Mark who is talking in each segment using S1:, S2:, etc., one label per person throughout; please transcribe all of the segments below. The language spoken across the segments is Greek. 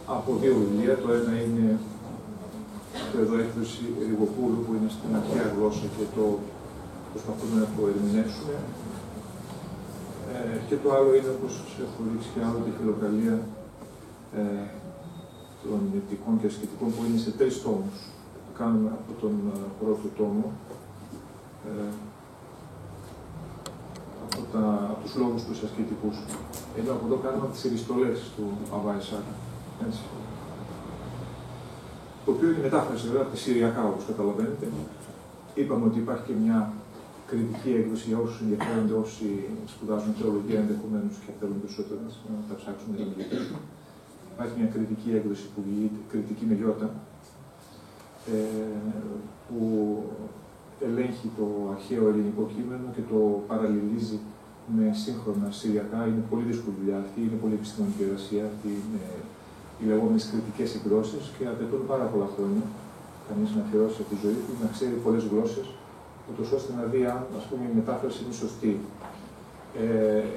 S1: από δύο βιβλία. Το ένα είναι το εδώ έκδοση Ριγοπούλου, που είναι στην αρχαία γλώσσα και το προσπαθούμε να το ερμηνεύσουμε. Και το άλλο είναι, όπως έχω δείξει και άλλο, τη φιλοκαλία των νοητικών και ασκητικών, που είναι σε 3 τόμους. Το κάνουμε από τον πρώτο τόμο, από τους λόγους τους ασκητικούς. Ενώ από εδώ κάνουμε τις επιστολές του Αβά Ισάκα. Το οποίο είναι μετάφραση βέβαια από τη Συριακά, όπως καταλαβαίνετε. Είπαμε ότι υπάρχει και μια κριτική έκδοση για όσους ενδιαφέρονται, όσοι σπουδάζουν θεολογία ενδεχομένως και θέλουν περισσότερο να τα ψάξουν να τα μελετήσουν. Υπάρχει μια κριτική έκδοση που βγήκε, κριτική με γιώτα, που ελέγχει το αρχαίο ελληνικό κείμενο και το παραλληλίζει με σύγχρονα συριακά. Είναι πολύ δύσκολη δουλειά αυτή, είναι πολύ επιστημονική εργασία. Αυτή είναι οι λεγόμενες κριτικές εκδόσεις και απαιτούν πάρα πολλά χρόνια κανείς να αφιερώσει από τη ζωή του, να ξέρει πολλές γλώσσες, ούτως ώστε να δει αν η μετάφραση είναι σωστή.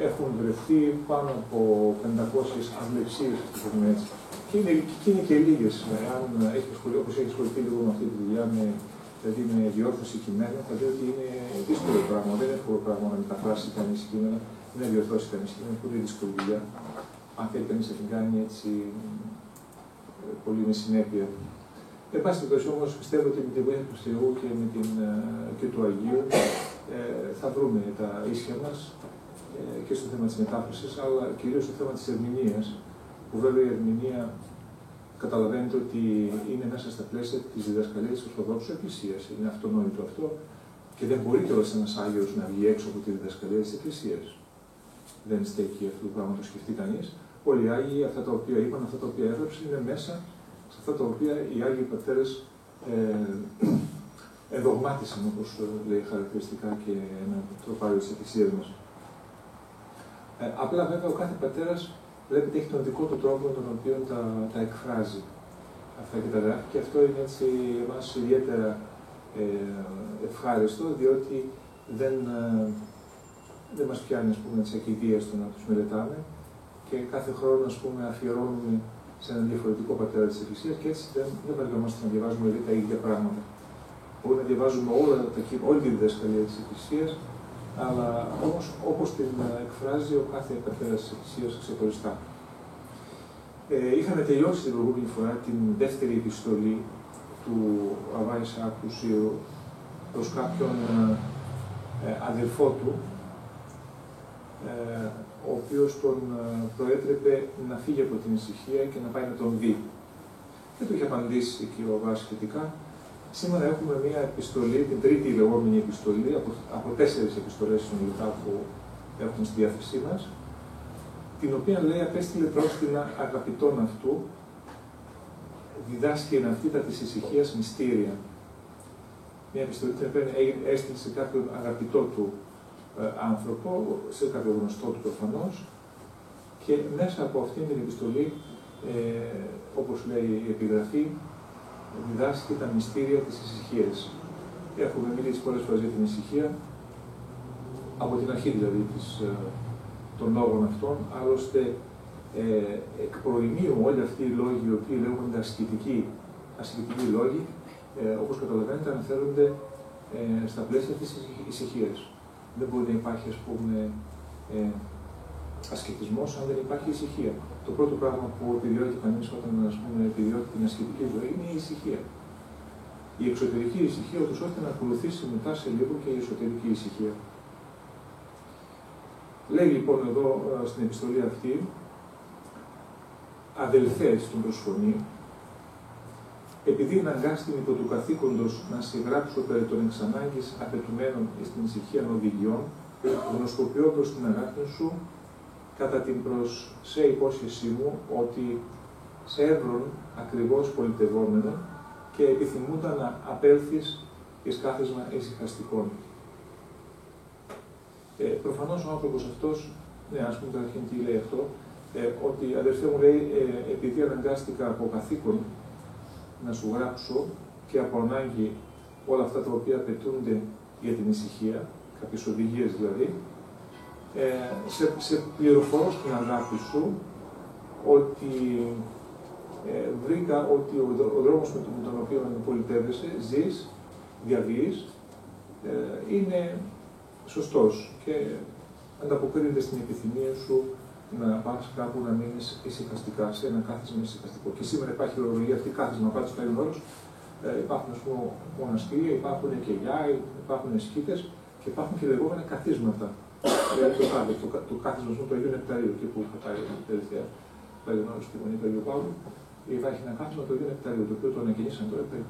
S1: Έχουν βρεθεί πάνω από 500 αυλεψίες, ας το πούμε έτσι. Και είναι και λίγες. Αν έχει ασχοληθεί, όπως έχει ασχοληθεί λίγο με αυτή τη δουλειά, δηλαδή με διόρθωση κειμένων, θα δει ότι είναι δύσκολο πράγμα. Δεν είναι εύκολο πράγμα να μεταφράσει κανείς κείμενα ή να διορθώσει κανείς κείμενα. Είναι πολύ δύσκολη δουλειά. Αν θέλει κανείς να την κάνει έτσι πολύ με συνέπεια. Εν πάση περιπτώσει όμως, πιστεύω ότι με τη βοήθεια του Θεού και του Αγίου θα βρούμε τα ίσια μας και στο θέμα της μετάφρασης, αλλά κυρίως στο θέμα της ερμηνείας, που βέβαια η ερμηνεία καταλαβαίνετε ότι είναι μέσα στα πλαίσια της διδασκαλίας της Ορθοδόξου Εκκλησίας. Είναι αυτονόητο αυτό και δεν μπορεί κιόλας ένας Άγιος να βγει έξω από τη διδασκαλία της Εκκλησίας. Δεν στέκει αυτό το πράγμα, το σκεφτεί κανείς. Όλοι οι Άγιοι, αυτά τα οποία είπαν, αυτά τα οποία έγραψαν, είναι μέσα σε αυτά τα οποία οι Άγιοι Πατέρες εδογμάτισαν, όπως λέει χαρακτηριστικά και ένα τροπάριο της Εκκλησίας μας. Απλά βέβαια ο κάθε πατέρας βλέπετε έχει τον δικό του τρόπο με τον οποίο τα εκφράζει αυτά και τα γράφει, και αυτό είναι έτσι εμάς ιδιαίτερα ευχάριστο, διότι δεν μας πιάνει, ας πούμε, της ακηδείας στο να τους μελετάμε και κάθε χρόνο, ας πούμε, αφιερώνουμε σε έναν διαφορετικό πατέρα της Εκκλησίας και έτσι δεν βαριόμαστε να διαβάζουμε τα ίδια πράγματα. Μπορεί να διαβάζουμε όλη τη διδασκαλία της Εκκλησίας, αλλά όμως όπως την εκφράζει ο κάθε πατέρας της Εκκλησίας ξεχωριστά. Είχαμε τελειώσει την προηγούμενη φορά την δεύτερη επιστολή του Αβά Ισαάκ του Σύρου προς κάποιον αδελφό του, ο οποίος τον προέτρεπε να φύγει από την ησυχία και να πάει να τον δει. Δεν του είχε απαντήσει και ο Αβάς σχετικά. Σήμερα έχουμε μία επιστολή, την τρίτη λεγόμενη επιστολή, από 4 επιστολές συνολικά που έχουμε στη διάθεσή μας, την οποία λέει απέστειλε προς την αγαπητόν αυτού, διδάσκει εν αυτή τα της ησυχίας μυστήρια. Μία επιστολή την οποία έστειλε σε κάποιον αγαπητό του άνθρωπο, σε κάποιο γνωστό του προφανώς, και μέσα από αυτήν την επιστολή, όπως λέει η επιγραφή, διδάσκει τα μυστήρια της ησυχίας. Έχουμε μιλήσει πολλές φορές για την ησυχία, από την αρχή δηλαδή των λόγων αυτών, άλλωστε εκ προημίου όλοι αυτοί οι λόγοι οι οποίοι λέγονται ασκητικοί λόγοι, όπως καταλαβαίνετε αναφέρονται στα πλαίσια της ησυχίας. Δεν μπορεί να υπάρχει, ας πούμε, ασκητισμός αν δεν υπάρχει ησυχία. Το πρώτο πράγμα που επιδιώκει κανείς όταν, ας πούμε, επιδιώκει την ασκητική ζωή είναι η ησυχία. Η εξωτερική ησυχία, ούτως ώστε να ακολουθήσει μετά σε λίγο και η εσωτερική ησυχία. Λέει λοιπόν εδώ στην επιστολή αυτή, αδελφές τον προσφωνεί, επειδή αναγκάστην υπό του καθήκοντος να συγγράψω περί των εξ ανάγκης απαιτουμένων στην ησυχία οδηγιών, γνωστοποιώντας την αγάπη σου, κατά την προς σε υπόσχεσή μου ότι σε έβρον ακριβώς πολιτευόμενο και επιθυμούντα να απέλθεις εις κάθεσμα ησυχαστικών. Προφανώς ο άνθρωπος αυτός, ναι, ας πούμε καταρχήν τι λέει αυτό, ότι αδερφέ μου λέει, επειδή αναγκάστηκα από καθήκον να σου γράψω και από ανάγκη όλα αυτά τα οποία απαιτούνται για την ησυχία, κάποιες οδηγίες δηλαδή, σε πληροφορώ στην αγάπη σου ότι βρήκα ότι ο δρόμος με τον οποίο πολιτεύεσαι, ζεις, διαβείς, είναι σωστός και ανταποκρίνεται στην επιθυμία σου να πας κάπου να μείνεις ησυχαστικά, σε ένα κάθισμα ησυχαστικό. Και σήμερα υπάρχει η ορολογία αυτή, κάθισμα, πάντως πάει ο όρος. Υπάρχουν μοναστήρια, υπάρχουν κελιά, υπάρχουν σκήτες και υπάρχουν και λεγόμενα καθίσματα. Το κάθισμα του Αγίου Νεκταρίου, εκεί που είχα πάει τελευταία, το Άγιον Όρος στη Μονή του Αγίου Παύλου, υπάρχει ένα κάθισμα του Αγίου Νεκταρίου, το οποίο το ανακοινήσαν τώρα κτλ.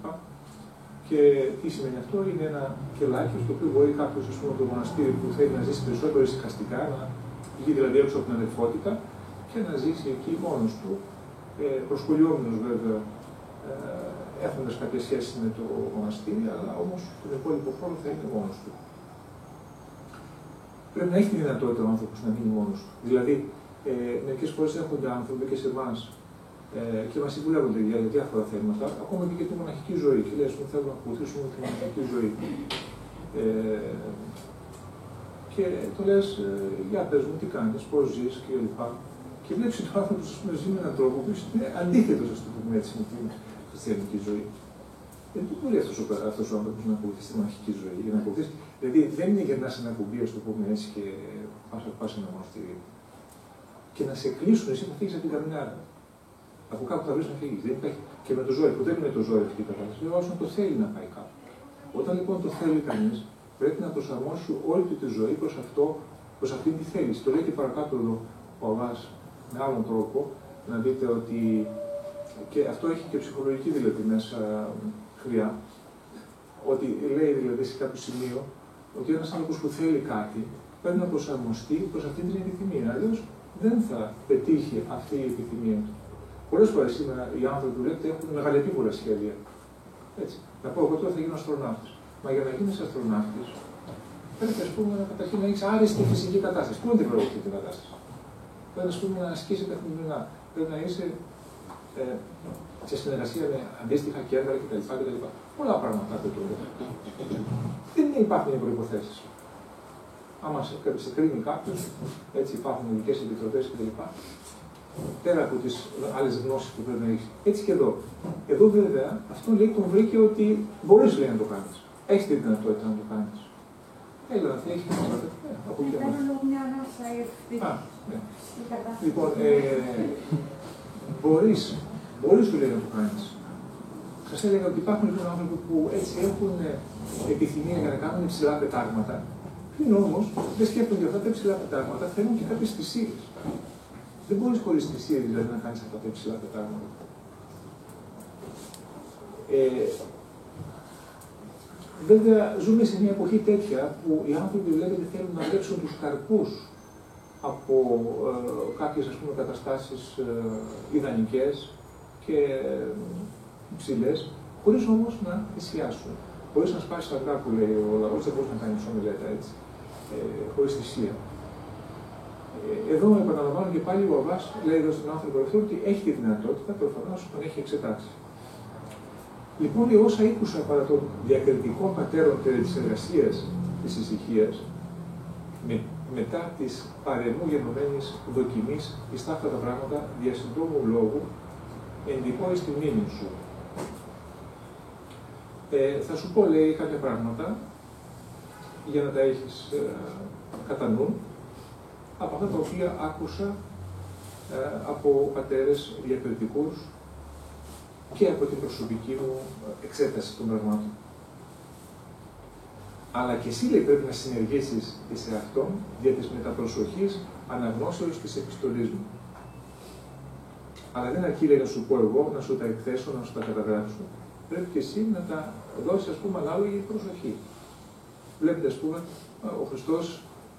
S1: Και τι σημαίνει αυτό, είναι ένα κελάκι στο οποίο μπορεί κάποιο από το μοναστήρι που θέλει να ζήσει περισσότερο ησυχαστικά, να βγει δηλαδή έξω από την αδελφότητα και να ζήσει εκεί μόνος του, προσκολιόμενος βέβαια, έχοντας κάποια σχέση με το μοναστήρι, αλλά όμως τον υπόλοιπο χρόνο θα είναι μόνος του. Πρέπει να έχει τη δυνατότητα ο άνθρωπος να μείνει μόνος του. Δηλαδή, μερικές φορές έρχονται άνθρωποι και σε εμάς και μας συμβουλεύονται για διάφορα θέματα, ακόμα και για τη μοναχική ζωή. Και λέει, θέλουμε να ακολουθήσουμε τη μοναχική ζωή. Και το λες, για πες μου, τι κάνεις, πώς ζεις κλπ. Και βλέπεις ότι ο άνθρωπος ζει με έναν τρόπο που είναι αντίθετος, ας το πούμε έτσι, με την χριστιανική ζωή. Δεν μπορεί αυτός ο άνθρωπος να ακολουθήσει τη μοναχική ζωή. Δηλαδή δεν είναι για να σε ένα κουμπί, ας το πούμε έτσι, και πας σε ένα μοναστήρι. Και να σε κλείσουν, εσύ να φύγεις από την καμινάδα. Από κάπου θα βρεις να φύγεις. Δεν υπάρχει. Και με το ζώο, που δεν είναι το ζώο αυτή η κατάσταση, όσο το θέλει να πάει κάπου. Όταν λοιπόν το θέλει κανείς, πρέπει να προσαρμόσει όλη του τη ζωή προς αυτήν τη θέληση. Το λέει και παρακάτω εδώ ο Αβάς με άλλον τρόπο, να δείτε ότι. Και αυτό έχει και ψυχολογική δηλαδή μέσα χρειά. Ότι λέει δηλαδή σε κάποιο σημείο ότι ένας άνθρωπος που θέλει κάτι πρέπει να προσαρμοστεί προς αυτήν την επιθυμία. Αλλιώς δεν θα πετύχει αυτή η επιθυμία του. Πολλές φορές σήμερα οι άνθρωποι βλέπετε έχουν μεγαλεπίβολα σχέδια. Έτσι. Να πω, εγώ τώρα θα γίνω αστροναύτης. Μα για να γίνεις αστροναύτης πρέπει ας πούμε, καταρχήν να έχεις άριστη φυσική κατάσταση. Πού είναι την προοπτική την κατάσταση. Πρέπει ας πούμε, να ασκήσεις καθημερινά. Πρέπει να είσαι σε συνεργασία με αντίστοιχα κέντρα κτλ. Πολλά πράγματα απαιτούν. Δεν υπάρχουν οι προϋποθέσεις. Άμα σε κρίνει κάποιος, έτσι υπάρχουν ειδικές επιτροπές κτλ. Πέρα από τις άλλες γνώσεις που πρέπει να έχεις. Έτσι και εδώ. Εδώ βέβαια αυτό λέει τον βρήκε ότι μπορείς λέει να το κάνεις. Έχεις τη δυνατότητα να το κάνεις. Έλα να θέλεις να το κάνεις. Λοιπόν, μπορείς του λέει να το κάνεις. Σας έλεγα ότι υπάρχουν λοιπόν άνθρωποι που έτσι έχουν επιθυμία για να κάνουν υψηλά πετάγματα. Πριν όμως δεν σκέφτονται ότι αυτά τα υψηλά πετάγματα θέλουν και κάποιες θυσίες. Δεν μπορείς χωρίς θυσίες δηλαδή να κάνεις αυτά τα υψηλά πετάγματα. Βέβαια ζούμε σε μια εποχή τέτοια που οι άνθρωποι βλέπετε θέλουν να βλέψουν τους καρπούς από κάποιες ας πούμε καταστάσεις ιδανικές και υψηλές, χωρίς όμως να θυσιάσουν. Χωρίς να σπάσει τα αυγά που λέει ο λαός, δεν μπορεί να κάνει σομιλέτα έτσι, χωρίς θυσία. Εδώ επαναλαμβάνω και πάλι ο Αβάς λέει εδώ στον άνθρωπο αυτό ότι έχει τη δυνατότητα, προφανώς τον έχει εξετάσει. Λοιπόν, όσα ήκουσα παρά των διακριτικών πατέρων της εργασίας της ησυχίας, μετά της παρεμού γενομένης δοκιμής εις τα αυτά τα πράγματα δια συντόμου λόγου, εντυπώ εις τη μνήμη σου. Θα σου πω, λέει, κάποια πράγματα για να τα έχεις κατά νου, από αυτά τα οποία άκουσα από πατέρες διακριτικούς και από την προσωπική μου εξέταση των πραγμάτων. Αλλά και εσύ, λέει, πρέπει να συνεργήσεις σε αυτόν δια της μεταπροσοχής αναγνώσεως της επιστολής μου. Αλλά δεν αρκεί, λέει, να σου πω εγώ, να σου τα εκθέσω, να σου τα καταγράψω. Πρέπει και εσύ να τα δώσεις, ας πούμε, ανάλογη προσοχή. Βλέπετε, ας πούμε, ο Χριστός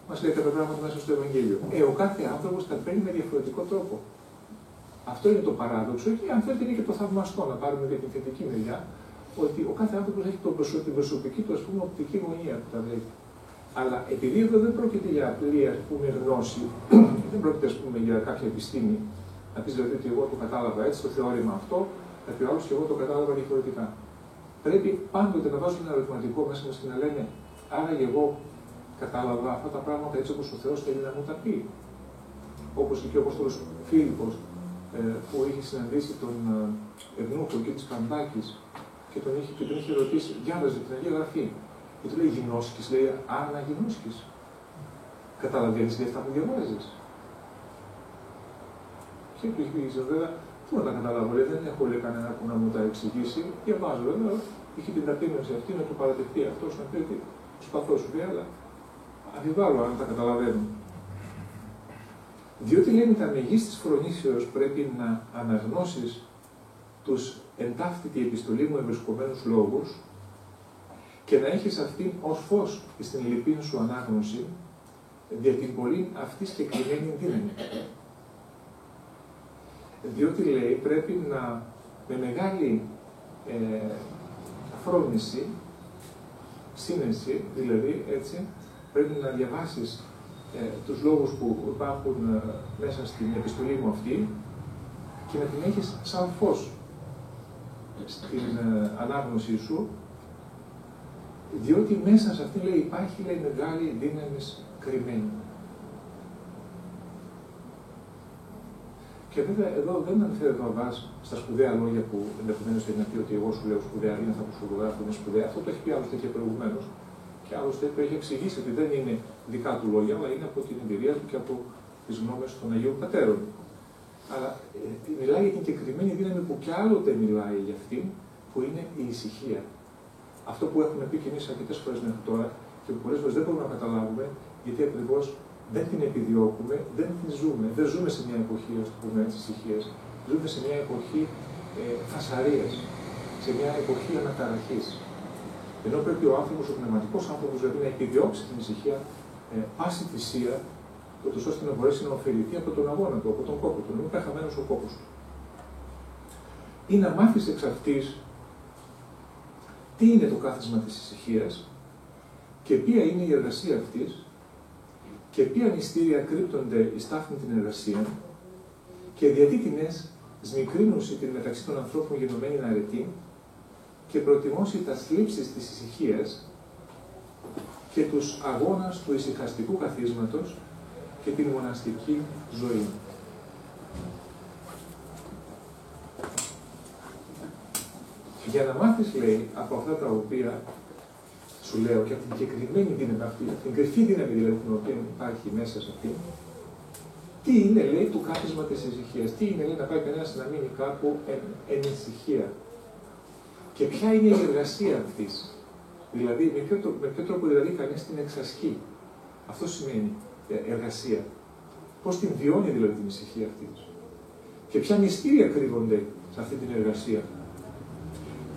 S1: μας λέει κάποια πράγματα μέσα στο Ευαγγέλιο. Ο κάθε άνθρωπος τα παίρνει με διαφορετικό τρόπο. Αυτό είναι το παράδοξο και αν θέλετε είναι και το θαυμαστό να πάρουμε για την θετική μεριά, ότι ο κάθε άνθρωπος έχει την προσωπική του, ας πούμε, οπτική γωνία που τα βλέπει. Αλλά επειδή εδώ δεν πρόκειται για απλή, ας πούμε, γνώση, δεν πρόκειται, ας πούμε, για κάποια επιστήμη, να πεις δηλαδή ότι εγώ το κατάλαβα έτσι, το θεώρημα αυτό, θα πει ο άλλος και εγώ το κατάλαβα διαφορετικά. Πρέπει πάντοτε να βάζουμε ένα ερωτηματικό μέσα μας και να λέμε, άρα και εγώ κατάλαβα αυτά τα πράγματα έτσι όπως ο Θεός θέλει να μου τα πει. Όπως και ο Απόστολος Φίλιππος που είχε συναντήσει τον Ευνούχο εκεί της Καμπάκης και τον είχε ρωτήσει, διάβαζε την Αγία Γραφή. Και του λέει, γινώσκεις, λέει, άνα γινώσκεις. Καταλαβαίνεις τι αυτά που διαβάζεις. Και του είχε πει, βέβαια, πού να τα καταλάβω, λέει, δεν έχω λέει, κανένα που να μου τα εξηγήσει. Διαβάζω, βέβαια, είχε την ταπείνωση αυτή να το παραδεχτεί αυτός, να πει ότι προσπαθώ σου πει, αλλά αμφιβάλλω αν τα καταλαβαίνω. Διότι λέει, τα μεγής της φρονήσεως πρέπει να αναγνώσεις τους εν ταύτητη επιστολή μου ευρισκομένους λόγους και να έχεις αυτήν ως φως στην λυπήν σου ανάγνωση, δια την πολύ αυτή συγκεκριμένη δύναμη. Διότι λέει, πρέπει να με μεγάλη φρόνηση, σύνεση, δηλαδή έτσι, πρέπει να διαβάσεις τους λόγους που υπάρχουν μέσα στην επιστολή μου αυτή και να την έχεις σαν φως στην ανάγνωσή σου, διότι μέσα σε αυτή λέει, υπάρχει λέει, μεγάλη δύναμη κρυμμένη. Και βέβαια εδώ δεν αναφέρεται ο Αββάς στα σπουδαία λόγια που ενδεχομένως θέλει να πει ότι εγώ σου λέω σπουδαία, είναι αυτά που σου γράφω είναι σπουδαία. Αυτό το έχει πει άλλωστε και προηγουμένως. Και άλλωστε το έχει εξηγήσει ότι δεν είναι δικά του λόγια, αλλά είναι από την εμπειρία του και από τις γνώμες των Αγίων Πατέρων. Αλλά μιλάει για την κεκριμένη δύναμη που κι άλλοτε μιλάει για αυτήν, που είναι η ησυχία. Αυτό που έχουμε πει κι εμείς αρκετές φορές μέχρι τώρα και που πολλές φορές δεν μπορούμε να καταλάβουμε, γιατί ακριβώς δεν την επιδιώκουμε, δεν την ζούμε. Δεν ζούμε σε μια εποχή, ας το πούμε, της ησυχίας. Ζούμε σε μια εποχή φασαρίας, σε μια εποχή αναταραχής. Ενώ πρέπει ο άνθρωπος, ο πνευματικός άνθρωπος, δηλαδή να επιδιώξει την ησυχία πάση θυσία, ώστε να μπορέσει να ωφεληθεί από τον αγώνα του, από τον κόπο του, να μην πάει χαμένος ο κόπος του. Ή να μάθεις εξ αυτής τι είναι το κάθισμα της ησυχίας και ποια είναι η εργασία αυτής και ποια μυστήρια κρύπτονται εις ταύτην την εργασία και γιατί τινές σμικρύνουσι την μεταξύ των ανθρώπων γενομένη αρετή και προτιμώσει τα θλίψεις της ησυχίας και τους αγώνας του ησυχαστικού καθίσματος και την μοναστική ζωή. Για να μάθεις, λέει, από αυτά τα οποία σου λέω και από την συγκεκριμένη δύναμη αυτή, την κρυφή δύναμη δηλαδή την οποία υπάρχει μέσα σε αυτή, τι είναι, λέει, το κάθισμα της ησυχίας, τι είναι, λέει, να πάει κανένας να μείνει κάπου εν ησυχία. Και ποια είναι η εργασία αυτής. Δηλαδή, με ποιο τρόπο δηλαδή κανείς την εξασκεί. Αυτό σημαίνει εργασία. Πώς την βιώνει δηλαδή την ησυχία αυτή. Και ποια μυστήρια κρύβονται σε αυτή την εργασία.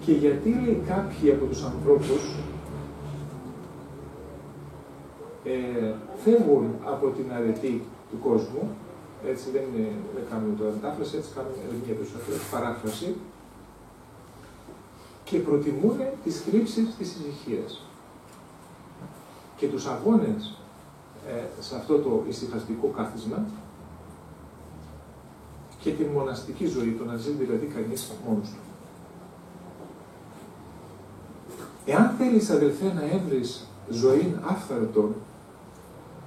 S1: Και γιατί λέει κάποιοι από τους ανθρώπους φεύγουν από την αρετή του κόσμου, έτσι δεν κάνουμε το μετάφραση, έτσι κάνουμε μια παράφραση, και προτιμούν τις θλίψεις της ησυχίας. Και τους αγώνες σε αυτό το ησυχαστικό κάθισμα και την μοναστική ζωή, το να ζει δηλαδή κανείς μόνος του. Εάν θέλεις, αδελφέ, να έβρεις ζωήν άφθαρτον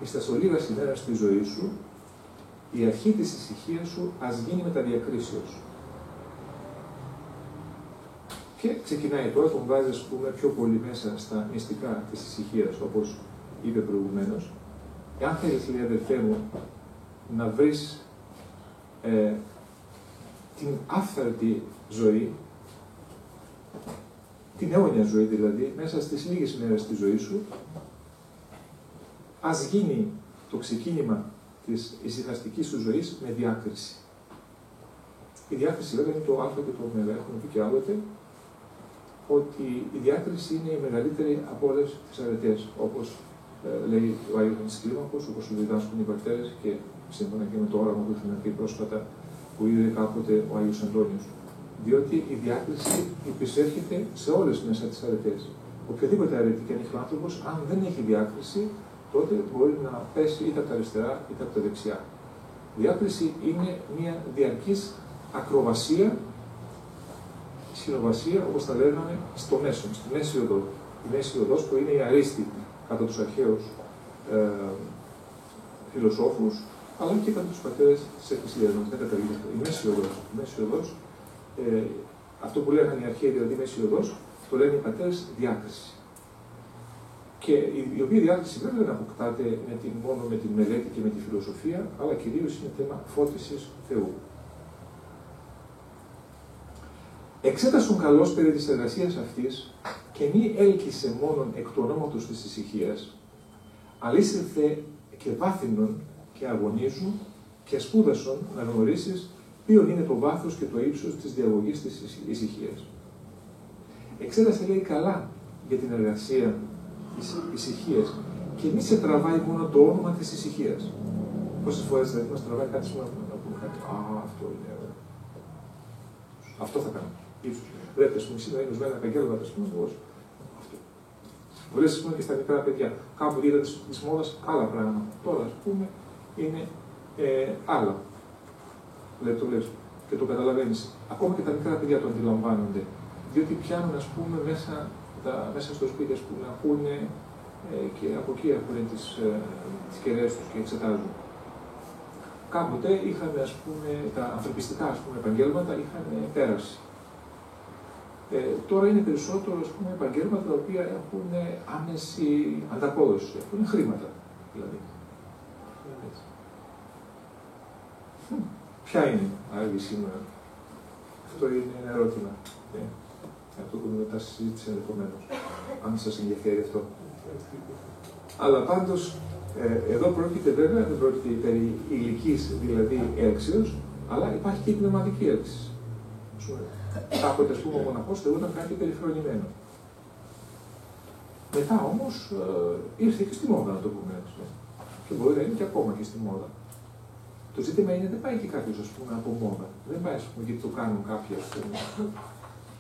S1: εις τα σωλήγα ημέρας στη ζωή σου, η αρχή της ησυχίας σου ας γίνει με τα διακρίσεως. Και ξεκινάει τώρα, τον βάζει, ας πούμε, πιο πολύ μέσα στα μυστικά της ησυχίας, όπως είπε προηγουμένως. Εάν θέλεις, λέει, αδελφέ μου, να βρεις την άφθαρτη ζωή, την αιώνια ζωή δηλαδή, μέσα στις λίγες μέρες της ζωής σου, ας γίνει το ξεκίνημα της ησυχαστικής σου ζωής με διάκριση. Η διάκριση βέβαια είναι το α και το ω. Έχουμε πει και άλλοτε ότι η διάκριση είναι η μεγαλύτερη από όλες τις αρετές, όπως λέει ο Άγιος Κλίμακος, όπως σου διδάσκουν οι πατέρες και σύμφωνα και με το όραμα που ήθελε να πει πρόσφατα που είδε κάποτε ο Άγιος Αντώνιος. Διότι η διάκριση υπησέρχεται σε όλες μέσα τις αρετές. Οποιαδήποτε αρετή και αν έχει ο άνθρωπος, αν δεν έχει διάκριση, τότε μπορεί να πέσει είτε από τα αριστερά είτε από τα δεξιά. Η διάκριση είναι μια διαρκής ακροβασία, συνοβασία, όπως τα λέγαμε, στο μέσο, στη μέση οδό. Η μέση οδός που είναι η αρίστη κατά τους αρχαίους φιλοσόφους, αλλά και κατά τους πατέρες της Εκκλησίας μας. Δεν καταργείται αυτό. Η Μέση Οδός, αυτό που λέγανε οι αρχαίοι, δηλαδή Μέση Οδός, το λένε οι πατέρες διάκριση. Και η οποία διάκριση βέβαια δεν αποκτάται μόνο με τη μελέτη και με τη φιλοσοφία, αλλά κυρίως είναι θέμα φώτισης Θεού. Εξέτασον καλώς περί της εργασίας αυτής και μη έλκυσε μόνον εκ του ονόματος της ησυχίας, αλήσυρθε και βάθυνον και αγωνίζουν και σπούδασον να γνωρίσεις ποιον είναι το βάθος και το ύψος της διαγωγής της ησυχίας. Εξέτασε, λέει, καλά για την εργασία της ησυχίας και μη σε τραβάει μόνο το όνομα της ησυχίας. Πόσες φορές δηλαδή μας τραβάει κάτι σημαντικό να πούμε κάτι. Αυτό είναι. Αυτό θα κάνω. Ύψος. Βλέπετε, ας πούμε, σήμερα είναι ορισμένα επαγγέλματα, ας πούμε, εγώ. Αυτό. Πολλές, ας πούμε, και στα μικρά παιδιά. Κάποτε ήταν της μόδας άλλα πράγματα. Τώρα, ας πούμε, είναι άλλα. Το λες και το καταλαβαίνεις. Ακόμα και τα μικρά παιδιά το αντιλαμβάνονται. Διότι πιάνουν, ας πούμε, μέσα στο σπίτι, ας πούμε, ακούνε και από εκεί ακούνε τις κεραίες τους και εξετάζουν. Κάποτε είχαν, ας πούμε, τα ανθρωπιστικά, ας πούμε, επαγγέλματα είχαν πέρασει. Τώρα είναι περισσότερο, ας πούμε, επαγγέλματα τα οποία έχουν άμεση ανταπόδοση, έχουν χρήματα, δηλαδή. Ποια είναι άλλη σήμερα? Αυτό είναι ένα ερώτημα. Αυτό που μετά συζήτησε ενδεχομένως, αν σας ενδιαφέρει αυτό. Αλλά πάντως, εδώ πρόκειται βέβαια, δεν πρόκειται περί υλικής δηλαδή έλξεως, αλλά υπάρχει και η πνευματική έλξη. Κάποτε, ας πούμε, ο μοναχός θεωρούταν κάτι περιφρονημένο. Μετά όμως ήρθε και στη μόδα, να το πούμε έτσι. Και μπορεί να είναι και ακόμα και στη μόδα. Το ζήτημα είναι δεν πάει και κάποιος, ας πούμε, από μόδα. Δεν πάει, ας πούμε, γιατί το κάνουν κάποιοι, ας πούμε.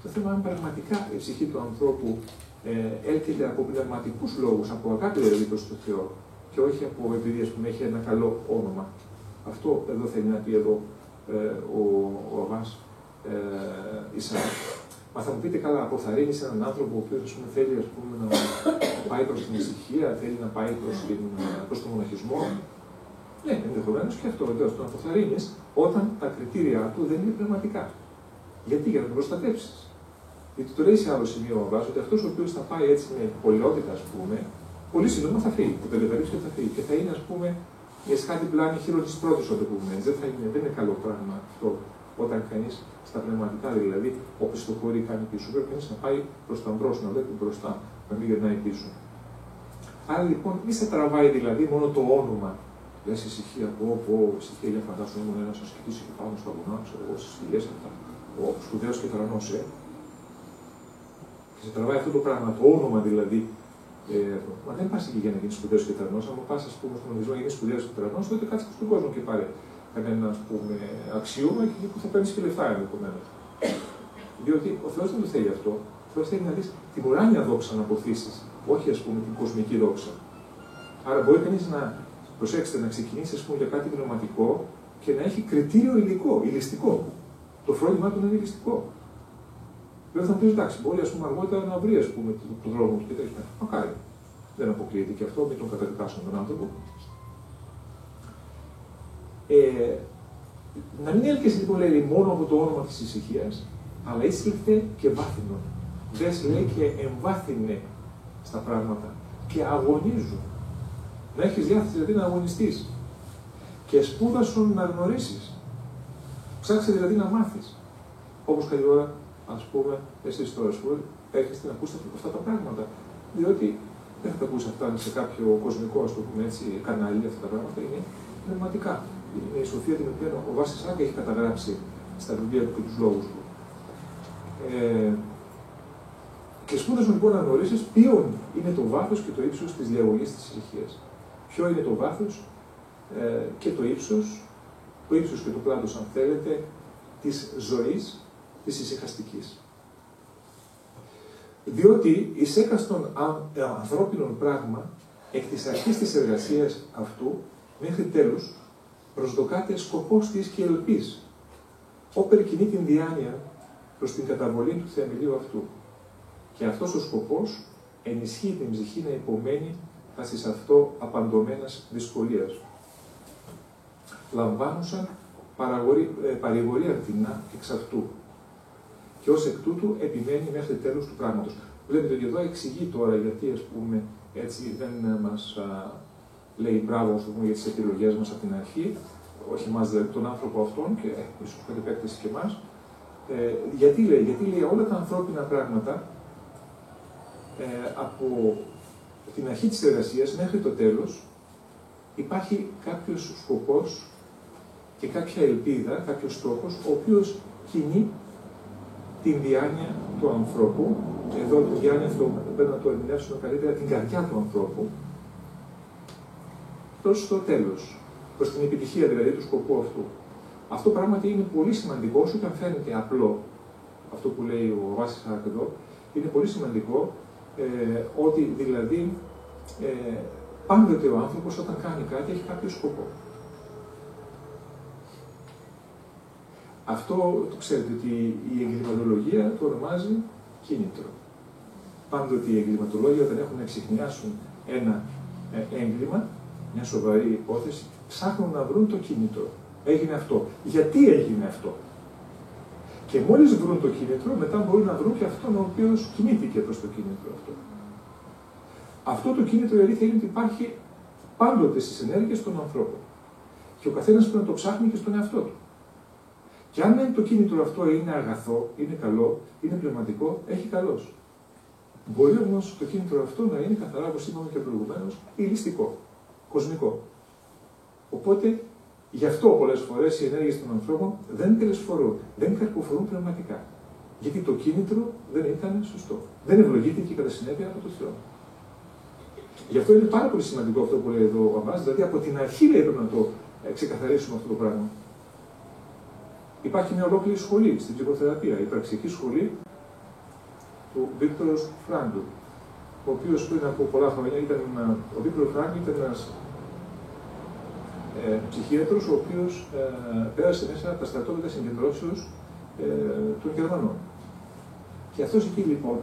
S1: Το θέμα είναι πραγματικά η ψυχή του ανθρώπου έλκεται από πνευματικούς λόγους, από αγάπη δηλαδή προς τον Θεό, και όχι από επειδή, ας πούμε, έχει ένα καλό όνομα. Αυτό εδώ θέλει να πει εδώ ο Αβάς Ισαάκ. Μα θα μου πείτε, καλά, αποθαρρύνεις έναν άνθρωπο ο οποίος, ας πούμε, θέλει, ας πούμε, να πάει προς την ησυχία, θέλει να πάει προς τον μοναχισμό. Ναι, ενδεχομένως και αυτό βεβαίως τον αποθαρρύνεις όταν τα κριτήρια του δεν είναι πνευματικά. Γιατί? Για να τον προστατεύσεις. Γιατί το λέει σε άλλο σημείο ο Αβάς ότι αυτός ο οποίος θα πάει έτσι με πολιότητα, ας πούμε, πολύ σύντομα θα φύγει. Θα τελεταρρύψει και θα φύγει. Και θα είναι, ας πούμε, η εσχάτη πλάνη χείρο της πρώτης οδηγουμένης. Δεν είναι καλό πράγμα αυτό όταν κανείς στα πνευματικά δηλαδή, όπως το χωρί κάνει πίσω, πρέπει κανείς να πάει προς τα μπρος, να βλέπει μπροστά, να μην γυρνάει πίσω. Άρα λοιπόν, μη σε τραβάει δηλαδή μόνο το όνομα. Λες ησυχία, ησυχία, για φαντάσου ήμουν ένας ασκητής εκεί πάνω στα βουνά, ξέρω εγώ, στις φυλές αυτά. Ο σπουδαίος και τρανός, Και σε τραβάει αυτό το πράγμα, το όνομα δηλαδή. Μα δεν πας εκεί για να γίνεις σπουδαίος και τρανός. Αν πας, ας πούμε, στον οδηγό να γίνεις σπουδαίος και τρανός, τότε κάτσε στον κόσμο και πάρε κανένα, ας πούμε, αξίωμα και που θα παίρνεις και λεφτά ενδεχομένως. Διότι ο Θεός δεν το θέλει αυτό. Ο Θεός θέλει να δεις την ουράνια δόξα να αποθήσεις, όχι, ας πούμε, την κοσμική δόξα. Άρα μπορεί κανείς να, προσέξτε, να ξεκινήσει, ας πούμε, για κάτι πνευματικό και να έχει κριτήριο υλικό, ηλιστικό. Το φρόνημά του να είναι ηλιστικό. Δεν θα μου πει, εντάξει, μπορεί, ας πούμε, αργότερα να βρει, ας πούμε, το δρόμο του και τέτοια. Μακάρι. Δεν αποκλείεται και αυτό, μην τον καταδικάσουν τον άνθρωπο. Να μην έλκεσαι, λοιπόν, λέει, μόνο από το όνομα της ησυχίας, αλλά ήσυλθε και βάθυνον. Δες, λέει, και εμβάθυνε στα πράγματα και αγωνίζουν. Να έχεις διάθεση δηλαδή να αγωνιστείς. Και σπούδασον να γνωρίσεις. Ψάξε δηλαδή να μάθεις. Όπως καλή ώρα, ας πούμε, εσείς τώρα, έρχεστε να ακούσετε αυτά τα πράγματα. Διότι δεν θα τα ακούσει αυτά σε κάποιο κοσμικό, ας το πούμε έτσι, κανάλι, αυτά τα πράγματα είναι πνευματικά. Είναι η σοφία την οποία ο Βάσης Ισαάκ έχει καταγράψει στα βιβλία του και τους λόγους του. Και σπούδασον λοιπόν να γνωρίσεις ποιον είναι το βάθος και το ύψος της διαγωγής της ησυχίας. Ποιο είναι το βάθος και το ύψος και το πλάτος, αν θέλετε, της ζωής της ησυχαστικής. Διότι εις έκαστον ανθρώπινον πράγμα, εκ της αρχής της εργασίας αυτού, μέχρι τέλους, προσδοκάται σκοπός της και ελπίς, όπερ κινεί την διάνοια προς την καταβολή του θεμελίου αυτού. Και αυτός ο σκοπός ενισχύει την ψυχή να υπομένει τα στις αυτό απαντωμένας δυσκολίας. λαμβάνουσαν παρηγορία δεινά εξ αυτού. Και ως εκ τούτου επιμένει μέχρι τέλους του πράγματος. Βλέπετε ότι εδώ εξηγεί τώρα γιατί, ας πούμε, έτσι δεν μας λέει μπράβο για τις επιλογές μας από την αρχή, όχι εμάς δηλαδή, τον άνθρωπο αυτόν και ίσως κατ' επέκταση και εμάς. Γιατί λέει όλα τα ανθρώπινα πράγματα από την αρχή της εργασίας μέχρι το τέλος υπάρχει κάποιος σκοπός και κάποια ελπίδα, κάποιος στόχος, ο οποίος κινεί την διάνοια του ανθρώπου, εδώ τη διάνοια αυτό πρέπει να το ερμηνεύσουμε καλύτερα, την καρδιά του ανθρώπου, προς το τέλος, προς την επιτυχία δηλαδή του σκοπού αυτού. Αυτό πράγματι είναι πολύ σημαντικό, όσο και αν φαίνεται απλό, αυτό που λέει ο Βάσης εδώ, είναι πολύ σημαντικό, ότι δηλαδή πάντοτε ο άνθρωπος όταν κάνει κάτι έχει κάποιο σκοπό. Αυτό το ξέρετε ότι η εγκληματολογία το ονομάζει κίνητρο. Πάντοτε οι εγκληματολόγοι όταν έχουν να εξιχνιάσουν ένα έγκλημα, μια σοβαρή υπόθεση, ψάχνουν να βρουν το κίνητρο. Έγινε αυτό. Γιατί έγινε αυτό. Και μόλις βρουν το κίνητρο, μετά μπορούν να βρουν και αυτόν ο οποίος κινήθηκε προς το κίνητρο αυτό. Αυτό το κίνητρο, η αλήθεια είναι ότι υπάρχει πάντοτε στις ενέργειες των ανθρώπων. Και ο καθένας πρέπει να το ψάχνει και στον εαυτό του. Και αν το κίνητρο αυτό είναι αγαθό, είναι καλό, είναι πνευματικό, έχει καλός. Μπορεί όμως το κίνητρο αυτό να είναι καθαρά, όπως είπαμε και προηγουμένως, ηλιστικό, κοσμικό. Οπότε, γι' αυτό πολλές φορές οι ενέργειες των ανθρώπων δεν τελεσφορούν, δεν καρποφορούν πνευματικά. Γιατί το κίνητρο δεν ήταν σωστό. Δεν ευλογήθηκε κατά συνέπεια από τον Θεό. Γι' αυτό είναι πάρα πολύ σημαντικό αυτό που λέει εδώ ο Αμπάς, δηλαδή από την αρχή λέει πρέπει να το ξεκαθαρίσουμε αυτό το πράγμα. Υπάρχει μια ολόκληρη σχολή στην ψυχοθεραπεία, η υπαρξιακή σχολή του Βίκτορ Φράγκλ, ο οποίος πριν από πολλά χρόνια ο Βίκτορ Φράγκλ ήταν ένας ψυχίατρος, ο οποίος πέρασε μέσα από τα στρατόπεδα συγκεντρώσεως των Γερμανών. Και αυτός εκεί λοιπόν,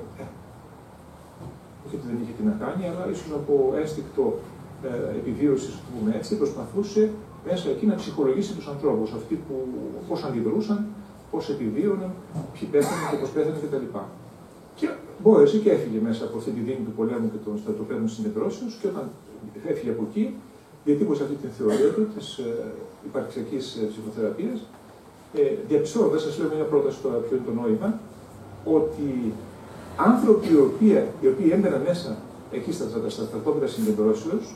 S1: όχι ότι δεν είχε τι να κάνει, αλλά ίσως από ένστικτο επιβίωσης, το πούμε έτσι, προσπαθούσε μέσα εκεί να ψυχολογήσει τους ανθρώπους, αυτοί που πώς αντιδρούσαν, πώς επιβίωναν, ποιοι πέθαναν και πώς πέθαναν κτλ. Και μπόρεσε και έφυγε μέσα από αυτή τη δίνη του πολέμου και των στρατοπέδων συγκεντρώσεως, και όταν έφυγε από εκεί, διατύπωσε αυτή την θεωρία του της υπαρξιακής ψυχοθεραπείας, διαπιστώνοντας, σας λέω μια πρόταση τώρα, ποιο είναι το νόημα, ότι άνθρωποι οι οποίοι έμπαιναν μέσα εκεί στα στρατόπεδα συγκεντρώσεως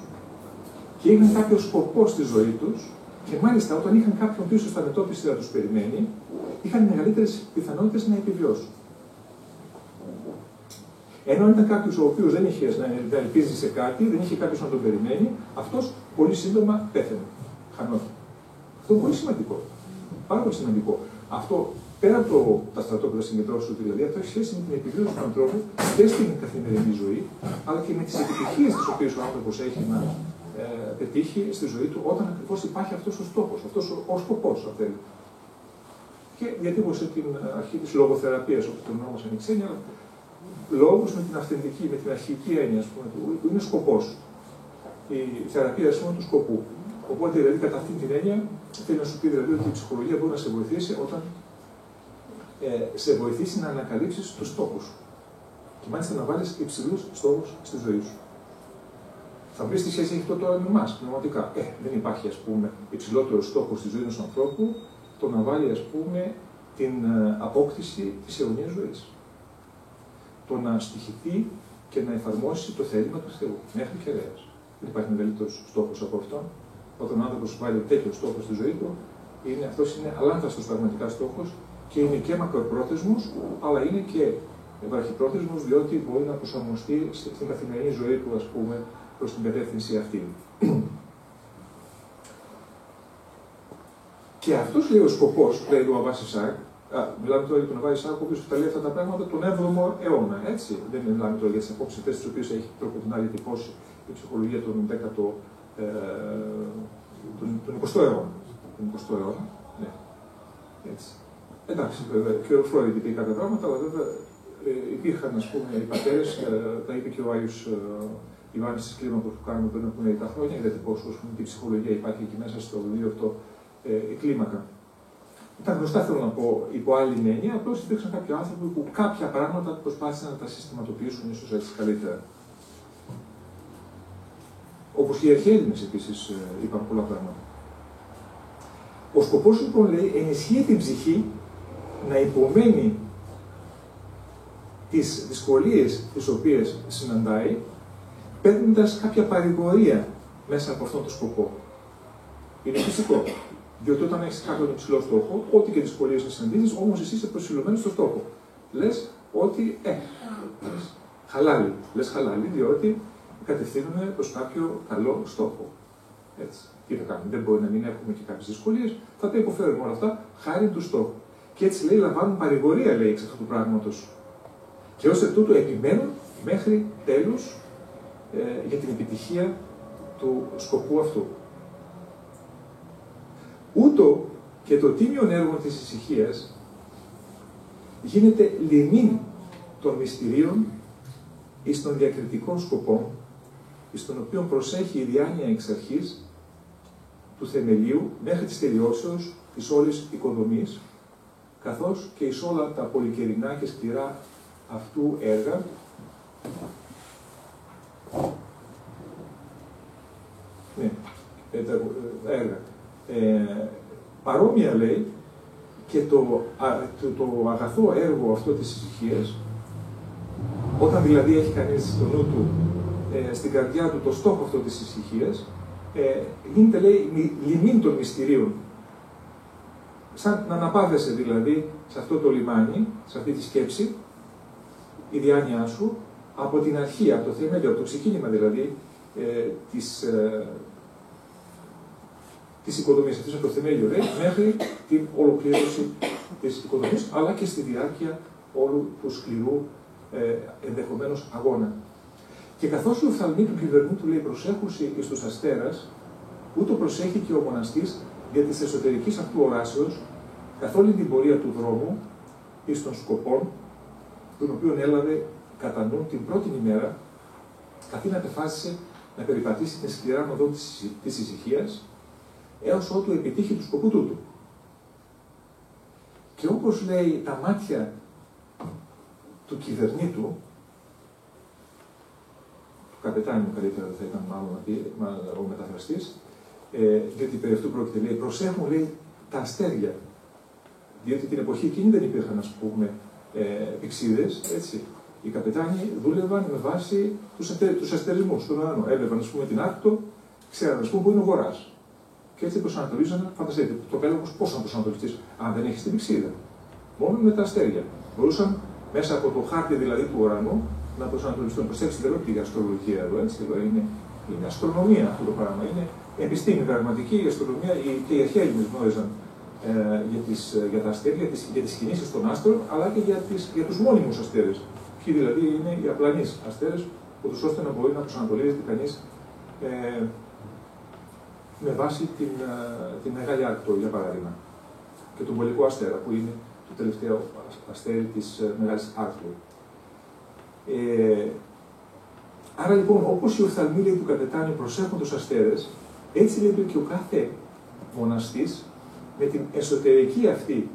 S1: και είχαν κάποιο σκοπό στη ζωή τους, και μάλιστα όταν είχαν κάποιον πίσω στα μετώπιση να τους περιμένει, είχαν μεγαλύτερες πιθανότητες να επιβιώσουν. Ενώ ήταν κάποιος ο οποίος δεν είχε να ελπίζει σε κάτι, δεν είχε κάποιος να τον περιμένει, αυτός πολύ σύντομα πέθανε. Χανόταν. Αυτό είναι πολύ σημαντικό. Πάρα πολύ σημαντικό. Αυτό πέρα από τα στρατόπεδα συγκεντρώσεως δηλαδή, αυτό έχει σχέση με την επιβίωση του ανθρώπου και στην καθημερινή ζωή, αλλά και με τις επιτυχίες τις οποίες ο άνθρωπος έχει να πετύχει στη ζωή του, όταν ακριβώς υπάρχει αυτός ο στόχος, αυτός ο σκοπός, αν θέλει. Και διατύπωσε την αρχή της λογοθεραπείας, όπως τον ονόμασαν οι ξένοι, αλλά λόγους με την αυθεντική, με την αρχική έννοια, ας πούμε, που είναι σκοπός. Η θεραπεία, ας πούμε, του σκοπού. Οπότε, δηλαδή, κατά αυτήν την έννοια, θέλει να σου πει δηλαδή ότι η ψυχολογία μπορεί να σε βοηθήσει όταν σε βοηθήσει να ανακαλύψεις τους στόχους. Και μάλιστα να βάλεις υψηλούς στόχους στη ζωή σου. Θα βρεις τι σχέση έχει αυτό τώρα με εμάς, πνευματικά. Δεν υπάρχει, ας πούμε, υψηλότερο στόχο στη ζωή ενός ανθρώπου, το να βάλει, ας πούμε, την απόκτηση της αιωνίας ζωής. Το να στοιχηθεί και να εφαρμόσει το θέλημα του Θεού, μέχρι κεραίας. Δεν υπάρχει μεγαλύτερος στόχος από αυτόν. Όταν ο άνθρωπος βάλει τέτοιο στόχο στη ζωή του, αυτός είναι αλάνθαστος πραγματικά στόχος και είναι και μακροπρόθεσμος, αλλά είναι και βραχυπρόθεσμος, διότι μπορεί να προσαρμοστεί στην καθημερινή ζωή του, ας πούμε, προς την κατεύθυνση αυτή. Και αυτός λέει ο σκοπός, λέει ο Αμπάς Ισαάκ, μιλάμε τώρα για τον Αμπάς Ισαάκ, ο οποίος τα λέει αυτά τα πράγματα τον 7ο αιώνα, έτσι. Δεν μιλάμε τώρα για τις απόψεις αυτές τις οποίες έχει τροποντινά διατυπώσει η ψυχολογία τον 20ο αιώνα. Τον 20ο αιώνα, ναι. Έτσι. Εντάξει, βέβαια, και ο Φρόιντ είπε κάποια πράγματα, αλλά βέβαια υπήρχαν, ας πούμε, οι πατέρες, τα είπε και ο Άγιος Ιωάννης της Κλίμακος που κάνουμε πριν από μερικά χρόνια, γιατί πόσο η ψυχολογία υπάρχει εκεί μέσα στο βιβλίο αυτό η κλίμακα. Ήταν γνωστά, θέλω να πω, υπό άλλη έννοια, απλώς υπήρξαν κάποιοι άνθρωποι που κάποια πράγματα προσπάθησαν να τα συστηματοποιήσουν ίσως έτσι καλύτερα. Όπως και οι αρχαίοι Έλληνες επίσης είπαν πολλά πράγματα. Ο σκοπός λοιπόν, λέει, ενισχύει την ψυχή να υπομένει τις δυσκολίες τις οποίες συναντάει, παίρνοντας κάποια παρηγορία μέσα από αυτόν τον σκοπό. Είναι φυσικό. Διότι όταν έχεις κάποιον υψηλό στόχο, ό,τι και δυσκολίες να συναντήσεις, όμως εσύ είσαι προσιλωμένος στο στόχο. Λες ότι, λες χαλάλι, διότι κατευθύνουμε προς κάποιο καλό στόχο. Έτσι. Τι θα κάνουμε, δεν μπορεί να μην έχουμε και κάποιες δυσκολίες, θα τα υποφέρουμε όλα αυτά χάρη του στόχου. Και έτσι, λέει, λαμβάνουν παρηγορία, λέει, εξ αυτού του πράγματος. Και ως εκ τούτου επιμένουν μέχρι τέλους για την επιτυχία του σκοπού αυτού. Ούτω και το τίμιον έργο της ησυχίας γίνεται λιμήν των μυστηρίων εις των διακριτικών σκοπών, εις των οποίων προσέχει η διάνοια εξ αρχής του θεμελίου μέχρι της τελειώσεως της όλης οικοδομής, καθώς και εις όλα τα πολυκαιρινά και σκληρά αυτού έργα, τα έργα. Παρόμοια, λέει, και το αγαθό έργο αυτό της ησυχίας, όταν δηλαδή έχει κανείς στο νου του, στην καρδιά του, το στόχο αυτό της ησυχίας, γίνεται, λέει, λιμήν των μυστηρίων. Σαν να αναπάβεσαι δηλαδή σε αυτό το λιμάνι, σε αυτή τη σκέψη, η διάνοιά σου, από την αρχή, από το θεμέλιο, από το ξεκίνημα δηλαδή, της οικοδομής αυτής, από το θεμέλιο, λέει, μέχρι την ολοκλήρωση της οικοδομής, αλλά και στη διάρκεια όλου του σκληρού ενδεχομένως αγώνα. Και καθώς οι οφθαλμοί του κυβερνήτου, λέει, προσέχουσι εις τους αστέρας, ούτω προσέχει και ο μοναστής δια της εσωτερικής αυτού οράσεως, καθ' όλη την πορεία του δρόμου εις των σκοπών, τον οποίον έλαβε κατά νου την πρώτη ημέρα, καθήν απεφάσισε να περιπατήσει την σκληρά οδό της ησυχίας, έως ότου επιτύχει του σκοπού τούτου. Και όπως, λέει, τα μάτια του κυβερνήτου, του καπετάνιου καλύτερα θα ήταν μάλλον ο μεταφραστής, διότι περί αυτού πρόκειται, λέει, προσέχουν, λέει, τα αστέρια. Διότι την εποχή εκείνη δεν υπήρχαν, ας πούμε, πυξίδες, έτσι. Οι καπετάνοι δούλευαν με βάση τους αστερισμούς στον ουρανό. Έβλεπαν, ας πούμε, την Άρκτο, ξέραν, ας πούμε, που είναι ο Βορράς. Και έτσι προσανατολίζονταν, φανταστείτε, το πέλαγος πώς να προσανατολιστείς, αν δεν έχεις την πυξίδα. Μόνο με τα αστέρια. Μπορούσαν μέσα από το χάρτη δηλαδή του ουρανού να προσανατολιστούν. Προσέξτε, δεν λέω για αστρολογία εδώ, έτσι. Εδώ είναι αστρονομία αυτό το πράγμα. Είναι επιστήμη πραγματική, η αστρονομία, και οι αρχαίοι γνώριζαν για τα αστέρια, για τις κινήσεις των άστρων, αλλά και για τους μόνιμους αστέρες. Ποιοι δηλαδή είναι οι απλανείς αστέρες, ούτως ώστε να μπορεί να προσανατολίζεται κανείς με βάση την Μεγάλη Άρκτο, για παράδειγμα, και τον Πολικό Αστέρα, που είναι το τελευταίο αστέρι της Μεγάλης Άρκτου. Άρα λοιπόν, όπως οι οφθαλμοί, λέει, του καπετάνιου προσέχουν τους αστέρες, έτσι, λέει, και ο κάθε μοναστής, με την εσωτερική αυτή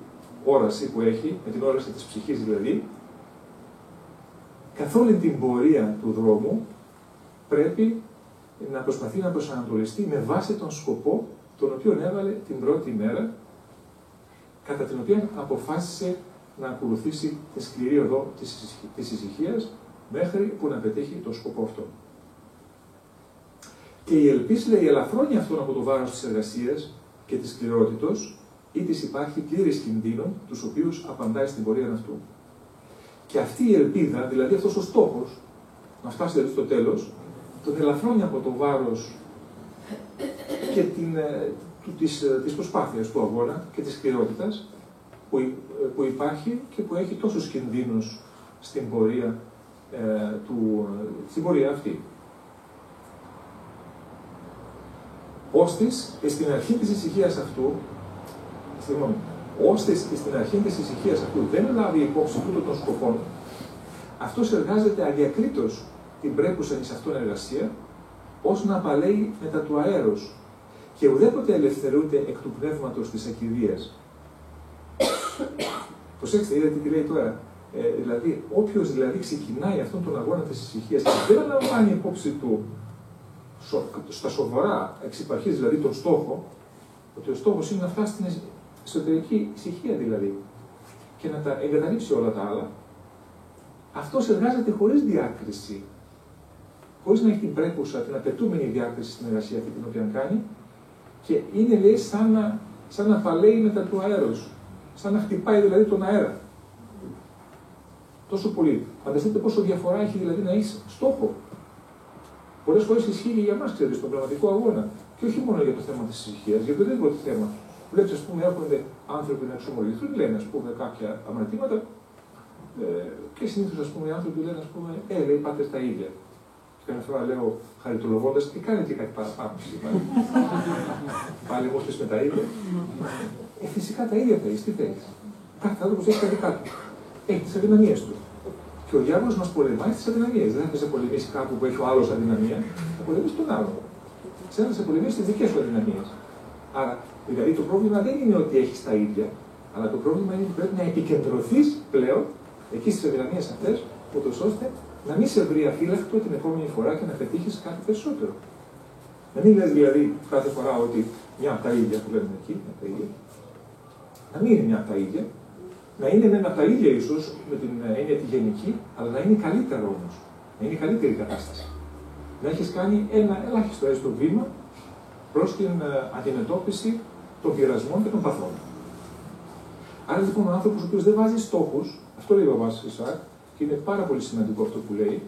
S1: όραση που έχει, με την όραση της ψυχής δηλαδή, καθ' όλη την πορεία του δρόμου, πρέπει να προσπαθεί να προσανατολιστεί με βάση τον σκοπό τον οποίο έβαλε την πρώτη μέρα, κατά την οποία αποφάσισε να ακολουθήσει τη σκληρή οδό της ησυχίας μέχρι που να πετύχει τον σκοπό αυτό. Και η ελπίς, λέει, ελαφρώνει αυτόν από το βάρος της εργασίας και της σκληρότητος, ή της υπάρχει πλήρης κινδύνων, τους οποίους απαντάει στην πορεία αυτού. Και αυτή η ελπίδα, δηλαδή αυτός ο στόχος, να φτάσει δηλαδή στο τέλος, τον ελαφρώνει από το βάρος και της προσπάθειας του αγώνα και της σκληρότητας που υπάρχει και που έχει τόσους κινδύνους στην πορεία αυτή. Ώστις στην αρχή της ησυχίας αυτού, δεν λάβει υπόψη τούτο των σκοπών, αυτός εργάζεται αδιακρίτως την πρέπουσα εις αυτόν εργασία, ως να απαλέει μετά του αέρος και ουδέποτε ελευθερούνται εκ του πνεύματος της ακιδείας. Προσέξτε, είδατε τι λέει τώρα. Δηλαδή, όποιος δηλαδή ξεκινάει αυτόν τον αγώνα της ησυχίας και δεν λαμβάνει υπόψη του στα σοβαρά εξυπαρχής, δηλαδή τον στόχο, ότι ο στόχος είναι να φτάσει στην εσωτερική ησυχία δηλαδή και να τα εγκαταλείψει όλα τα άλλα, αυτός εργάζεται χωρίς διάκριση, χωρίς να έχει την πρέπουσα, την απαιτούμενη διάκριση στην εργασία αυτή την οποία κάνει, και είναι, λέει, σαν να παλαίει μετά του αέρος, σαν να χτυπάει δηλαδή τον αέρα. Τόσο πολύ. Φανταστείτε πόσο διαφορά έχει δηλαδή να έχει στόχο. Πολλές φορές ισχύει για εμάς, ξέρετε, στον πραγματικό αγώνα. Και όχι μόνο για το θέμα της ησυχίας, για οποιοδήποτε θέμα. Βλέπετε, ας πούμε, έρχονται άνθρωποι να εξομολογηθούν, λένε, ας πούμε, κάποια αμαρτήματα, και συνήθως, ας πούμε, οι άνθρωποι λένε, ας πούμε, λέει, πάτε στα ίδια. Και καμιά φορά λέω, χαριτολογώντας, τι κάνετε κάτι παραπάνω σήμερα. Πάλι εγώ με τα ίδια. Φυσικά τα ίδια θέλεις, τι θέλεις. Κάθε άνθρωπος έχει τα δικά του. Έχει τις αδυναμίες του. Και ο διάβολος μας πολεμάει στις αδυναμίες. Δεν θα σε πολεμήσει κάπου που έχει ο άλλος αδυναμία, θα πολεμήσει τον άλλον. Ξένα θα σε πολεμήσει τις δικές σου αδυναμίες. Άρα, δηλαδή το πρόβλημα δεν είναι ότι έχεις τα ίδια, αλλά το πρόβλημα είναι ότι πρέπει να επικεντρωθείς πλέον εκεί στις αδυναμίες αυτές, ούτως ώστε να μην σε βρει αφύλακτο την επόμενη φορά και να πετύχεις κάτι περισσότερο. Να μην λες δηλαδή κάθε φορά ότι μια από τα ίδια που λένε εκεί, μια από τα ίδια. Να μην είναι μια από τα ίδια. Να είναι ένα από τα ίδια ίσως με την έννοια τη γενική, αλλά να είναι καλύτερο όμως. Να είναι καλύτερη η κατάσταση. Να έχεις κάνει ένα ελάχιστο έστω βήμα προς την αντιμετώπιση των πειρασμών και των παθών. Άρα λοιπόν ο άνθρωπος ο οποίος δεν βάζει στόχους, αυτό λέει ο Βάσης Ισαάκ, και είναι πάρα πολύ σημαντικό αυτό που λέει,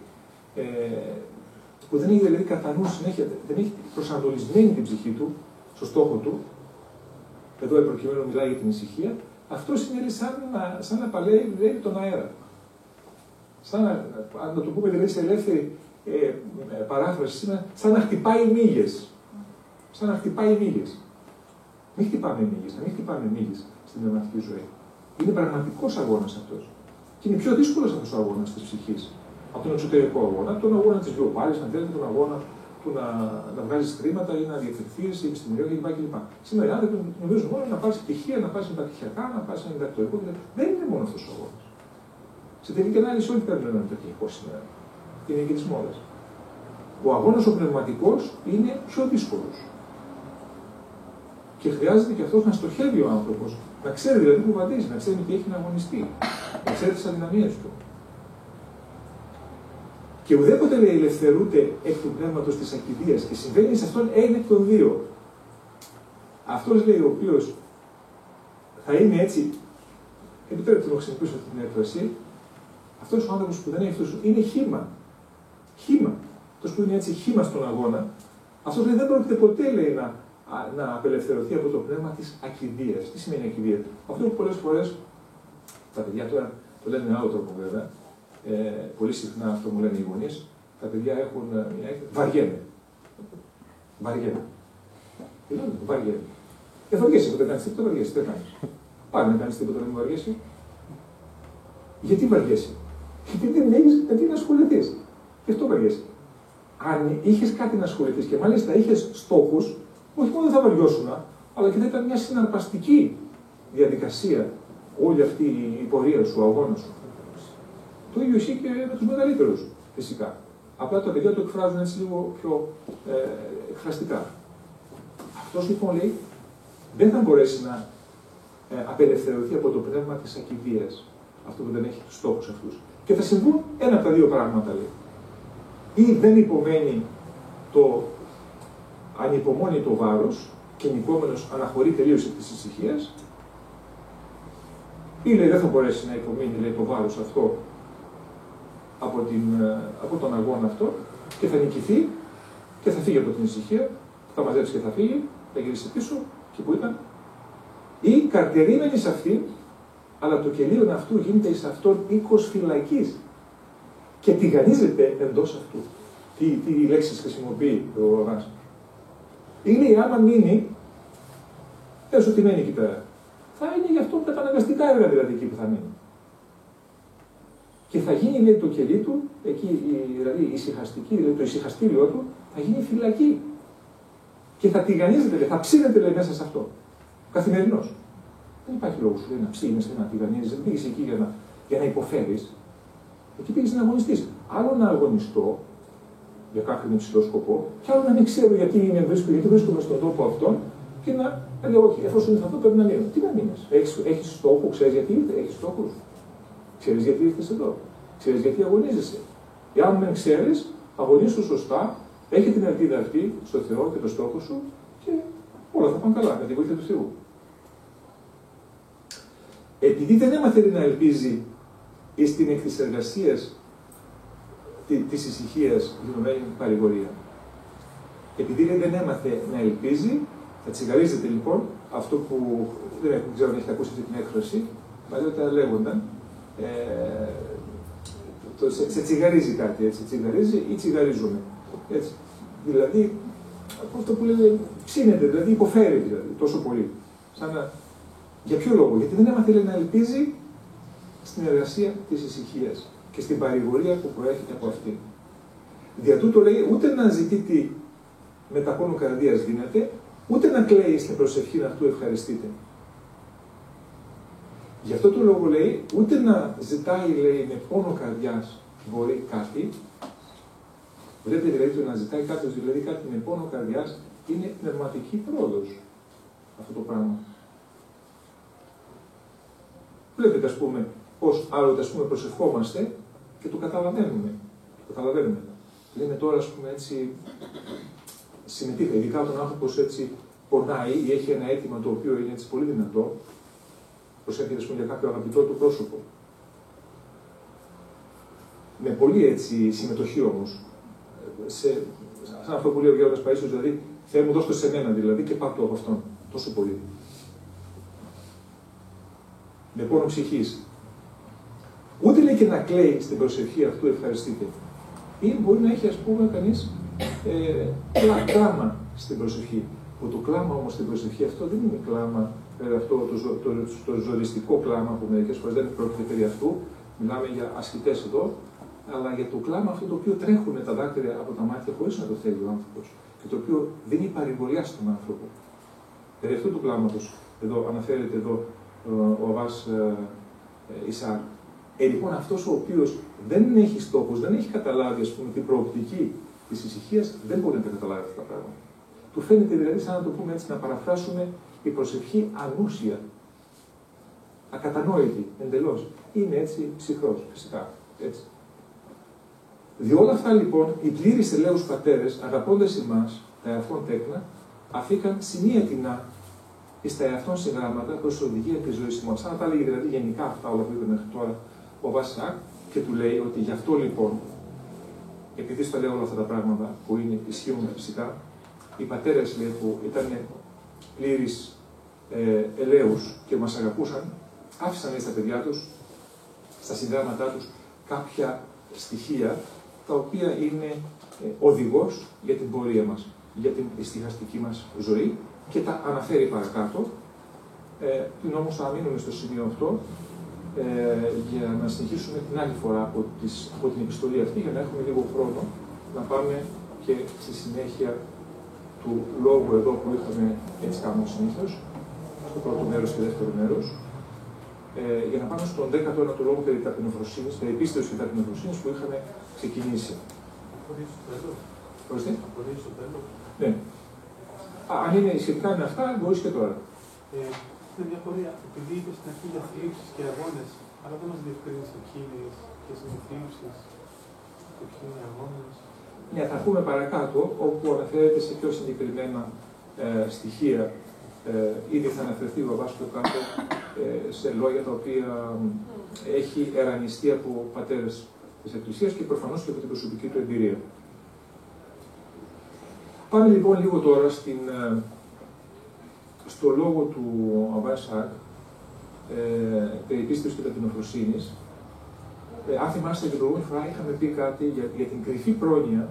S1: που δεν έχει δηλαδή κατά νου συνέχεια, δεν έχει προσανατολισμένη την ψυχή του στο στόχο του, εδώ προκειμένου μιλάει για την ησυχία, αυτό είναι σαν να παλαίει δηλαδή, τον αέρα. Σαν να το πούμε δηλαδή σε ελεύθερη παράφραση σήμερα, σαν να χτυπάει μύγες. Σαν να χτυπάει μύγες. Μην χτυπάμε μύγες, να μην χτυπάμε μύγες στην πνευματική ζωή. Είναι πραγματικός αγώνας αυτός. Και είναι πιο δύσκολος αυτός ο αγώνας της ψυχής. Από τον εξωτερικό αγώνα, από τον αγώνα της βιοπάλης, αν θέλετε, τον αγώνα του να βγάζεις χρήματα ή να διευθυνθείς επιστημονικά κλπ. Σήμερα οι άνθρωποι νομίζουν μόνο να πάρεις πτυχία, να πάρεις μεταπτυχιακά, να πάρεις ένα διδακτορικό. Δεν είναι μόνο αυτός ο αγώνας. Σε τελική ανάλυση, όλοι παίρνουν ένα μεταπτυχιακό σήμερα. Είναι και της μόδας. Ο αγώνας ο πνευματικός είναι πιο δύσκολος. Και χρειάζεται και αυτός να στοχεύει ο άνθρωπος, να ξέρει δηλαδή που βαδίζει, να ξέρει τι έχει να αγωνιστεί, να ξέρει τις αδυναμίες του. Και ουδέποτε λέει ελευθερούνται εκ του πνεύματος της ακιδείας και συμβαίνει σε αυτόν ένα εκ των δύο. Αυτός λέει ο οποίος θα είναι έτσι, επιτρέπετε να χρησιμοποιήσω αυτή την έκφραση, αυτός ο άνθρωπος που δεν έχει αυτός είναι χύμα. Χύμα. Αυτός που είναι έτσι χύμα στον αγώνα, αυτός λέει δεν πρόκειται ποτέ λέει να απελευθερωθεί από το πνεύμα της ακιδείας. Τι σημαίνει ακιδεία? Αυτό που πολλές φορές τα παιδιά τώρα το λένε με άλλο τρόπο βέβαια. Πολύ συχνά αυτό μου λένε οι γονείς. Τα παιδιά έχουν μια έκθεση. Βαριέμαι. Βαριέμαι. Τι λένε, βαριέμαι. Δεν βαριέσαι, δεν κάνεις τίποτα, βαριέσαι. Δεν κάνεις. Πάλι να κάνεις τίποτα να μην βαριέσαι. Γιατί βαριέσαι? Γιατί δεν έχεις κάτι να ασχοληθείς. Γι' αυτό βαριέσαι. Αν είχες κάτι να ασχοληθείς και μάλιστα είχες στόχους, όχι μόνο δεν θα βαριώσουν, αλλά και θα ήταν μια συναρπαστική διαδικασία όλη αυτή η πορεία σου, ο αγώνας σου. Το ίδιο ισχύει και με τους μεγαλύτερους, φυσικά. Απλά τα παιδιά το εκφράζουν έτσι λίγο πιο εκφραστικά. Αυτός λοιπόν λέει, δεν θα μπορέσει να απελευθερωθεί από το πνεύμα της ακιδείας. Αυτό που δεν έχει τους στόχους αυτούς. Και θα συμβούν ένα από τα δύο πράγματα, λέει. Ή δεν υπομένει ανυπομονεί το βάρος και νικόμενος αναχωρεί τελείως της ησυχίας, ή λέει δεν θα μπορέσει να υπομείνει λέει, το βάρος αυτό από τον αγώνα αυτό και θα νικηθεί και θα φύγει από την ησυχία, θα μαζέψει και θα φύγει, θα γυρίσει πίσω και που ήταν. Ή καρτερίμενη σε αυτήν, αλλά το κελίον αυτού γίνεται εις αυτόν οίκος φυλακής και τηγανίζεται εντός αυτού. Τι λέξεις χρησιμοποιεί ο Βάσης. Είναι άμα μείνει, έως ότι μένει εκεί πέρα. Θα είναι γι' αυτό καταναγκαστικά έργα δηλαδή εκεί που θα μείνει. Και θα γίνει λέει, το κελί του, εκεί, δηλαδή η ησυχαστική, δηλαδή, το ησυχαστήριό του, θα γίνει φυλακή. και θα τηγανίζετε, θα ψήνετε λέει, μέσα σε αυτό. Καθημερινώς. Δεν υπάρχει λόγο σου λέει, να ψήνεσαι, να τηγανίζεσαι. Δεν πήγες εκεί για να υποφέρεις. Εκεί πήγες να αγωνιστείς. Άλλο να αγωνιστώ για κάποιον υψηλό σκοπό, και άλλο να μην ξέρω γιατί βρίσκομαι στον τόπο αυτόν και να λέω: όχι, εφόσον ήρθα εδώ πρέπει να μείνω. Τι να μείνεις. Έχεις στόχο, ξέρεις γιατί ήρθες, έχεις στόχους. Ξέρεις γιατί ήρθες εδώ. Ξέρεις γιατί αγωνίζεσαι. Εάν δεν ξέρεις, αγωνίσου σωστά, έχει την ελπίδα αυτή στο Θεό και το στόχο σου και όλα θα πάνε καλά με τη βοήθεια του Θεού. Επειδή δεν έμαθε να ελπίζει στην εκ της εργασίας της ησυχίας δεδομένη παρηγορία. Επειδή δεν έμαθε να ελπίζει, θα τσιγαρίζεται λοιπόν αυτό που δεν ξέρω αν έχετε ακούσει αυτή την έκφραση, παλιότερα λέγονταν, σε τσιγαρίζει κάτι, έτσι, τσιγαρίζει ή τσιγαρίζουμε. Έτσι. Δηλαδή, αυτό που λέμε, ψήνεται, δηλαδή υποφέρει δηλαδή, τόσο πολύ. Για ποιο λόγο, γιατί δεν έμαθε να ελπίζει στην εργασία της ησυχίας και στην παρηγορία που προέρχεται από αυτή. Δια τούτο λέει, ούτε να ζητείτε με τα πόνο καρδίας δύναται, ούτε να κλαίει στην προσευχή αυτού ευχαριστείτε. Γι' αυτό το λόγο λέει, ούτε να ζητάει λέει, με πόνο καρδιάς μπορεί κάτι. Βλέπετε δηλαδή το να ζητάει κάποιος δηλαδή κάτι με πόνο καρδιάς είναι πνευματική πρόοδος αυτό το πράγμα. Βλέπετε ας πούμε πώς άλλοτε ας πούμε προσευχόμαστε και το καταλαβαίνουμε. Λέμε τώρα ας πούμε έτσι συμμετείχα, ειδικά όταν ο άνθρωπος έτσι πονάει ή έχει ένα αίτημα το οποίο είναι έτσι πολύ δυνατό, προσέχετε για κάποιο αγαπητό του πρόσωπο. Με πολύ έτσι συμμετοχή όμως, σαν αυτό που λέει ο Γέροντας Παΐσιος, δηλαδή, Θεέ μου δώσ' το σε μένα δηλαδή και πάρ' το από αυτόν, τόσο πολύ. Με πόνο ψυχής. Ούτε λέει και να κλαίει στην προσευχή αυτού ευχαριστείτε. Ή μπορεί να έχει ας πούμε κανείς κλάμα στην προσευχή. Που το κλάμα όμως στην προσευχή αυτό δεν είναι κλάμα, αυτό το ζοριστικό κλάμα που μερικές φορές δεν πρόκειται περί αυτού, μιλάμε για ασχητές εδώ, αλλά για το κλάμα αυτό το οποίο τρέχουν τα δάκρυα από τα μάτια χωρίς να το θέλει ο άνθρωπος και το οποίο δίνει παρηγοριά στον άνθρωπο. Περί αυτού του κλάματος, εδώ αναφέρεται εδώ ο Αββάς Ισαάκ. Λοιπόν, αυτός ο οποίος δεν έχει στόχους, δεν έχει καταλάβει ας πούμε, την προοπτική της ησυχίας, δεν μπορεί να τα καταλάβει αυτά τα πράγματα. Του φαίνεται δηλαδή, σαν να το πούμε έτσι, να παραφράσουμε η προσευχή ανούσια, ακατανόητη, εντελώς. Είναι έτσι ψυχρός, φυσικά. Έτσι. Διόλα αυτά λοιπόν, οι πλήρεις ελαίους πατέρες, αγαπώντας εμάς, τα εαυτόν τέκνα, αφήκαν σημεία τεινά εις τα εαυτόν συγγράμματα προς οδηγία της ζωής ημών. Σαν να τα έλεγε δηλαδή γενικά αυτά όλα που είπε μέχρι τώρα ο Βασάκ και του λέει ότι γι' αυτό λοιπόν, επειδή στο λέω όλα αυτά τα πράγματα που είναι ισχύουν φυσικά, οι πατέρες λέει, που ήταν πλήρεις ελαίους και μας αγαπούσαν, άφησαν στα παιδιά τους, στα συγγράμματά τους, κάποια στοιχεία τα οποία είναι οδηγός για την πορεία μας, για την στιχαστική μας ζωή και τα αναφέρει παρακάτω. Πριν όμως θα μείνουμε στο σημείο αυτό για να συνεχίσουμε την άλλη φορά από την επιστολή αυτή, για να έχουμε λίγο χρόνο να πάμε και στη συνέχεια του λόγου εδώ που είχαμε έτσι κάνουμε συνήθως, στο πρώτο μέρος και δεύτερο μέρος, για να πάμε στον 19ο λόγο περί ταπεινοφροσύνης, περί πίστεως και ταπεινοφροσύνης που είχαμε ξεκινήσει.
S2: Απορρίσεις το τέλος.
S1: Ορίστε.
S2: Απορρίσεις το τέλος.
S1: Ναι. Αν είναι σχετικά με αυτά, μπορείς και τώρα.
S2: Στην διαφορία, επειδή είπες στην αρχή για θλίψεις και αγώνες, αλλά δεν μας διευκρίνησε ποιες και είναι οι θλίψεις και ποιοι είναι οι αγώνες.
S1: Ναι, θα πούμε παρακάτω, όπου αναφέρεται σε πιο συγκεκριμένα στοιχεία. Ήδη θα αναφερθεί ο Βάσκο κάτω σε λόγια τα οποία έχει ερανιστεί από πατέρες της Εκκλησίας και προφανώς και από την προσωπική του εμπειρία. Πάμε λοιπόν λίγο τώρα στο λόγο του Αββάσακ περί πίστεως και ταπεινοφροσύνης. Αν θυμάστε την προηγούμενη φορά είχαμε πει κάτι για την κρυφή πρόνοια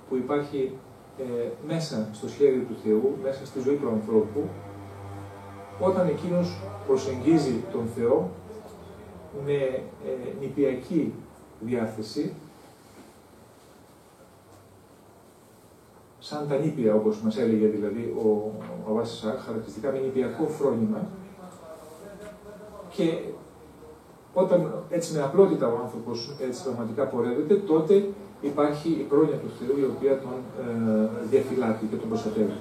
S1: που υπάρχει μέσα στο σχέδιο του Θεού, μέσα στη ζωή του ανθρώπου, όταν εκείνος προσεγγίζει τον Θεό με νηπιακή διάθεση, σαν τα νήπια, όπως μας έλεγε δηλαδή ο Αβάς Ισαάκ, χαρακτηριστικά με νηπιακό φρόνημα. Και όταν έτσι με απλότητα ο άνθρωπος έτσι πραγματικά πορεύεται, τότε υπάρχει η πρόνοια του Θεού η οποία τον διαφυλάττει και τον προστατεύει.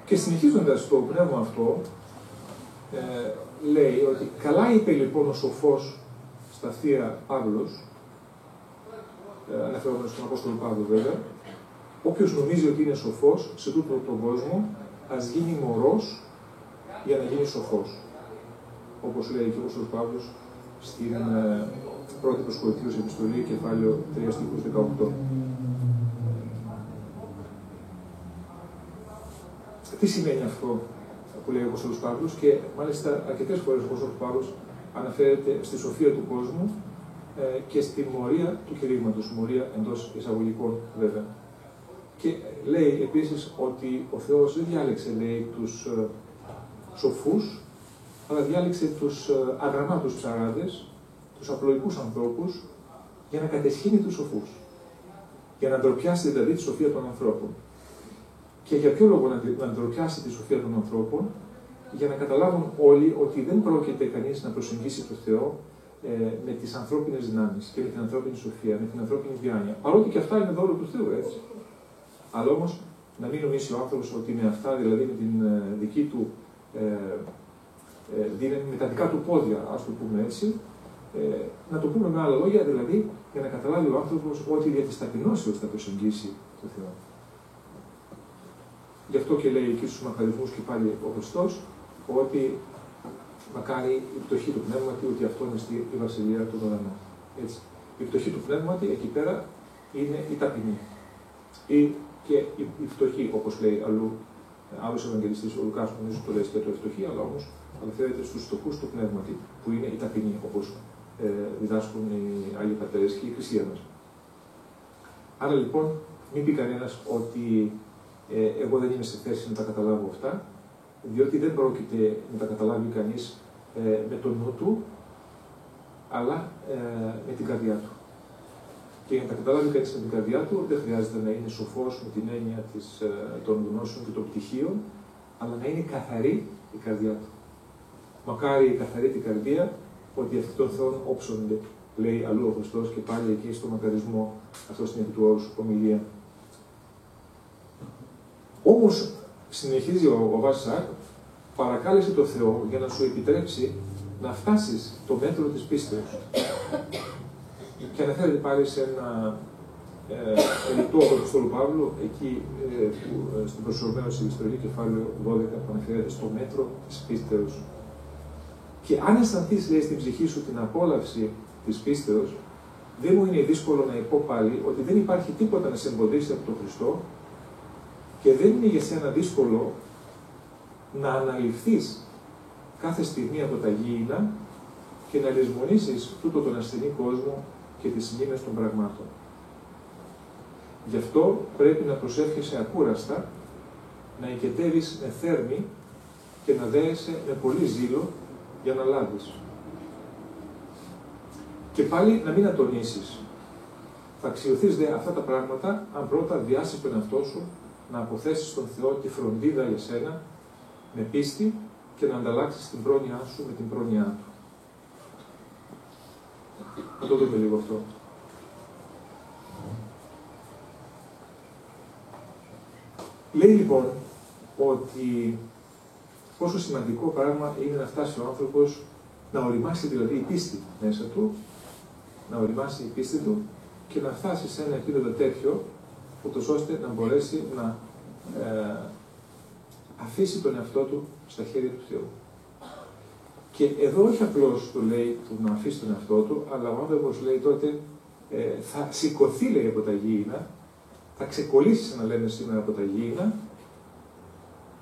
S1: Και συνεχίζοντας το πνεύμα αυτό, λέει ότι καλά είπε λοιπόν ο σοφός στα θεία Παύλος, αναφερόμενος στον Απόστολο Παύλο βέβαια, όποιος νομίζει ότι είναι σοφός σε τούτο τον κόσμο, ας γίνει μωρός για να γίνει σοφός. Όπως λέει και ο Απόστολος Παύλος στην πρώτη προς Κορινθίους επιστολή, κεφάλαιο 3 στίχους 18. Τι σημαίνει αυτό που λέει ο Απόστολος Παύλος, και μάλιστα αρκετές φορές ο Απόστολος Παύλος αναφέρεται στη σοφία του κόσμου και στη μορία του κηρύγματος, μορία εντός εισαγωγικών βέβαια. Και λέει επίσης ότι ο Θεός δεν διάλεξε, λέει, τους σοφούς, αλλά διάλεξε τους αγραμμάτους ψαράδες, τους απλοϊκούς ανθρώπους, για να κατεσχύνει τους σοφούς. Για να ντροπιάσει δηλαδή τη σοφία των ανθρώπων. Και για ποιο λόγο να ντροπιάσει τη σοφία των ανθρώπων? Για να καταλάβουν όλοι ότι δεν πρόκειται κανείς να προσεγγίσει τον Θεό με τις ανθρώπινες δυνάμεις και με την ανθρώπινη σοφία, με την ανθρώπινη διάνοια. Παρότι και αυτά είναι δώρο του Θεού, έτσι. Αλλά όμως να μην νομίσει ο άνθρωπος ότι με αυτά, δηλαδή με την δική του δύναμη, με τα δικά του πόδια, ας το πούμε έτσι, να το πούμε με άλλα λόγια, δηλαδή για να καταλάβει ο άνθρωπος ότι δια της ταπεινώσεως θα προσεγγίσει τον Θεό. Γι' αυτό και λέει εκεί στους μαχαρισμούς και πάλι ο Χριστός, ότι μακάρι η πτωχή του πνεύματι, ότι αυτό είναι στη βασιλεία του ουρανών. Έτσι. Η πτωχή του πνεύματι εκεί πέρα είναι η ταπεινή. Ή και η φτωχή, όπως λέει αλλού άλλος Ευαγγελιστής, ο Λουκάς νομίζω το λέει και το φτωχή, αλλά όμως αναφέρεται στους φτωχούς του πνεύματι, που είναι η ταπεινή, όπως διδάσκουν οι Άγιοι Πατέρες και η Εκκλησία μας. Άρα λοιπόν, μην πει κανένας ότι εγώ δεν είμαι σε θέση να τα καταλάβω αυτά, διότι δεν πρόκειται να τα καταλάβει κανείς με το νου του, αλλά με την καρδιά του. Και για να τα καταλάβει κανείς με την καρδιά του, δεν χρειάζεται να είναι σοφός με την έννοια των γνώσεων και των πτυχίων, αλλά να είναι καθαρή η καρδιά του. Μακάρι η καθαρή την καρδία, ότι αυτοί των Θεών όψονται, λέει αλλού ο Χριστός και πάλι εκεί στο μακαρισμό, αυτό στην επί του όρους ομιλία. Όμως, συνεχίζει ο Βασάκ, παρακάλεσε το Θεό για να σου επιτρέψει να φτάσεις το μέτρο της πίστεως. Και αναφέρεται πάλι σε ένα ερητό του Απόστολου Παύλου, εκεί στην προσωρμένη επιστολή, κεφάλαιο 12, που αναφέρεται στο μέτρο της πίστεως. Και αν αισθανθείς, λέει, στην ψυχή σου την απόλαυση της πίστεως, δεν μου είναι δύσκολο να πω πάλι ότι δεν υπάρχει τίποτα να σε εμποδίσει από τον Χριστό και δεν είναι για σένα δύσκολο να αναλυφθείς κάθε στιγμή από τα γήινα και να λησμονήσεις τούτο τον ασθενή κόσμο και τις μνήμες των πραγμάτων. Γι' αυτό πρέπει να προσεύχεσαι ακούραστα, να οικετεύεις με θέρμη και να δέεσαι με πολύ ζήλο για να λάβεις. Και πάλι να μην ατονίσεις. Θα αξιωθείς δε αυτά τα πράγματα αν πρώτα διάσεις τον εαυτό σου να αποθέσεις στον Θεό τη φροντίδα για σένα με πίστη και να ανταλλάξεις την πρόνοιά σου με την πρόνοιά του. Να το δούμε λίγο αυτό. Λέει λοιπόν ότι πόσο σημαντικό πράγμα είναι να φτάσει ο άνθρωπος να οριμάσει δηλαδή η πίστη μέσα του, να οριμάσει η πίστη του και να φτάσει σε ένα επίπεδο τέτοιο, ούτως ώστε να μπορέσει να αφήσει τον εαυτό του στα χέρια του Θεού. Και εδώ όχι απλώς το λέει του να αφήσει τον εαυτό του, αλλά ο άνθρωπος λέει τότε θα σηκωθεί, λέει, από τα γήινα, θα ξεκολλήσει, σαν να λέμε σήμερα, από τα γήινα,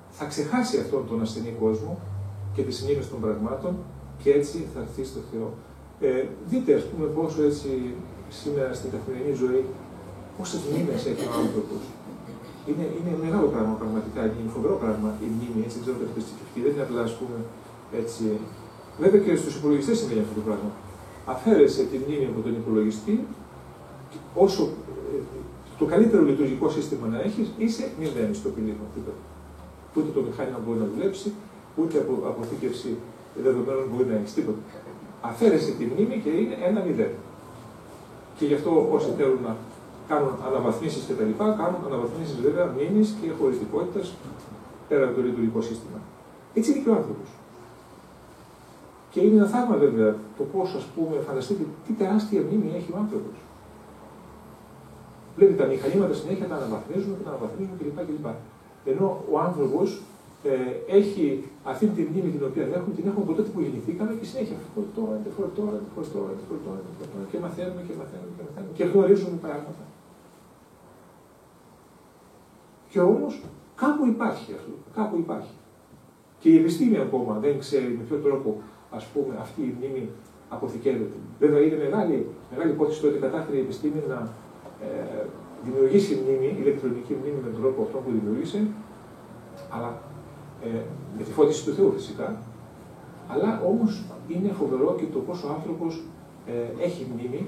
S1: θα ξεχάσει αυτόν τον ασθενή κόσμο και τις μνήμες των πραγμάτων και έτσι θα έρθει στο Θεό. Δείτε, ας πούμε, πόσο έτσι σήμερα στην καθημερινή ζωή, πόσες μνήμες έχει ο άνθρωπος. Είναι μεγάλο πράγμα πραγματικά, είναι φοβερό πράγμα η μνήμη, έτσι, δεν ξέρω τι πιστεύει. Δεν είναι απλά, ας πούμε, έτσι. Βέβαια και στους υπολογιστές συμβαίνει αυτό το πράγμα. Αφαίρεσε τη μνήμη από τον υπολογιστή, όσο το καλύτερο λειτουργικό σύστημα να έχεις, είσαι μηδέν στο πυλίγμα. Ούτε το μηχάνημα μπορεί να δουλέψει, ούτε αποθήκευση δεδομένων μπορεί να έχει τίποτα. Αφαίρεσε τη μνήμη και είναι 1-0. Και γι' αυτό όσοι θέλουν να κάνουν αναβαθμίσεις κτλ., κάνουν αναβαθμίσεις βέβαια μνήμης και χωριστικότητας πέρα από το λειτουργικό σύστημα. Έτσι είναι και ο άνθρωπος. Και είναι ένα θαύμα βέβαια το πώς, ας πούμε, φανταστείτε τι τεράστια μνήμη έχει ο άνθρωπος. Βλέπει τα μηχανήματα συνέχεια τα αναβαθμίζουν και τα αναβαθμίζουν κλπ. Ενώ ο άνθρωπος έχει αυτή τη μνήμη την οποία την έχουμε από τότε που γεννηθήκαμε και συνέχεια φορτώνεται και μαθαίνουμε και γνωρίζουμε πράγματα. Και όμως κάπου υπάρχει αυτό, κάπου υπάρχει. Και η επιστήμη ακόμα δεν ξέρει με ποιο τρόπο, ας πούμε, αυτή η μνήμη αποθηκεύεται. Βέβαια είναι μεγάλη υπόθεση το ότι κατάφερε η επιστήμη να δημιουργήσει μνήμη, ηλεκτρονική μνήμη με τον τρόπο αυτό που δημιούργησε, αλλά με τη φώτιση του Θεού φυσικά, αλλά όμως είναι φοβερό και το πόσο ο άνθρωπος έχει μνήμη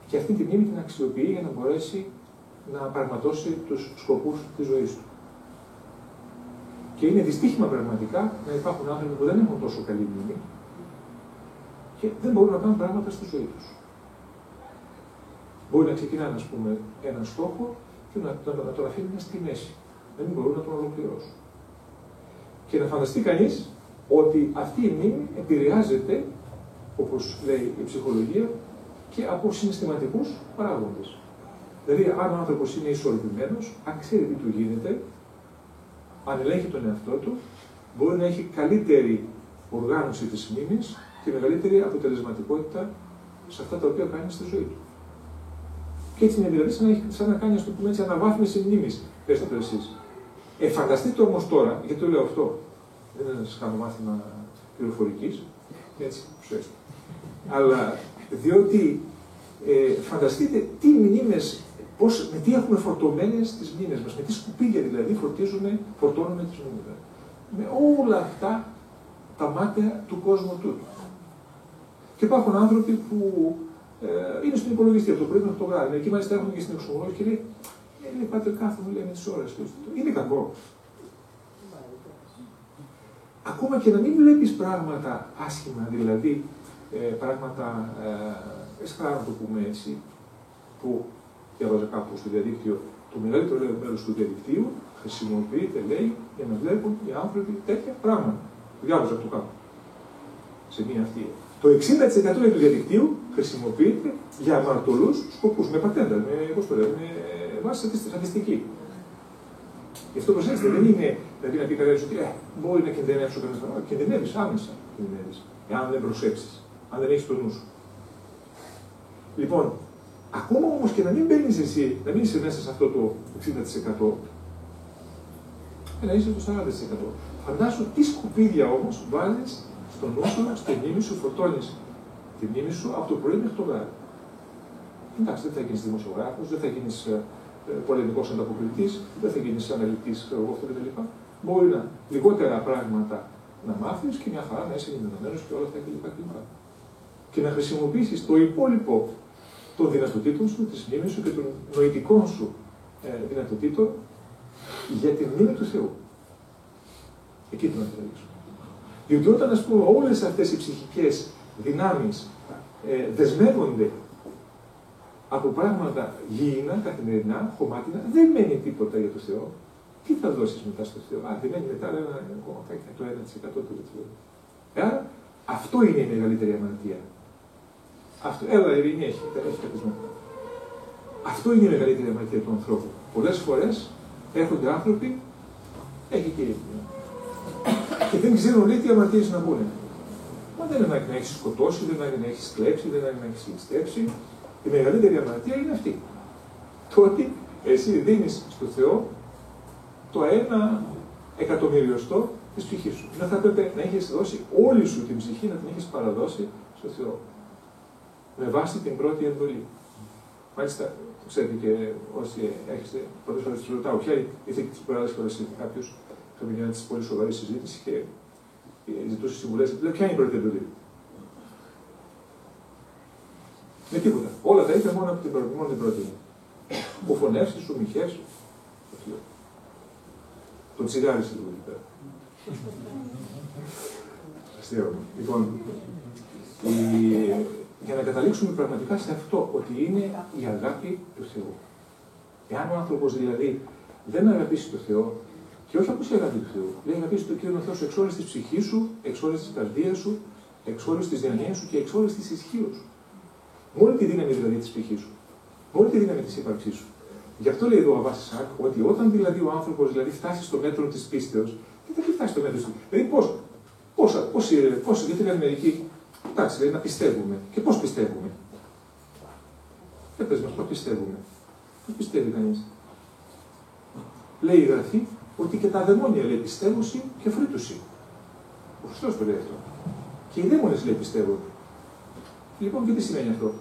S1: και αυτή τη μνήμη την αξιοποιεί για να μπορέσει να πραγματώσει τους σκοπούς της ζωής του. Και είναι δυστύχημα πραγματικά να υπάρχουν άνθρωποι που δεν έχουν τόσο καλή μνήμη και δεν μπορούν να κάνουν πράγματα στη ζωή τους. Μπορεί να ξεκινάνε, ας πούμε, έναν στόχο και να τον αφήνουν στη μέση. Δεν μπορούν να τον ολοκληρώσουν. Και να φανταστεί κανείς ότι αυτή η μνήμη επηρεάζεται, όπως λέει η ψυχολογία, και από συναισθηματικούς παράγοντες. Δηλαδή, αν ο άνθρωπος είναι ισορροπημένος, αν ξέρει τι του γίνεται, αν ελέγχει τον εαυτό του, μπορεί να έχει καλύτερη οργάνωση της μνήμης και μεγαλύτερη αποτελεσματικότητα σε αυτά τα οποία κάνει στη ζωή του. Και έτσι είναι δηλαδή σαν να κάνει, ας το πούμε έτσι, αναβάθμιση μνήμης, πέστε το εσείς. Φανταστείτε όμως τώρα, γιατί το λέω αυτό, δεν είναι να σας κάνω μάθημα πληροφορικής, έτσι, προσέξτε. Αλλά διότι φανταστείτε τι μνήμες, με τι έχουμε φορτωμένες τις μνήμες μας, με τι σκουπίδια δηλαδή φορτώνουμε τις μνήμες μας. Με όλα αυτά τα μάτια του κόσμου τούτου. Και υπάρχουν άνθρωποι που είναι στον υπολογιστή από το πρωί μέχρι το βράδυ. Εκεί μάλιστα έρχονται και στην εξομολόγηση και λέει: Πάτερ, κάθομαι, λέει, με τις ώρες του. Είναι κακό. Ακόμα και να μην βλέπεις πράγματα άσχημα, δηλαδή πράγματα εσχρά, να το πούμε έτσι, που διαβάζα κάπου στο διαδίκτυο, το μεγαλύτερο μέρος του διαδικτύου χρησιμοποιείται, λέει, για να βλέπουν οι άνθρωποι τέτοια πράγματα. Το διάβαζα από το κάπου. Σε μία αυτή. Το 60% του διαδικτύου χρησιμοποιείται για αμαρτωλούς σκοπούς, με πατέντα, με βάση στατιστική. Γι' αυτό προσέξτε, δεν είναι δηλαδή να πει κανένας ότι μπορεί να κινδυνεύσει κανένας φορά. Κινδυνεύεις άμεσα. Εάν δεν προσέξεις, αν δεν έχεις το νου σου. Λοιπόν, ακόμα όμως και να μην μπαίνεις εσύ, να μην είσαι μέσα σε αυτό το 60%, να είσαι το 40%. Φαντάσου τι σκουπίδια όμως βάζεις στο νου σου, στη μνήμη σου, φορτώνεις τη μνήμη σου από το πρωί μέχρι το βράδυ. Εντάξει, δεν θα γίνεις δημοσιογράφος, δεν θα γίνεις πολεμικός ανταποκριτής, δεν θα γίνεις αναλυτής, αυτό κτλ. Μπορεί να λιγότερα πράγματα να μάθεις και μια χαρά να είσαι ενημερωμένος και όλα αυτά κλπ. Και να χρησιμοποιήσεις το υπόλοιπο των δυνατοτήτων σου, της μνήμης σου και των νοητικών σου δυνατοτήτων για τη μνήμη του Θεού. Εκεί την καταλήξω. Διότι όταν, ας πούμε, όλες αυτές οι ψυχικές δυνάμεις δεσμεύονται από πράγματα γήινα, καθημερινά, χωμάτινα, δεν μένει τίποτα για το Θεό. Τι θα δώσεις μετά στο Θεό? Δεν μένει μετά το 1% του Θεού. Άρα, αυτό είναι η μεγαλύτερη αμαρτία. Αυτό, έλα, ειρήνη έχει κατασμό. Αυτό είναι η μεγαλύτερη αμαρτία του ανθρώπου. Πολλές φορές έρχονται άνθρωποι, έχει και ειρήνη. Και δεν ξέρουν λέει τι αμαρτίες να μπουν. Μα δεν είναι να έχεις σκοτώσει, δεν είναι να έχεις κλέψει, δεν είναι να έχεις ληστέψει. Η μεγαλύτερη αμαρτία είναι αυτή. Το ότι εσύ δίνεις στο Θεό το 1/1000 της ψυχής σου. Δεν θα έπρεπε να έχεις δώσει όλη σου την ψυχή, να την έχεις παραδώσει στο Θεό. Με βάση την πρώτη εντολή. Μάλιστα, ξέρετε και όσοι έχετε πολλές φορές τους ρωτάω, ποια ήθελε και τις προάλλες φορές κάποιος, είχαμε μια πολύ σοβαρή συζήτηση και ζητούσε συμβουλές. Λέει, ποια είναι η πρώτη εντολή? Με τίποτα. Όλα τα είπε μόνο από την πρώτη. Που φωνεύσει, σου μοιχές. Το τσιγάρισε λίγο εκεί πέρα. Αστείο. Λοιπόν, για να καταλήξουμε πραγματικά σε αυτό, ότι είναι η αγάπη του Θεού. Εάν ο άνθρωπος δηλαδή δεν αγαπήσει τον Θεό, και όχι απλώς η αγάπη του Θεού, λέει αγαπήσει τον Κύριο Θεό σου εξ όλης της ψυχής σου, εξ όλης της καρδίας σου, εξ όλης της διανοίας σου και εξ όλης της ισχύως σου. Με όλη τη δύναμη δηλαδή της ψυχής σου, με όλη τη δύναμη της ύπαρξής σου. Γι' αυτό λέει εδώ ο Αββάς Ισαάκ, ότι όταν δηλαδή ο άνθρωπος δηλαδή φτάσει στο μέτρο της πίστεως, δεν θα φτάσει στο μέτρο της πίστεως. Δηλαδή πώς, γιατί λένε μερικοί, εντάξει, λέει να πιστεύουμε. Και πώς πιστεύουμε. Πες μας, πώς πιστεύουμε. Πώς πιστεύει κανείς. Λέει η Γραφή ότι και τα δαιμόνια λέει πιστεύωση και φρύτωση. Ο Χριστός το λέει αυτό. Και οι δαίμονες λέει πιστεύουν. Λοιπόν, και τι σημαίνει αυτό.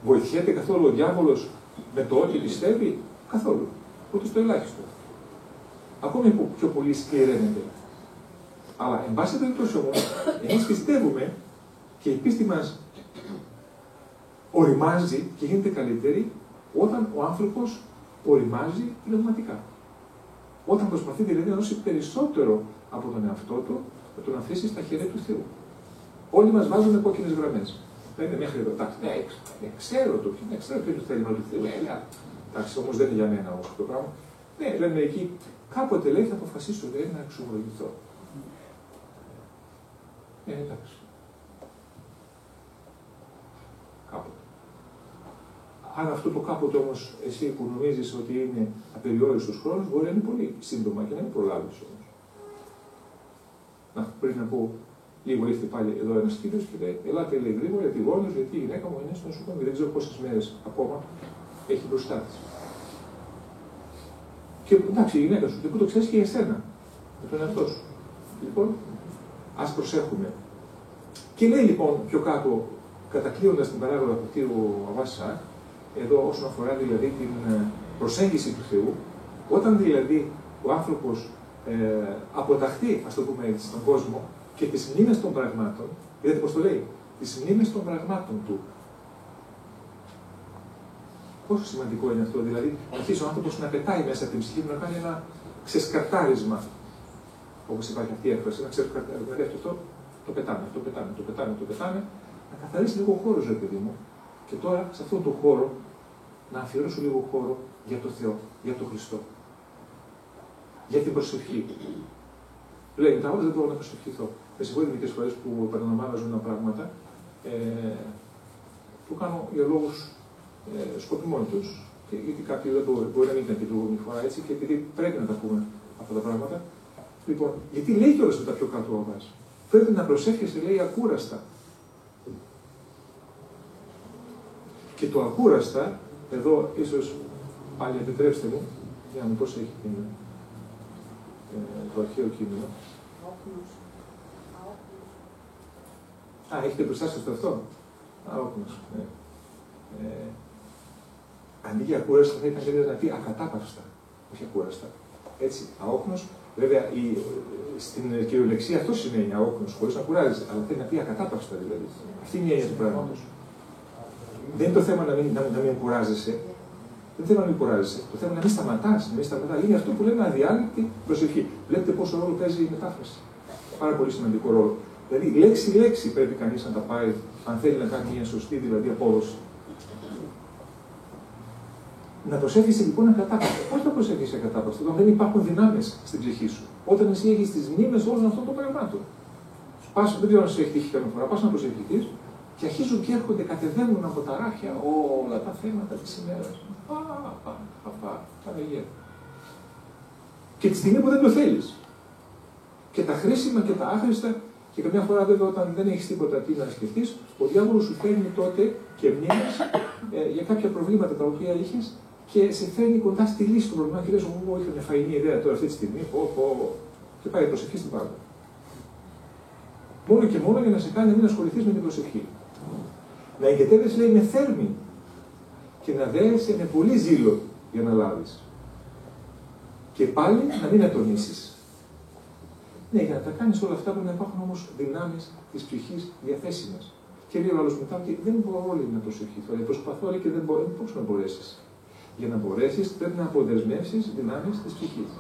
S1: Βοηθιέται καθόλου ο διάβολος με το ότι πιστεύει. Καθόλου. Ούτε στο ελάχιστο. Ακόμη που πιο πολύ σκληραίνεται. Αλλά, εν πάση περιπτώσει όμως, εμείς πιστεύουμε και η πίστη μας οριμάζει και γίνεται καλύτερη όταν ο άνθρωπος οριμάζει πνευματικά. Όταν προσπαθεί δηλαδή να δώσει περισσότερο από τον εαυτό του, να τον αφήσει στα χέρια του Θεού. Όλοι μας βάζουμε κόκκινες γραμμές. Δεν είναι μέχρι εδώ. Εντάξει, ξέρω ποιο είναι το θέλημα του Θεού. Εντάξει, όμως δεν είναι για μένα αυτό το πράγμα. Ναι, λένε εκεί, κάποτε λέει θα αποφασίσω να εξομολογηθώ. Εντάξει. Κάποτε. Αν αυτό το κάποτε όμως εσύ που νομίζεις ότι είναι απεριόριστος χρόνος, μπορεί να είναι πολύ σύντομα και να μην προλάβεις όμως. Πριν να πω, λίγο ήρθε πάλι εδώ ένας κύριος και λέει: ελάτε λέει γρήγορα γιατί γόνος, γιατί η γυναίκα μου είναι στο νοσοκομείο. Δεν ξέρω πόσες μέρες ακόμα έχει μπροστά της. Και εντάξει, η γυναίκα σου, και πού το ξέρεις και για εσένα, με τον εαυτό σου. Λοιπόν, ας προσέχουμε. Και λέει λοιπόν πιο κάτω, κατακλείοντας την παράγωγα του Θείου Αββάς Ισαάκ, εδώ όσον αφορά δηλαδή την προσέγγιση του Θεού, όταν δηλαδή ο άνθρωπος αποταχθεί, ας το πούμε έτσι, στον κόσμο και τις μνήμες των πραγμάτων, γιατί πώς το λέει, τις μνήμες των πραγμάτων του. Πόσο σημαντικό είναι αυτό, δηλαδή, να αρχίσει ο άνθρωπος να πετάει μέσα από την ψυχή του, να κάνει ένα ξεσκαρτάρισμα. Όπως υπάρχει αυτή η έκφραση, να ξεσκαρτάρισμα. Δηλαδή αυτό το πετάμε, να καθαρίσει λίγο χώρο, ρε παιδί μου. Και τώρα, σε αυτόν τον χώρο, να αφιερώσω λίγο χώρο για τον Θεό, για τον Χριστό. Για την προσευχή. Λέει, μετά όλα δεν μπορώ να προσευχηθώ. Με συγχωρείτε μερικές φορές που επαναλαμβάνω ορισμένα πράγματα, που κάνω για λόγους σκοπιμότητος, γιατί κάποιοι δεν μπορεί να μην ήταν και την προηγούμενη φορά έτσι, και επειδή πρέπει να τα πούμε αυτά τα πράγματα. Λοιπόν, γιατί λέει κιόλας μετά πιο κάτω ο Αββάς. Πρέπει να προσεύχεσαι, λέει, ακούραστα. Και το ακούραστα, εδώ ίσως πάλι επιτρέψτε μου, για να μου πώς έχει το αρχαίο κείμενο. Έχετε μπροστά σας το αυτό. Άοπνος, ναι. Αντί για ακούραστα θα ήταν καλύτερα να πει ακατάπαυστα, όχι ακούραστα. Έτσι, αόπνος, βέβαια στην κυριολεξία αυτό σημαίνει αόπνος, χωρίς να κουράζεσαι, αλλά θέλει να πει ακατάπαυστα δηλαδή. Αυτή είναι η έννοια του πράγματος. Δεν είναι το θέμα να μην κουράζεσαι. Δεν είναι θέμα να μην κουράζεσαι. Το θέμα είναι να μην σταματάς. Είναι αυτό που λέμε αδιάλειπτη προσευχή. Βλέπετε πόσο ρόλο παίζει η μετάφραση. Πάρα πολύ σημαντικό ρόλο. Δηλαδή, λέξη-λέξη πρέπει κανείς να τα πάρει, αν θέλει να κάνει μια σωστή δηλαδή απόδοση. Να προσεύχεσαι λοιπόν ακατάπαυστα. Πώς θα προσεύχεσαι ακατάπαυστα, όταν δεν υπάρχουν δυνάμεις στην ψυχή σου. Όταν εσύ έχεις τις μνήμες όλων αυτών των πραγμάτων. Δεν ξέρω αν σου έχει τύχει καμιά φορά. Πας να προσευχηθείς και αρχίζουν και έρχονται, κατεβαίνουν από τα ράφια όλα τα θέματα της ημέρας. Παναγία. Και τη στιγμή που δεν το θέλεις. Και τα χρήσιμα και τα άχρηστα, και καμιά φορά βέβαια όταν δεν έχεις τίποτα τι να σκεφτείς, ο διάβολος σου φέρνει τότε και μνήμες για κάποια προβλήματα τα οποία είχες και σε φέρνει κοντά στη λύση του προβλήματος και λες: εγώ είχα μια φαϊνή ιδέα τώρα αυτή τη στιγμή, και πάει η προσευχή στην πάντα. Μόνο και μόνο για να σε κάνει να μην ασχοληθείς με την προσευχή. Να εγκαιτεύεσαι, λέει, με θέρμη και να δέεσαι με πολύ ζήλο για να λάβεις. Και πάλι να μην ατονίσεις. Ναι, για να τα κάνεις όλα αυτά πρέπει να υπάρχουν όμως δυνάμεις της ψυχής διαθέσιμες. Και λέει ο άλλος μετά ότι δεν μπορώ όλοι να προσευχηθώ. Προσπαθώ όλοι και δεν μπορώ. Πώς να μπορέσεις. Για να μπορέσει, πρέπει να αποδεσμεύσει δυνάμεις της ψυχής.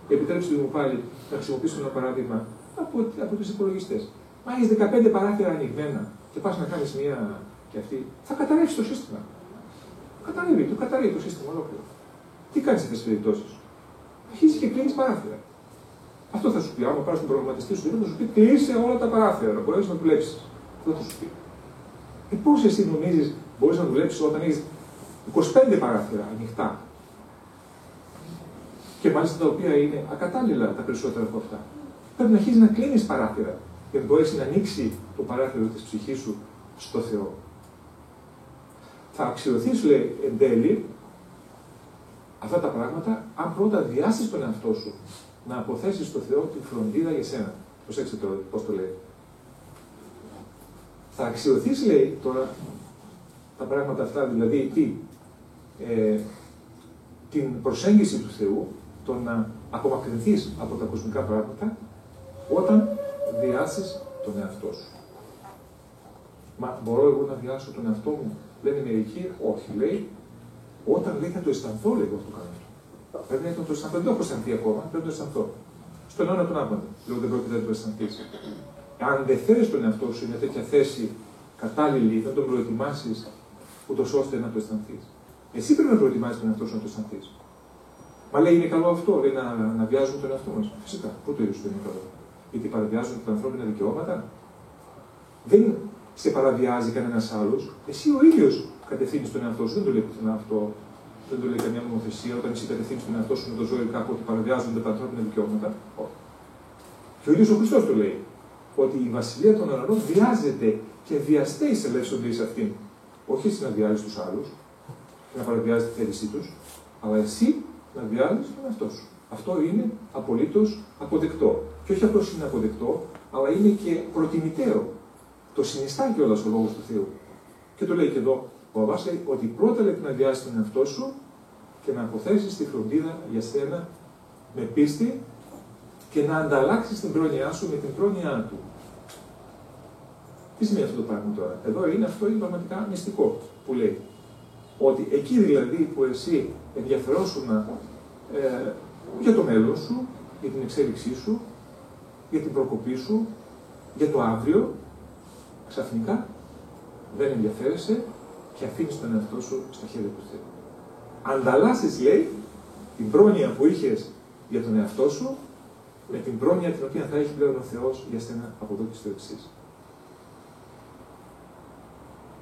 S1: Επιτρέψτε μου πάλι να χρησιμοποιήσω ένα παράδειγμα από τους υπολογιστές. Μα έχεις 15 παράθυρα ανοιγμένα και πας να κάνεις μία και αυτή, θα καταρρεύσει το σύστημα. Καταρρεύει το σύστημα ολόκληρο. Τι κάνεις σε αυτές τις περιπτώσεις? Αρχίζεις και κλείνεις παράθυρα. Αυτό θα σου πει. Άμα πάρεις τον προγραμματιστή σου, θα σου πει κλείσε όλα τα παράθυρα, να μπορέσεις να δουλέψεις. Αυτό θα σου πει. Πώς εσύ νομίζεις μπορείς να δουλέψεις όταν έχεις 25 παράθυρα ανοιχτά? Και μάλιστα τα οποία είναι ακατάλληλα τα περισσότερα από αυτά. Πρέπει να αρχίσεις να κλείνεις παράθυρα για να μπορέσει να ανοίξει το παράθυρο της ψυχής σου στο Θεό. Θα αξιωθείς, λέει, εν τέλει, αυτά τα πράγματα, αν πρώτα διάσεις τον εαυτό σου να αποθέσεις στο Θεό τη φροντίδα για σένα. Προσέξτε τώρα πώς το λέει. Θα αξιωθείς, λέει, τώρα τα πράγματα αυτά, δηλαδή τι, την προσέγγιση του Θεού, το να απομακρυνθείς από τα κοσμικά πράγματα, όταν διάσεις τον εαυτό σου. Μα μπορώ εγώ να διάσω τον εαυτό μου? Λένε μερικοί, όχι, λέει, όταν λέει θα το αισθανθώ, λέει, εγώ αυτό κάνω αυτό. Πρέπει να το αισθανθώ, δεν το έχω αισθανθεί ακόμα, πρέπει να το αισθανθώ. Στον αιώνα τον άπαντα, λέω, δεν πρόκειται να το αισθανθείς. Αν δεν θέλεις τον εαυτό σου, είναι τέτοια θέση κατάλληλη, δεν τον προετοιμάσεις, ούτως ώστε να το αισθανθείς. Εσύ πρέπει να προετοιμάσεις τον εαυτό σου να το αισθανθείς. Μα λέει, είναι καλό αυτό, λέει, να βιάζουμε τον εαυτό μας. Φυσικά, πού το είδες είναι καλό? Γιατί παραβιάζουν τα ανθρώπινα δικαιώματα. Δεν σε παραβιάζει κανένας άλλος. Εσύ ο ίδιος κατευθύνεις τον εαυτό σου. Δεν το λέει πουθενά αυτό. Δεν το λέει καμιά νομοθεσία. Όταν εσύ κατευθύνεις τον εαυτό σου με το ζώο κάπου ότι παραβιάζονται τα ανθρώπινα δικαιώματα. Όχι. Και ο ίδιος ο Χριστός το λέει. Ότι η βασιλεία των ουρανών βιάζεται και βιαστέοι ελεύσονται εις αυτήν. Όχι εσύ να βιάζεις τους άλλους και να παραβιάζεις τη θέλησή τους, αλλά εσύ να βιάζεις τον εαυτό σου. Αυτό είναι απολύτως αποδεκτό. Και όχι απλώς είναι αποδεκτό, αλλά είναι και προτιμητέο. Το συνιστά κιόλας ο λόγος του Θεού. Και το λέει και εδώ ο Αββάς, λέει ότι πρώτα λέει να βιάσεις τον εαυτό σου και να αποθέσεις τη φροντίδα για σένα με πίστη και να ανταλλάξεις την πρόνοιά σου με την πρόνοιά του. Τι σημαίνει αυτό το πράγμα τώρα? Εδώ είναι αυτό είναι πραγματικά μυστικό που λέει. Ότι εκεί δηλαδή που εσύ ενδιαφερόσουν για το μέλλον σου, για την εξέλιξή σου, για την προκοπή σου, για το αύριο, ξαφνικά δεν ενδιαφέρεσαι και αφήνεις τον εαυτό σου στα χέρια του Θεού. Ανταλλάσσεις, λέει, την πρόνοια που είχες για τον εαυτό σου με την πρόνοια την οποία θα έχει πλέον ο Θεός για σένα από εδώ και στο εξής.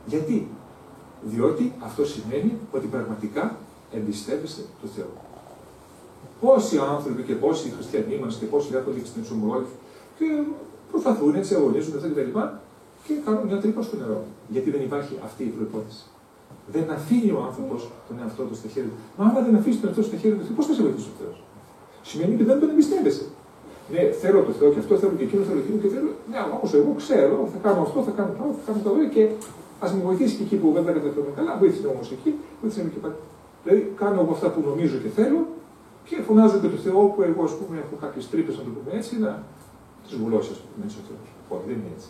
S1: Γιατί? Διότι αυτό σημαίνει ότι πραγματικά εμπιστεύεσαι τον Θεό. Πόσοι άνθρωποι και πόσοι χριστιανοί μας και πόσοι έρχονται στην εξομολόγηση και προσπαθούν, έτσι αγωνίζονται αυτά κτλ. Και κάνουν μια τρύπα στο νερό. Γιατί δεν υπάρχει αυτή η προϋπόθεση. Δεν αφήνει ο άνθρωπος τον εαυτό του στα χέρια του. Μα άμα δεν αφήσει τον εαυτό του στα χέρια του, πώς θα σε βοηθήσει ο Θεός? Σημαίνει ότι δεν τον εμπιστεύεσαι. Ναι, θέλω το Θεό και αυτό, θέλω και εκείνο, θέλω εκείνο και θέλω. Ναι, όμως εγώ ξέρω, θα κάνω αυτό, θα κάνω το άλλο, θα κάνω το άλλο και ας με βοηθήσει και εκεί που δεν τα καταφέρουμε καλά, βοήθησε με όμως εκεί, βοήθησε με και πάλι. Δηλαδή κάνω εγώ αυτά που νομίζω και θέλω και φωνάζω και το Θεό που εγώ ας πούμε έχω κάποιες τρύπες, να το πούμε έτσι, να τις βουλώσει, ας πούμε έτσι ο Θεός. Όχι, δεν είναι έτσι.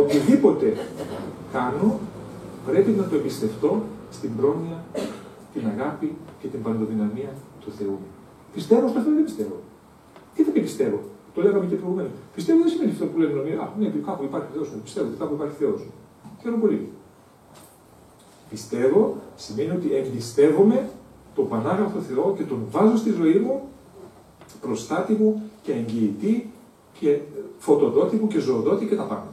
S1: Οτιδήποτε κάνω πρέπει να το εμπιστευτώ στην πρόνοια, την αγάπη και την παντοδυναμία του Θεού. Πιστεύω στο Θεό ή δεν πιστεύω? Τι θα πιστεύω? Το λέγαμε και προηγουμένως. Πιστεύω δεν σημαίνει αυτό που λένε νομίζουν. Α, ναι, κάπου υπάρχει Θεός. Πιστεύω ότι κάπου υπάρχει Θεός. Χαίρομαι πολύ. Πιστεύω σημαίνει ότι εμπιστεύομαι τον Πανάγραφο Θεό και τον βάζω στη ζωή μου προστάτη μου και εγγυητή και φωτοδότη μου και ζωοδότη και τα πάνω.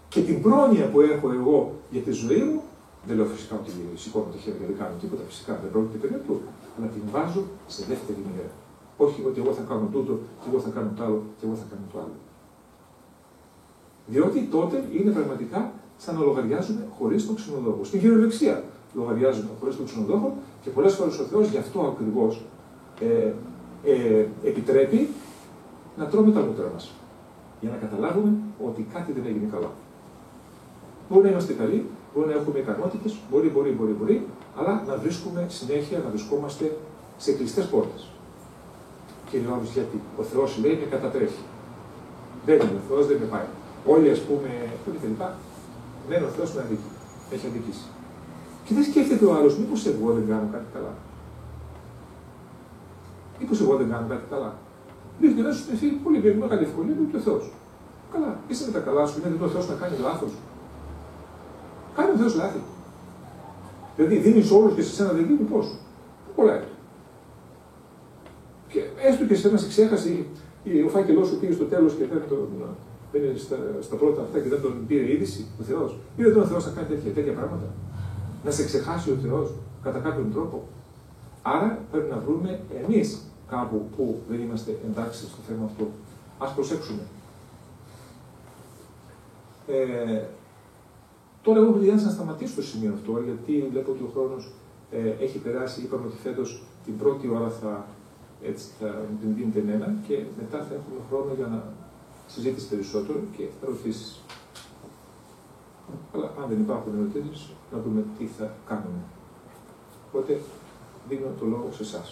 S1: Και την πρόνοια που έχω εγώ για τη ζωή μου, δεν λέω φυσικά ότι σηκώνω τα χέρια και δεν κάνω τίποτα, φυσικά δεν πρόκειται περί αυτού, αλλά την βάζω σε δεύτερη μοίρα. Όχι ότι εγώ θα κάνω τούτο, και εγώ θα κάνω το άλλο, και εγώ θα κάνω το άλλο. Διότι τότε είναι πραγματικά σαν να λογαριάζουμε χωρίς τον ξενοδόχο. Στην κυριολεξία λογαριάζουμε χωρίς τον ξενοδόχο και πολλές φορές ο Θεός γι' αυτό ακριβώς επιτρέπει να τρώμε τα μούτρα μας. Για να καταλάβουμε ότι κάτι δεν έγινε καλά. Μπορεί να είμαστε καλοί, μπορεί να έχουμε ικανότητες, μπορεί, αλλά να βρίσκουμε συνέχεια, να βρισκόμαστε σε κλειστές πόρτες. Και λέω άλλος γιατί. Ο Θεός λέει με κατατρέχει. Δεν είναι ο Θεός, δεν με πάει. Όλοι ας πούμε, και λοιπά, δεν ο Θεός με αδίκει. Με έχει αδικήσει. Και δεν σκέφτεται ο άλλος, μήπως εγώ δεν κάνω κάτι καλά. Μήπως εγώ δεν κάνω κάτι καλά. Δείχνει να σου πει πολύ μεγάλη ευκολία του και ο Θεός. Καλά, είσαι με τα καλά σου, είναι ο Θεός να κάνει λάθος. Κάνει ο Θεός λάθη. Δηλαδή δίνεις όλους και σε εσένα δεν δίνει πώς. Πολλά είναι. Και έστω και σε ένα σε ξέχασε, ο φάκελός σου πήγε στο τέλος και δεν είναι στα πρώτα αυτά και δεν τον πήρε είδηση ο Θεός. Είναι τον Θεός να κάνει τέτοια πράγματα. Να σε ξεχάσει ο Θεός κατά κάποιον τρόπο. Άρα πρέπει να βρούμε εμείς κάπου που δεν είμαστε εντάξει στο θέμα αυτό. Ας προσέξουμε. Τώρα εγώ χρειάζεται να σταματήσω στο σημείο αυτό, γιατί βλέπω ότι ο χρόνος έχει περάσει. Είπαμε ότι φέτος την πρώτη ώρα θα την δίνετε εμένα και μετά θα έχουμε χρόνο για να συζήτηση περισσότερο και ερωτήσεις. Αλλά αν δεν υπάρχουν ερωτήσεις, να δούμε τι θα κάνουμε. Οπότε δίνω το λόγο σε εσάς.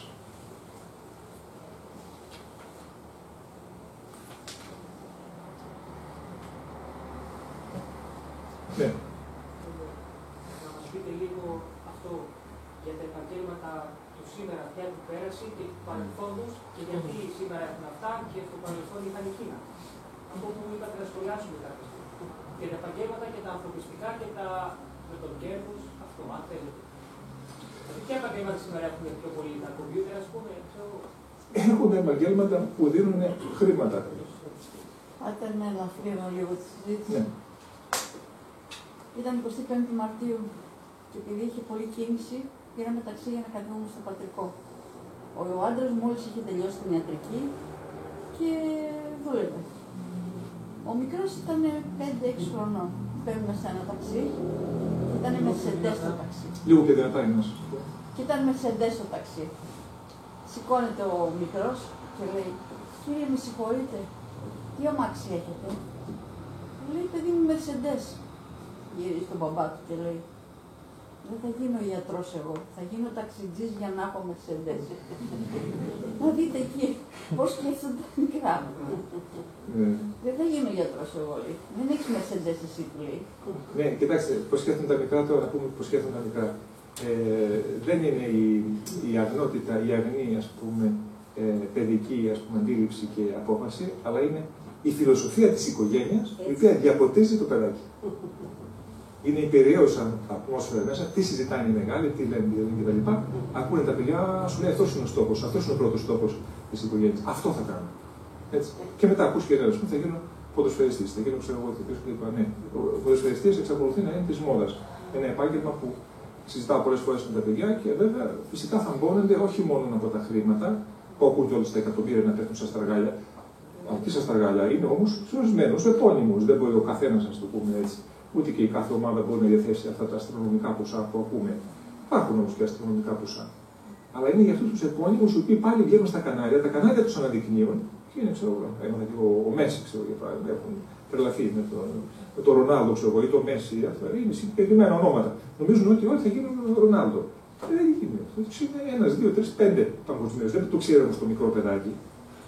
S1: Ναι.
S3: Να μας πείτε λίγο αυτό για τα επαγγέλματα του σήμερα πια του πέρασε και του παρελθόντος και γιατί σήμερα έχουν αυτά και στο παρελθόν είχαν εκείνα. Αυτό που είπατε να σχολιάσουμε κάποια στιγμή. Για τα επαγγέλματα και τα ανθρωπιστικά και τα με τον κέρδος, αυτό, αν θέλετε. Ποια επαγγέλματα σήμερα έχουν πιο πολύ, τα κομπιούτερ, ας πούμε,
S1: Έχουν επαγγέλματα που δίνουν χρήματα.
S4: Πάτε με ελαφρύνω λίγο τη συζήτηση.
S1: Ναι.
S4: Ήταν 25η Μαρτίου και επειδή είχε πολλή κίνηση, πήραμε ταξί για να κατεβούμε στο πατρικό. Ο άντρας μόλις είχε τελειώσει την ιατρική και δούλευε. Ο μικρός ήταν 5-6 χρονών. Παίρνουμε σε ένα ταξί και ήταν μεσεντές το ταξί.
S1: Λίγο και δυνατά είναι.
S4: Και ήταν μεσεντές το ταξί. Σηκώνεται ο μικρός και λέει, κύριε με συγχωρείτε, τι αμάξι έχετε? Λέει, παιδί μου, μερσεντές. Γυρίζει στον μπαμπά του και λέει, δεν θα γίνω ιατρός εγώ, θα γίνω ταξιτζής για να έχω μερσεντές. Να δείτε εκεί πώς σκέφτονται τα μικρά. Δεν θα γίνω ιατρός εγώ, λέει. Δεν έχεις μερσεντές εσύ, του λέει.
S1: Ναι, κοιτάξτε, πώς σκέφτονται τα μικρά τώρα, να πούμε πώς σκέφτονται τα μικρά. Δεν είναι η αγνότητα, η αγνή, ας πούμε, παιδική, ας πούμε, αντίληψη και απόφαση, αλλά είναι η φιλοσοφία της οικογένειας, η οποία διαποτίζει το παιδάκι. Είναι η περιέωσα ατμόσφαιρα μέσα, τι συζητάνε οι μεγάλοι, τι λένε κτλ. Ακούνε τα παιδιά, σου λέει αυτός είναι ο στόχος, αυτός είναι ο πρώτος στόχος της οικογένειας. Αυτό θα κάνω. Έτσι. Και μετά ακούς και ένα θα γίνω ποδοσφαιριστής, θα γίνω ξέρω εγώ τι κλπ. Ναι, ο ποδοσφαιριστής εξακολουθεί να είναι της μόδας. Ένα επάγγελμα που συζητάω πολλές φορές με τα παιδιά και βέβαια φυσικά θα μπώνονται όχι μόνο από τα χρήματα, που ακούν όλες τα εκατομμύρια να πέφτουν στα σταργάλια. Αυτή στα σταργάλια είναι όμως ορισμένους επώνυμους. Δεν μπορεί ο καθένας, να το πούμε έτσι. Ούτε και η κάθε ομάδα μπορεί να διαθέσει αυτά τα αστρονομικά ποσά που ακούμε. Υπάρχουν όμως και αστρονομικά ποσά. Αλλά είναι για αυτούς τους επώνυμους οι οποίοι πάλι βγαίνουν στα κανάλια, τα κανάλια τους αναδεικνύουν. Και είναι, ξέρω εγώ, ο Μέση, ξέρω για παράδειγμα, έχουν τρελαθεί με το Ρονάλντο, ξέρω εγώ, ή το Μέση. Αυτά είναι συγκεκριμένα ονόματα. Νομίζουν ότι όλοι θα γίνουν Ρονάλντο. Δεν γίνει αυτό. Είναι 1, 2, 3, 5 παγκοσμίως. Δεν το ξέρουν στο μικρό παιδάκι.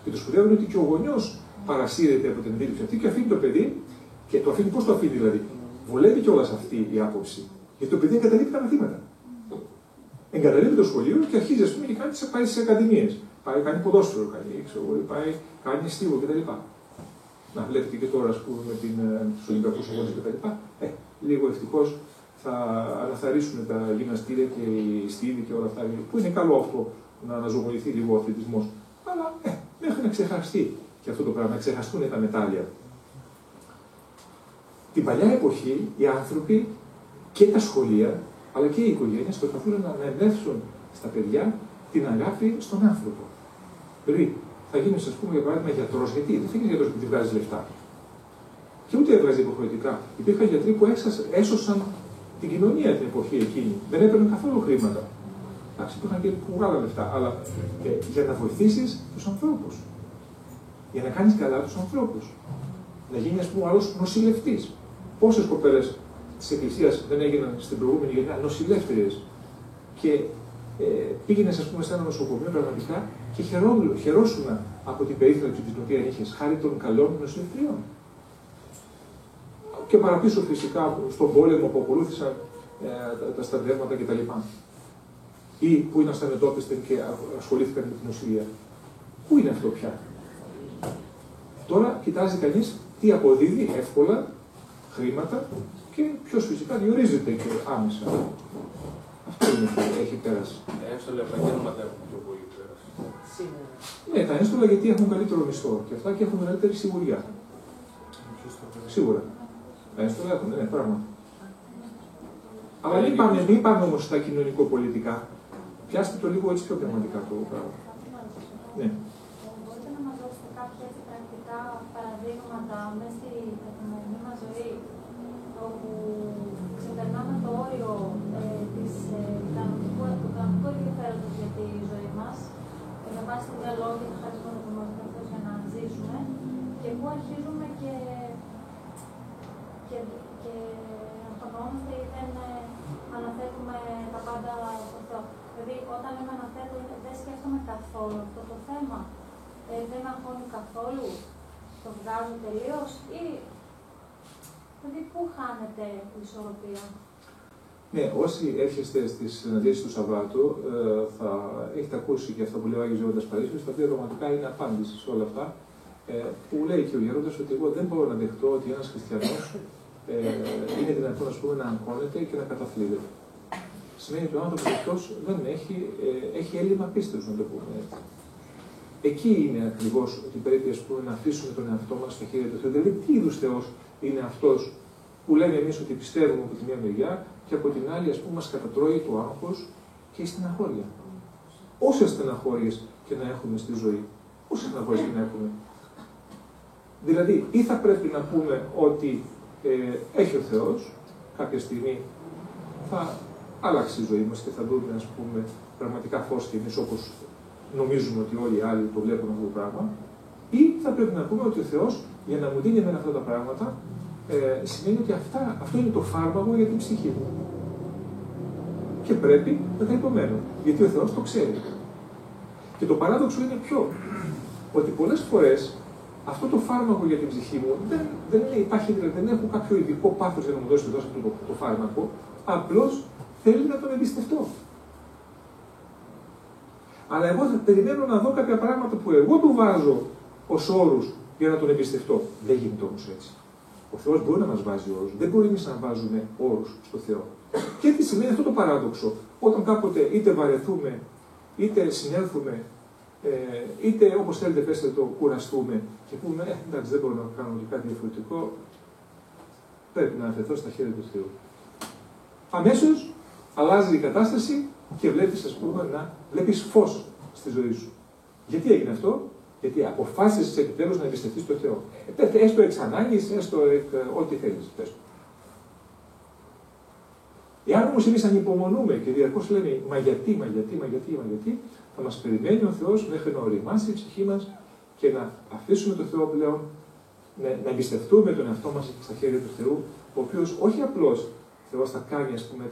S1: Και το σπουδαίο είναι ότι και ο γονιός παρασύρεται από την αντίληψη αυτή και αφήνει το παιδί. Και το αφήνει, πώς το αφήνει δηλαδή. Βολεύει κιόλας αυτή η άποψη. Γιατί το παιδί εγκαταλείπει τα μαθήματα. Εγκαταλείπει το σχολείο και αρχίζει, ας πούμε, και πάει στις ακαδημίες. Πάει, κάνει ποδόσφαιρο, κάνει στίβο κτλ. Να βλέπετε και τώρα, ας πούμε, με τους Ολυμπιακούς Αγώνες κτλ. Λίγο ευτυχώς θα αναθαρρύσουν τα γυμναστήρια και οι στίβοι και όλα αυτά. Που είναι καλό αυτό να αναζωογονηθεί λίγο ο αθλητισμός. Αλλά μέχρι να ξεχαστεί και αυτό το πράγμα, να ξεχαστούν τα μετάλλια. Την παλιά εποχή οι άνθρωποι και τα σχολεία αλλά και οι οικογένειες προσπαθούν να αναδεύσουν στα παιδιά την αγάπη στον άνθρωπο. Δηλαδή, θα γίνεις, ας πούμε, για παράδειγμα, γιατρός, γιατί δεν θα γίνεις γιατρός γιατί βγάζεις λεφτά. Και ούτε έβγαζε υποχρεωτικά. Υπήρχαν γιατροί που έσωσαν την κοινωνία την εποχή εκείνη. Δεν έπαιρναν καθόλου χρήματα. Εντάξει, υπήρχαν και που βγάλαν λεφτά. Αλλά για να βοηθήσεις τους ανθρώπους. Για να κάνεις καλά τους ανθρώπους. Να γίνει, ας πούμε, ο άλλος νοσηλευτής. Πόσες κοπέλες της Εκκλησίας δεν έγιναν στην προηγούμενη γενιά νοσηλεύτριες και πήγαινες, ας πούμε, σε ένα νοσοκομείο πραγματικά και χαιρόσουν από την περίθαλψη την οποία είχες χάρη των καλών νοσηλευτριών. Και παραπίσω φυσικά στον πόλεμο που ακολούθησαν τα στρατεύματα κτλ. Ή που ήταν στα μετώπιστεν και ασχολήθηκαν με την οσυλία. Πού είναι αυτό πια? Τώρα κοιτάζει κανείς τι αποδίδει εύκολα χρήματα και ποιος φυσικά διορίζεται και άμεσα. Αυτό είναι που έχει πέρασει.
S5: Ένστολα επαγγέλματα έχουν πιο πολύ πέρασει.
S1: Ναι, τα ένστολα γιατί έχουν καλύτερο μισθό και αυτά και έχουν μεγαλύτερη σιγουριά. Σίγουρα. Τα ένστολα έχουν, ναι, πράγμα. Αλλά μην πάμε όμως στα κοινωνικο-πολιτικά. Πιάστε το λίγο έτσι πιο πραγματικά το πράγμα. Ναι.
S6: Μπορείτε να μας δώσετε κάποια έτσι πρακτικά παραδείγματα μέσα στη καθημερινή μας ζωή όπου ξεπερνάμε το όριο του κανονικού ενδιαφέροντος για τη ζωή μας και με βάση την λόγια να χαρίζουμε το μόνο για να ζήσουμε και που αρχίζουμε και αυτονόμαστε ή δεν αναθέτουμε τα πάντα στο Θεό. Δηλαδή, όταν λέμε αναθέτω, δεν σκέφτομαι καθόλου αυτό το θέμα. Δεν με αγχώνει καθόλου. Το βγάζω τελείως ή. Δηλαδή, πού χάνεται η ισορροπία?
S1: Ναι, όσοι έρχεστε στις συναντήσεις του Σαββάτου, θα έχετε ακούσει και αυτό που λέει ο Άγιος Γέροντας Παρίσιος, τα οποία πραγματικά είναι απάντηση σε όλα αυτά, που λέει και ο Γέροντας ότι εγώ δεν μπορώ να δεχτώ ότι ένας χριστιανός είναι δυνατόν, ας πούμε, να αγχώνεται και να καταθλίβεται. Σημαίνει ότι ο άνθρωπος αυτός δεν έχει έλλειμμα πίστεως, να το πούμε έτσι. Εκεί είναι ακριβώς ότι πρέπει, ας πούμε, να αφήσουμε τον εαυτό μας στα χέρια του Θεού. Δηλαδή, τι είδους Θεός είναι αυτός που λέμε εμείς ότι πιστεύουμε από τη μία μεριά και από την άλλη, ας πούμε, μας κατατρώει το άγχος και η στεναχώρια. Όσες στεναχώριες και να έχουμε στη ζωή, όσες στεναχώριες και να έχουμε. Δηλαδή, ή θα πρέπει να πούμε ότι έχει ο Θεός, κάποια στιγμή θα αλλάξει η ζωή μας και θα δούμε, ας πούμε, πραγματικά φως και εμείς όπως νομίζουμε ότι όλοι οι άλλοι το βλέπουν αυτό το πράγμα, ή θα πρέπει να πούμε ότι ο Θεός για να μου δίνει εμένα αυτά τα πράγματα σημαίνει ότι αυτό είναι το φάρμακο για την ψυχή μου. Και πρέπει να τα υπομένω, γιατί ο Θεός το ξέρει. Και το παράδοξο είναι ποιο? Ότι πολλές φορές αυτό το φάρμακο για την ψυχή μου δεν υπάρχει, δηλαδή δεν έχω κάποιο ειδικό πάθος για να μου δώσει αυτό το φάρμακο, απλώς θέλει να τον εμπιστευτώ. Αλλά εγώ θα περιμένω να δω κάποια πράγματα που εγώ του βάζω ως όρους για να τον εμπιστευτώ. Δεν γίνεται όμως έτσι. Ο Θεός μπορεί να μας βάζει όρους, δεν μπορεί εμείς να βάζουμε όρους στο Θεό. Και τι σημαίνει αυτό το παράδοξο? Όταν κάποτε είτε βαρεθούμε, είτε συνέλθουμε, είτε όπως θέλετε πέστε το κουραστούμε και πούμε εντάξει δεν μπορώ να κάνω και κάτι διαφορετικό, πρέπει να αφαιθώ στα χέρια του Θεού. Αμέσως αλλάζει η κατάσταση και βλέπεις, ας πούμε, να βλέπεις φως στη ζωή σου. Γιατί έγινε αυτό? Γιατί αποφάσισες επιτέλους να εμπιστευτείς τον Θεό. Έστω εξ ανάγκης, έστω ό,τι θέλεις. Εάν όμως εμείς ανυπομονούμε και διαρκώς λέμε μα γιατί, θα μας περιμένει ο Θεός μέχρι να οριμάσει η ψυχή μας και να αφήσουμε τον Θεό πλέον, να εμπιστευτούμε τον εαυτό μας στα χέρια του Θεού, ο οποίος όχι απλώς Θεός θα κάνει, ας πούμε,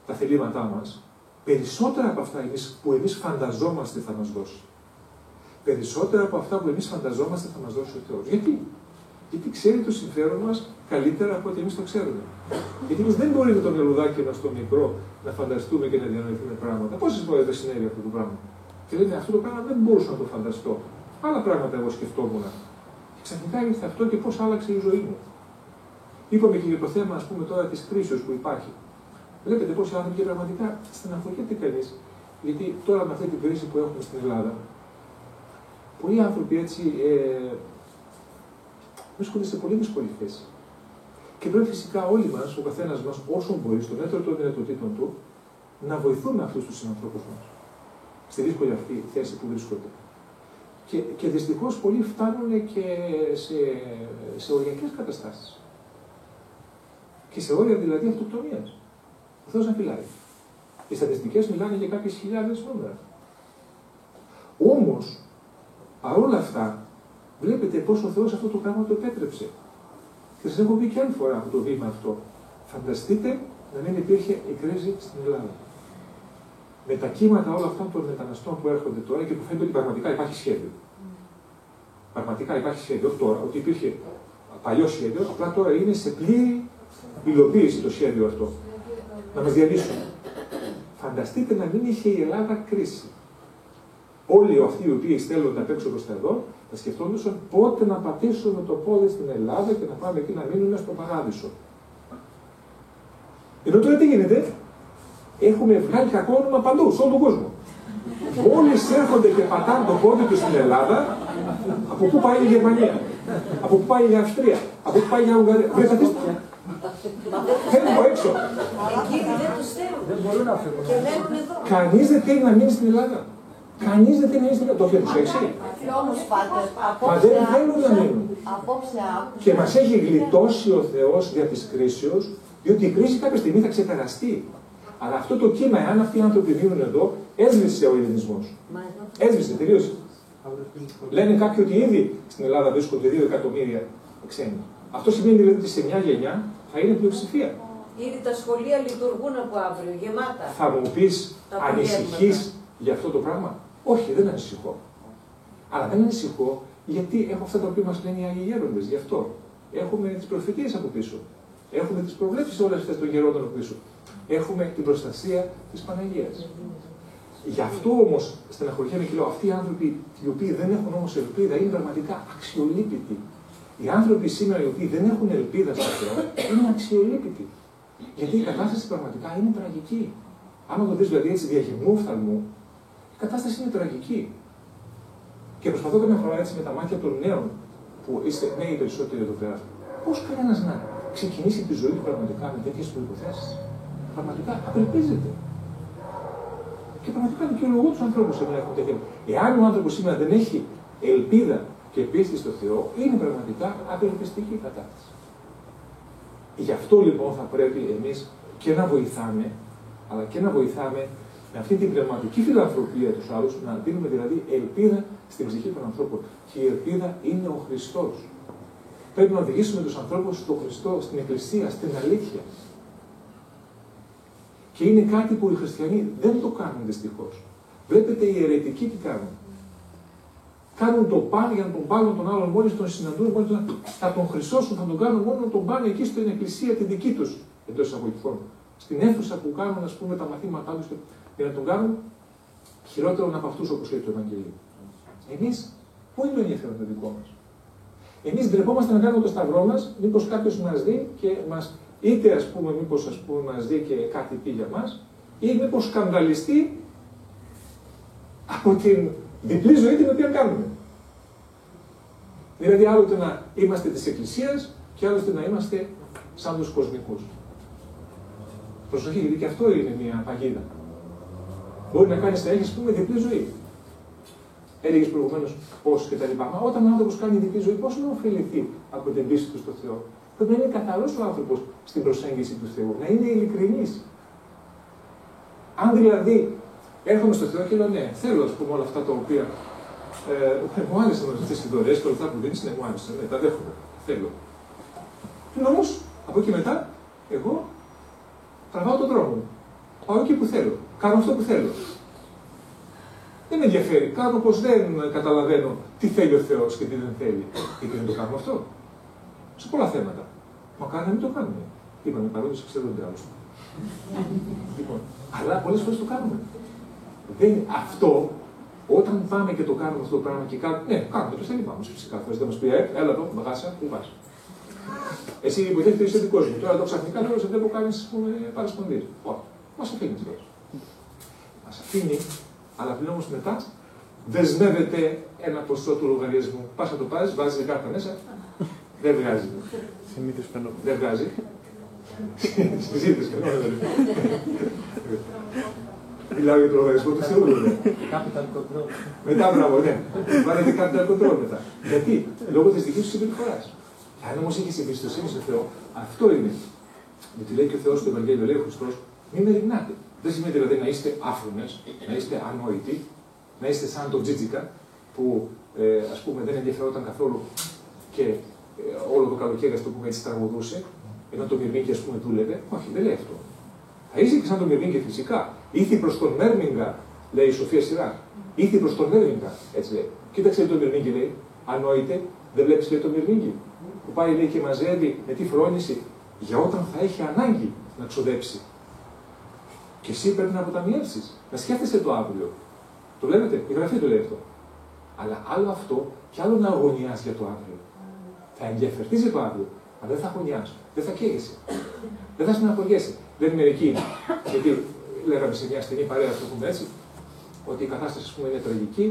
S1: τα θελήματά μας, περισσότερα από αυτά που εμείς φανταζόμαστε θα μας δώσει. Περισσότερα από αυτά που εμείς φανταζόμαστε θα μας δώσει ο Θεός. Γιατί ξέρει το συμφέρον μας καλύτερα από ό,τι εμείς το ξέρουμε. Γιατί εμείς δεν μπορεί με το μυαλουδάκι μας στο μικρό να φανταστούμε και να διανοηθούμε πράγματα. Πόσες φορές δεν συνέβη αυτό το πράγμα? Και λένε αυτό το πράγμα δεν μπορούσα να το φανταστώ. Άλλα πράγματα εγώ σκεφτόμουν. Και ξαφνικά ήρθε αυτό και πώς άλλαξε η ζωή μου. Είπαμε και για το θέμα, ας πούμε, τώρα της κρίσεως που υπάρχει. Βλέπετε πόσοι άνθρωποι και πραγματικά στεναχωριέται κανείς. Γιατί τώρα με αυτή την κρίση που έχουμε στην Ελλάδα, πολλοί άνθρωποι έτσι βρίσκονται σε πολύ δύσκολη θέση. Και πρέπει φυσικά όλοι μας, ο καθένας μας, όσο μπορεί, στο μέτρο των δυνατοτήτων του, να βοηθούμε αυτούς τους συνανθρώπους μας. Στη δύσκολη αυτή θέση που βρίσκονται. Και δυστυχώς πολλοί φτάνουν και σε οριακές καταστάσεις. Και σε όρια δηλαδή αυτοκτονίας. Ο Θεός να φυλάει. Οι στατιστικές μιλάνε για κάποιες χιλιάδες νούμερα. Όμως, παρόλα αυτά, βλέπετε πώς ο Θεός αυτό το πράγμα το επέτρεψε. Και σας έχω πει και άλλη φορά από το βήμα αυτό. Φανταστείτε να μην υπήρχε η κρίση στην Ελλάδα. Με τα κύματα όλων αυτών των μεταναστών που έρχονται τώρα και που φαίνεται ότι πραγματικά υπάρχει σχέδιο. Πραγματικά υπάρχει σχέδιο, όχι τώρα, ότι υπήρχε παλιό σχέδιο, απλά τώρα είναι σε πλήρη υλοποίηση το σχέδιο αυτό. να μας διαλύσουν. Φανταστείτε να μην είχε η Ελλάδα κρίση. Όλοι αυτοί οι οποίοι στέλνονται απ' έξω προς τα εδώ, θα σκεφτόντουσαν πότε να πατήσουμε το πόδι στην Ελλάδα και να πάμε εκεί να μείνουμε στο παράδεισο. Ενώ τώρα τι γίνεται, έχουμε βγάλει κακό όνομα παντού, σε όλο τον κόσμο. Μόλις έρχονται και πατάνε το πόδι τους στην Ελλάδα, από πού πάει η Γερμανία, από πού πάει η Αυστρία, από πού πάει η Ουγγαρία. Βρείτε, φεύγουν από έξω.
S7: Εκείνοι δεν τους θέλουν.
S5: Δεν μπορούν να φύγουν.
S7: Και μένουν εδώ.
S1: Κανείς δεν θέλει να μείνει στην Ελλάδα. Κανείς δεν θέλει να μείνει στην Ελλάδα. Το έχετε προσέξει.
S4: Όμως, Πάτερ,
S1: Μα δεν θέλουν να μείνουν.
S4: απόψε άκουσα.
S1: Και μας έχει γλιτώσει ο Θεός δια της κρίσεως, διότι η κρίση κάποια στιγμή θα ξεπεραστεί. Αλλά αυτό το κύμα, εάν αυτοί οι άνθρωποι μείνουν εδώ, έσβησε ο ελληνισμός. Έσβησε, τελείωσε. Λένε κάποιοι ότι ήδη στην Ελλάδα βρίσκονται 2 εκατομμύρια ξένοι. Αυτό σημαίνει δηλαδή ότι σε μια γενιά θα είναι πλειοψηφία.
S7: Ήδη τα σχολεία λειτουργούν από αύριο, γεμάτα.
S1: Θα μου πεις, ανησυχείς για αυτό το πράγμα? Όχι, δεν ανησυχώ. Αλλά δεν ανησυχώ γιατί έχω αυτά τα οποία μας λένε οι Άγιοι Γέροντες. Γι' αυτό έχουμε τις προφητείες από πίσω. Έχουμε τις προβλέψεις όλες αυτές των γερόντων από πίσω. Έχουμε την προστασία της Παναγίας. Γι' αυτό όμως στεναχωριέμαι και λέω: αυτοί οι άνθρωποι οι οποίοι δεν έχουν όμως ελπίδα είναι πραγματικά αξιολύπητοι. Οι άνθρωποι σήμερα οι οποίοι δεν έχουν ελπίδα στο Θεό είναι αξιολύπητοι. Γιατί η κατάσταση πραγματικά είναι τραγική. Άμα το δεις δηλαδή έτσι διαχυμού οφθαλμού, η κατάσταση είναι τραγική. Και προσπαθώ καμιά φορά έτσι με τα μάτια των νέων, που είστε νέοι περισσότεροι εδώ πέρα, πώς κανένας να ξεκινήσει τη ζωή του πραγματικά με τέτοιες προϋποθέσεις? Πραγματικά απελπίζεται. Και πραγματικά δικαιολογώ τους ανθρώπους να έχουν τέτοια. Εάν ο άνθρωπος σήμερα δεν έχει ελπίδα και πίστη στο Θεό, είναι πραγματικά απελπιστική η κατάσταση. Γι' αυτό λοιπόν θα πρέπει εμείς και να βοηθάμε, αλλά και να βοηθάμε με αυτή την πνευματική φιλανθρωπία τους άλλους, να δίνουμε δηλαδή ελπίδα στην ψυχή των ανθρώπων. Και η ελπίδα είναι ο Χριστός. Πρέπει να οδηγήσουμε τους ανθρώπους στον Χριστό, στην Εκκλησία, στην αλήθεια. Και είναι κάτι που οι χριστιανοί δεν το κάνουν δυστυχώς. Βλέπετε οι αιρετικοί τι κάνουν. Κάνουν το παν για να τον πάρουν τον άλλον, μόλις τον συναντούν, μόλις θα τον χρυσώσουν, θα τον κάνουν μόνο να τον πάνε εκεί στην εκκλησία τη δική τους, εντός εισαγωγικών. Στην αίθουσα που κάνουν, ας πούμε, τα μαθήματά τους, για να τον κάνουν χειρότερο από αυτούς, όπως λέει το Ευαγγέλιο. Εμείς, πού είναι το ενδιαφέρον το δικό μας? Εμείς ντρεπόμαστε να κάνουμε το σταυρό μας, μήπως κάποιος μας δει και μας, είτε ας πούμε, μήπως ας πούμε, μας δει και κάτι πει για μας, ή μήπως σκανδαλιστεί από την διπλή ζωή την οποία κάνουμε. Δηλαδή, άλλοτε να είμαστε της Εκκλησίας και άλλοτε να είμαστε σαν τους κοσμικούς. Προσοχή, γιατί και αυτό είναι μια παγίδα. Μπορεί να κάνεις να έχεις, πούμε, διπλή ζωή. Έλεγες προηγουμένως πώς και τα λοιπά. Μα όταν ο άνθρωπος κάνει διπλή ζωή, πώς να ωφεληθεί από την πίστη του στο Θεό? Πρέπει να είναι καθαρός ο άνθρωπος στην προσέγγιση του Θεού, να είναι ειλικρινής. Αν δηλαδή έρχομαι στο Θεό και λέω ναι, θέλω ας πούμε όλα αυτά τα οποία μου άρεσαν αυτές οι δωρεές και όλα αυτά που δίνεις, ναι, μου άρεσαν, ναι, τα δέχομαι, θέλω. Και όμως, από εκεί μετά, εγώ τραβάω τον δρόμο μου. Πάω εκεί που θέλω. Κάνω αυτό που θέλω. Δεν με ενδιαφέρει. Κάνω πως δεν καταλαβαίνω τι θέλει ο Θεός και τι δεν θέλει. Γιατί δεν το κάνουμε αυτό. Σε πολλά θέματα. Μακάρι να μην το κάνουμε. Είπαμε παρόντες εξαιρούνται άλλωστε. Λοιπόν, αλλά πολλές φορές το κάνουμε. Αυτό, όταν πάμε και το κάνουμε αυτό το πράγμα και κάνουμε. Ναι, κάνουμε το θέλει μας φυσικά. Θες να μας πει, έλα εδώ, μπαγάσα, πού πας? Εσύ υποτίθεται είσαι δικός μου. Τώρα εδώ ξαφνικά λέω σε βλέπω κάνεις παρασπονδίες. Όχι, μας αφήνει τώρα. Μας αφήνει, αλλά πλέον όμως μετά δεσμεύεται ένα ποσό του λογαριασμού. Πας να το πάρεις, βάζεις την κάρτα μέσα. Δεν βγάζει.
S2: Συνήθως φαινόμενο.
S1: Δεν βγάζει. Συζήτηση φαινόμενο. Μιλάω για το λογαριασμό του Θεού, βέβαια.
S5: Capital control.
S1: Μετά, μπράβο, ναι. Βάλετε capital control μετά. Γιατί? Λόγω της δικής σου συμπεριφοράς. Αν όμως έχεις εμπιστοσύνη στο Θεό, αυτό είναι. Γιατί λέει και ο Θεός στο Ευαγγέλιο, λέει ο Χριστός, μη μεριμνάτε. Δεν σημαίνει δηλαδή να είστε άφρονες, να είστε ανόητοι, να είστε σαν τον Τζίτζικα, που ας πούμε δεν ενδιαφερόταν καθόλου και όλο το καλοκαίρι, ας το πούμε έτσι, τραγουδούσε, ενώ το Μυρμήγκη, ας πούμε, δούλευε. Όχι, δεν λέει αυτό. Θα είσαι και σαν τον Μυρμήγκη φυσικά. Ήθη προς τον Μέρμιγκα, λέει η Σοφία Σειρά. Ήθη προς τον Μέρμιγκα, έτσι λέει. Κοίταξε το Μυρμήγκη, λέει. Ανόητε, δεν βλέπεις, λέει, το Μυρμήγκη. Που πάει, λέει, και μαζεύει με τη φρόνηση για όταν θα έχει ανάγκη να ξοδέψει. Και εσύ πρέπει να αποταμιεύσεις, να σκέφτεσαι το αύριο. Το βλέπετε, η Γραφή το λέει αυτό. Αλλά άλλο αυτό και άλλο να αγωνιάς για το αύριο. Θα ενδιαφερθείς για το αύριο, αλλά δεν θα αγωνιάς, δεν θα καίγεσαι. Δεν θα στεναχωριέσαι. Δεν είναι μερικοί. Γιατί λέγαμε σε μια στενή παρέα, το πούμε έτσι, ότι η κατάσταση, ας πούμε, είναι τραγική.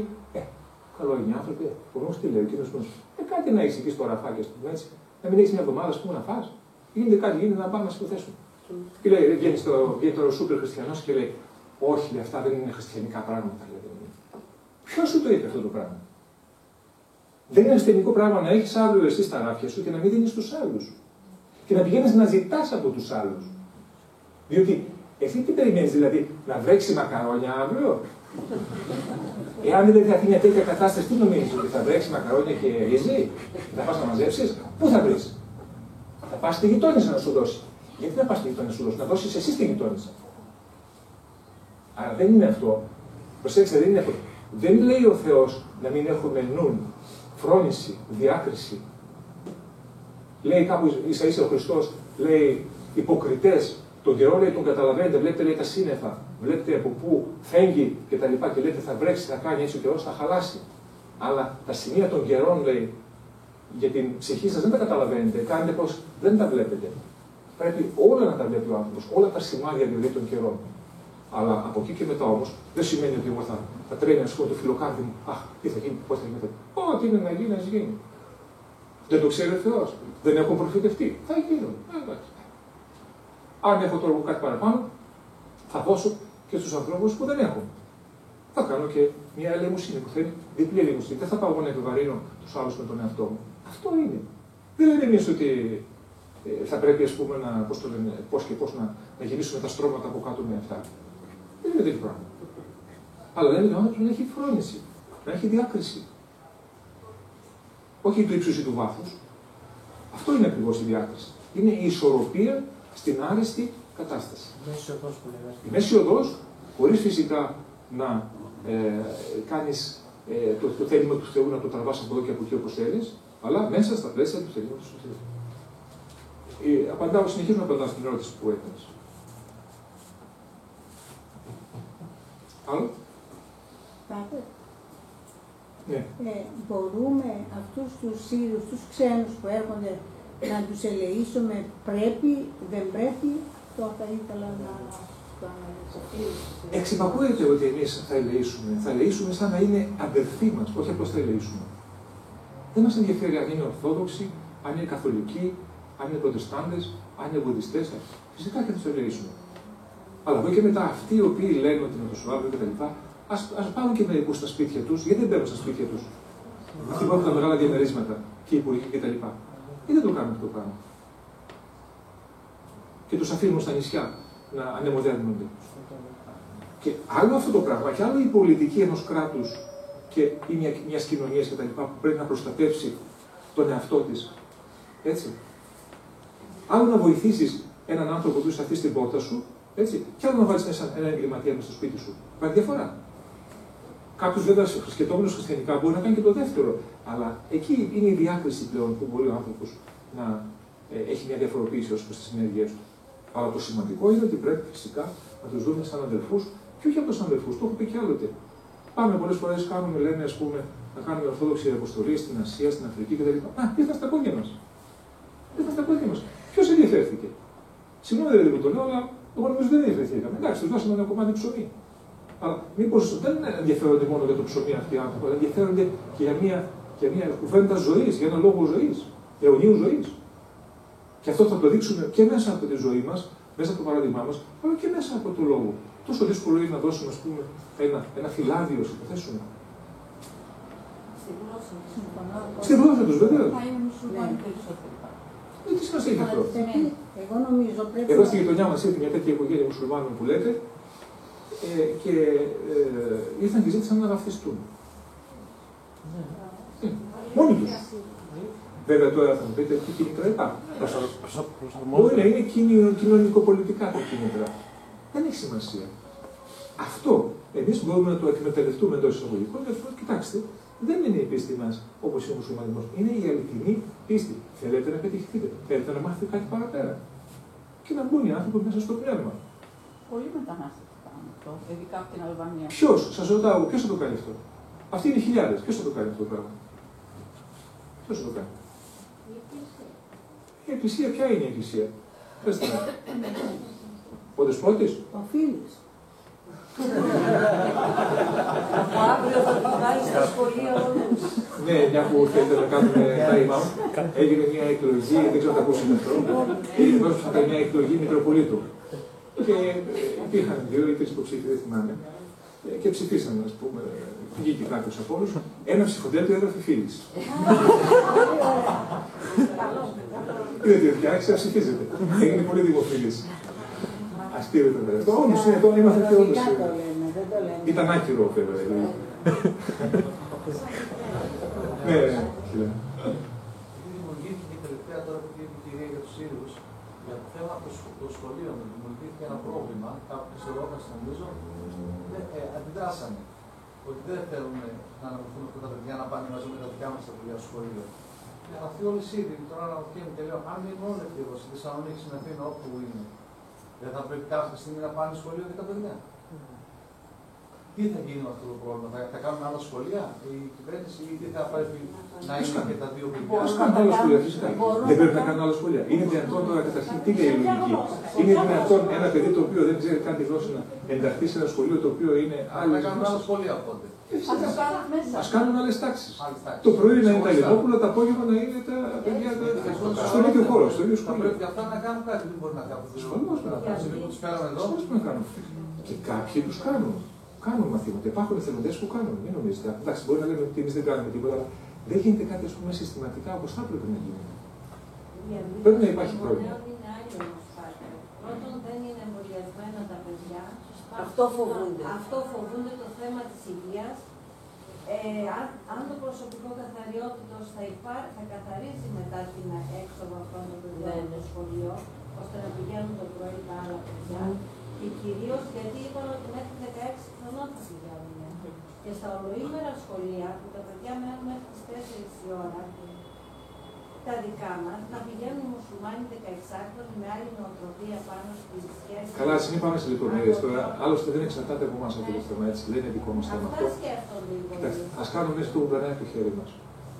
S1: Καλό είναι οι άνθρωποι. Ο γνώμος τι λέει, ο κύριος γνώμος. Κάτι να έχεις εκεί στο ραφάκι, ας πούμε έτσι. Να μην έχεις μια εβδομάδα, ας πούμε, να φας. Γίνεται κάτι, γίνεται να πάμε να σκοτώσουμε. Και λέει, βγαίνει τώρα ο σούπερ χριστιανός και λέει, όχι, λέει, αυτά δεν είναι χριστιανικά πράγματα. Ποιος σου το είπε αυτό το πράγμα? Δεν είναι χριστιανικό πράγμα να έχεις αύριο εσύ στα ράφια σου και να μην δίνεις στους άλλους. Και να πηγαίνεις να ζητάς από τους άλλους. Διότι εσύ τι περιμένεις, δηλαδή, να βρέξει μακαρόνια αύριο? Εάν δεν θα μια τέτοια κατάσταση, τι νομίζεις, ότι θα βρέξει μακαρόνια και ρύζι? Θα πας να μαζέψεις? Πού θα βρεις? Θα πας στη γειτόνισσα να σου δώσει. Γιατί να πας στη γειτόνισσα να σου δώσει? Να δώσεις εσύ στη γειτόνισσα. Άρα δεν είναι αυτό. Προσέξτε, δεν είναι αυτό. Δεν λέει ο Θεός να μην έχουμε νουν, φρόνηση, διάκριση. Λέει κάπου ίσα-ίσα ο Χριστός, λέει υποκριτές, τον καιρό λέει τον καταλαβαίνετε, βλέπετε λέει τα σύννεφα, βλέπετε από πού φέγγει και τα λοιπά και λέτε θα βρέξει, θα κάνει έτσι ο καιρός, θα χαλάσει. Αλλά τα σημεία των καιρών λέει για την ψυχή σας δεν τα καταλαβαίνετε, κάνετε πως δεν τα βλέπετε. Πρέπει όλα να τα βλέπει ο άνθρωπος, όλα τα σημάδια δηλαδή των καιρών. Αλλά από εκεί και μετά όμως δεν σημαίνει ότι εγώ θα τρέμει να σηκώνω το φιλοκάρδι μου. Αχ, τι θα γίνει, πώς θα γίνει. Ό,τι είναι να γίνει, ας γίνει. Δεν το ξέρει ο Θεός. Δεν έχουν προφητευτεί. Θα γίνουν. Αν έχω τώρα κάτι παραπάνω, θα δώσω και στους ανθρώπους που δεν έχουν. Θα κάνω και μια ελεημοσύνη που θέλει διπλή ελεημοσύνη. Δεν θα πάω εγώ να επιβαρύνω τους άλλους με τον εαυτό μου. Αυτό είναι. Δεν λέμε εμείς ότι θα πρέπει, ας πούμε, πώς και πώς να γυρίσουμε τα στρώματα από κάτω με αυτά. Δεν είναι τέτοιο πράγμα. Αλλά λέμε ότι ο άνθρωπος να έχει φρόνηση, να έχει διάκριση. Όχι του ύψους ή του βάθους. Αυτό είναι ακριβώς η διάκριση. Είναι η ισορροπία στην άρεστη κατάσταση. Η μέση οδός, χωρίς φυσικά να κάνεις το θέλημα του Θεού να το τραβάς από εδώ και από εκεί όπως θέλεις, αλλά μέσα στα πλαίσια του θέληματος του Θεού. Συνεχίζω να απαντάω στην ερώτηση που έκανες. Άλλο.
S8: Πάτε.
S1: Ναι.
S8: Μπορούμε αυτούς τους Σύριους, τους ξένους που έρχονται να τους ελεήσουμε, πρέπει, δεν πρέπει, το θα ήθελα να το αναλύσω.
S1: Εξυπακούεται ότι εμείς θα ελεήσουμε. Θα ελεήσουμε σαν να είναι αδερφοί μας, όχι απλώς θα ελεήσουμε. Δεν μας ενδιαφέρει αν είναι Ορθόδοξοι, αν είναι Καθολικοί, αν είναι Προτεστάντες, αν είναι Βουδιστές. Φυσικά και θα τους ελεήσουμε. Αλλά από εκεί και μετά αυτοί οι οποίοι λένε ότι είναι το Σουάβιο κτλ. Ας πάρουν και μερικούς στα σπίτια τους. Γιατί δεν μπαίνουν στα σπίτια τους? Αυτοί που έχουν τα μεγάλα διαμερίσματα και οι υπουργοί κτλ. Γιατί δεν το κάνουν αυτό το πράγμα? Και τους αφήνουν στα νησιά να ανεμοδένονται. Και άλλο αυτό το πράγμα, και άλλο η πολιτική ενός κράτους και μιας κοινωνίας κτλ. Που πρέπει να προστατεύσει τον εαυτό της. Έτσι. Άλλο να βοηθήσεις έναν άνθρωπο που σταθεί στην πόρτα σου, έτσι, και άλλο να βάλεις μέσα ένα εγκληματία μέσα στο σπίτι σου. Υπάρχει διαφορά. Κάποιο βέβαια σκεπτόμενος χριστιανικά μπορεί να κάνει και το δεύτερο. Αλλά εκεί είναι η διάκριση πλέον που μπορεί ο άνθρωπος να έχει μια διαφοροποίηση ως προς τις ενέργειές του. Αλλά το σημαντικό είναι ότι πρέπει φυσικά να τους δούμε σαν αδελφούς και όχι απλώς σαν αδελφούς. Το έχω πει και άλλοτε. Πάμε πολλές φορές, λένε, ας πούμε, να κάνουμε ορθόδοξη αποστολή στην Ασία, στην Αφρική κτλ. Ήρθαν στα πόδια μας. Ήρθαν στα πόδια μας. Ποιος ενδιαφέρθηκε? Συγγνώμη δηλαδή που το λέω, αλλά εγώ νομίζω δεν ενδιαφερθήκαμε. Εντάξει, τους δώσαμε ένα κομμάτι ψωμί. Αλλά μήπως δεν ενδιαφέρονται μόνο για το ψωμί αυτοί οι άνθρωποι, αλλά ενδιαφέρονται και για μια κουβέντα ζωής, για ένα λόγο ζωής, αιωνίου ζωής. Και αυτό θα το δείξουμε και μέσα από τη ζωή μας, μέσα από το παράδειγμά μας, αλλά και μέσα από το λόγο. Τόσο δύσκολο είναι να δώσουμε, ας πούμε, ένα φυλάδιο, ας υποθέσουμε. Στη γλώσσα τους, βεβαίως.
S4: Θα είναι μουσουλμάνοι περισσότερο.
S1: Τι σημασία έχει αυτό?
S8: Εγώ νομίζω πρέπει.
S1: Εδώ στη γειτονιά μας ήρθε μια τέτοια οικογένεια μουσουλμάνων που λέτε και ήρθαν και ζήτησαν να βαφτιστούν. Μόνοι τους. Βέβαια τώρα θα μου πείτε τι κίνητρα υπάρχουν. Μπορεί να είναι κοινωνικοπολιτικά τα κίνητρα. Δεν έχει σημασία. Αυτό εμείς μπορούμε να το εκμεταλλευτούμε εντός εισαγωγικών και να πούμε: κοιτάξτε, δεν είναι η πίστη μας όπως είναι ο μουσουλμανισμός. Είναι η αληθινή πίστη. Θέλετε να πετυχηθείτε, θέλετε να μάθετε κάτι παραπέρα. Και να μπουν οι άνθρωποι μέσα στο πνεύμα.
S4: Πολλοί μετανάστες. αυτό, ειδικά από την Αλβανία.
S1: Ποιος, σας ρωτάω, ποιος θα το κάνει αυτό? Αυτοί είναι χιλιάδες. Ποιος θα το κάνει αυτό το πράγμα? Ποιος θα το κάνει? Η Εκκλησία, ποια είναι η Εκκλησία? Πέστε μου. Ο Δεσπότης.
S8: Ο Φίλης.
S7: Από αύριο θα του βγάλει στα σχολεία όλους.
S1: Ναι, μια που θέλετε να κάνουμε time out, έγινε μια εκλογή, δεν ξέρω αν τα ακούσατε αυτό, έγινε μια εκλογή Μητροπολίτου. Και υπήρχαν 2 ή 3 υποψήφοι, δεν θυμάμαι, και ψηφίσαν, ας πούμε, βγήκε κάποιος από όλους, ένα ψηφοδέλτιο έγραφε Φίλης. Είδατε, φτιάξει, να ψηφίζετε. Έγινε πολύ δημοφιλής. Αστείο ήταν αυτό. Όμως είναι το έμαθε και όντως. Ήταν άκυρο, βέβαια. Ναι, ναι.
S9: Δημιουργήθηκε τελευταία τώρα που είπε η κυρία για τους Σύριους, για το θέμα των σχολείων. Δημιουργήθηκε ένα πρόβλημα. Κάποιες Ευρώπες, νομίζω, αντιδράσανε. Ότι δεν θέλουν να αναπτυχθούν αυτά τα παιδιά να πάνε μαζί με τα δικά μας τα παιδιά στο σχολείο. Και αυτοί όλοι οι Σύριοι, τώρα αναρωτιέμαι και λέω, αν είναι όλοι αυτοί εδώ στη Θεσσαλονίκη, στην Αθήνα, όπου είναι, δεν θα πρέπει κάποια στιγμή να πάνε σχολείο και τα παιδιά? Τι θα γίνει με αυτό το πρόβλημα, θα κάνουν άλλα σχολεία η κυβέρνηση ή τι θα πρέπει να είναι και τα 2 παιδιά?
S1: Ας κάνουν άλλα σχολεία, φυσικά. Δεν πρέπει να κάνουν άλλα σχολεία. Είναι δυνατόν τώρα καταρχήν, τι λέει η λογική? Είναι δυνατόν ένα παιδί το οποίο δεν ξέρει καν τη γλώσσα να ενταχθεί σε ένα σχολείο το οποίο είναι άλλο?
S9: Να κάνουν άλλα σχολεία οπότε.
S1: Ας κάνουν άλλες τάξεις. Το πρωί να είναι τα Λιβόπουλα, το απόγευμα να είναι τα παιδιά στον ίδιο χώρο, στο ίδιο σχολείο.
S9: Πρέπει αυτά να κάνουν κάτι, δεν μπορεί να κάνουν.
S1: Ασφαλώς να κάνουν.
S9: Τους φέραμε εδώ.
S1: Να κάνουν. Και κάποιοι τους κάνουν. Κάνουν μαθήματα. Υπάρχουν εθελοντές που κάνουν. Μην νομίζετε. Εντάξει, μπορεί να λένε ότι εμείς δεν κάνουμε τίποτα, αλλά δεν γίνεται κάτι, ας πούμε, συστηματικά όπως θα έπρεπε να γίνει. Πρέπει να υπάρχει πρόβλημα.
S6: Πρώτον, δεν είναι εμβολιασμένα τα παιδιά.
S7: Αυτό φοβούνται.
S6: Αυτό φοβούνται, το θέμα της υγείας. Αν το προσωπικό καθαριότητος θα καθαρίζει μετά την έξοδο αυτών των παιδιών στο σχολείο, ώστε να πηγαίνουν το πρωί τα άλλα παιδιά. Και κυρίως γιατί είπαν ότι μέχρι 16 χρονών θα πηγαίνουν. Και στα ολοήμερα σχολεία, που τα παιδιά μένουν μέχρι τις 4 η ώρα, τα δικά μας, να πηγαίνουν οι μουσουλμάνοι 16χρονοι με άλλη νοοτροπία πάνω στις σχέσεις.
S1: Καλά, ας μην πάμε σε λεπτομέρειες τώρα. Άλλωστε δεν εξαρτάται από εμάς αυτό το θέμα, έτσι. Δεν είναι δικό μας θέμα αυτό. Κοιτάξτε, ας κάνουμε μέσα στο που περνάει το χέρι μας.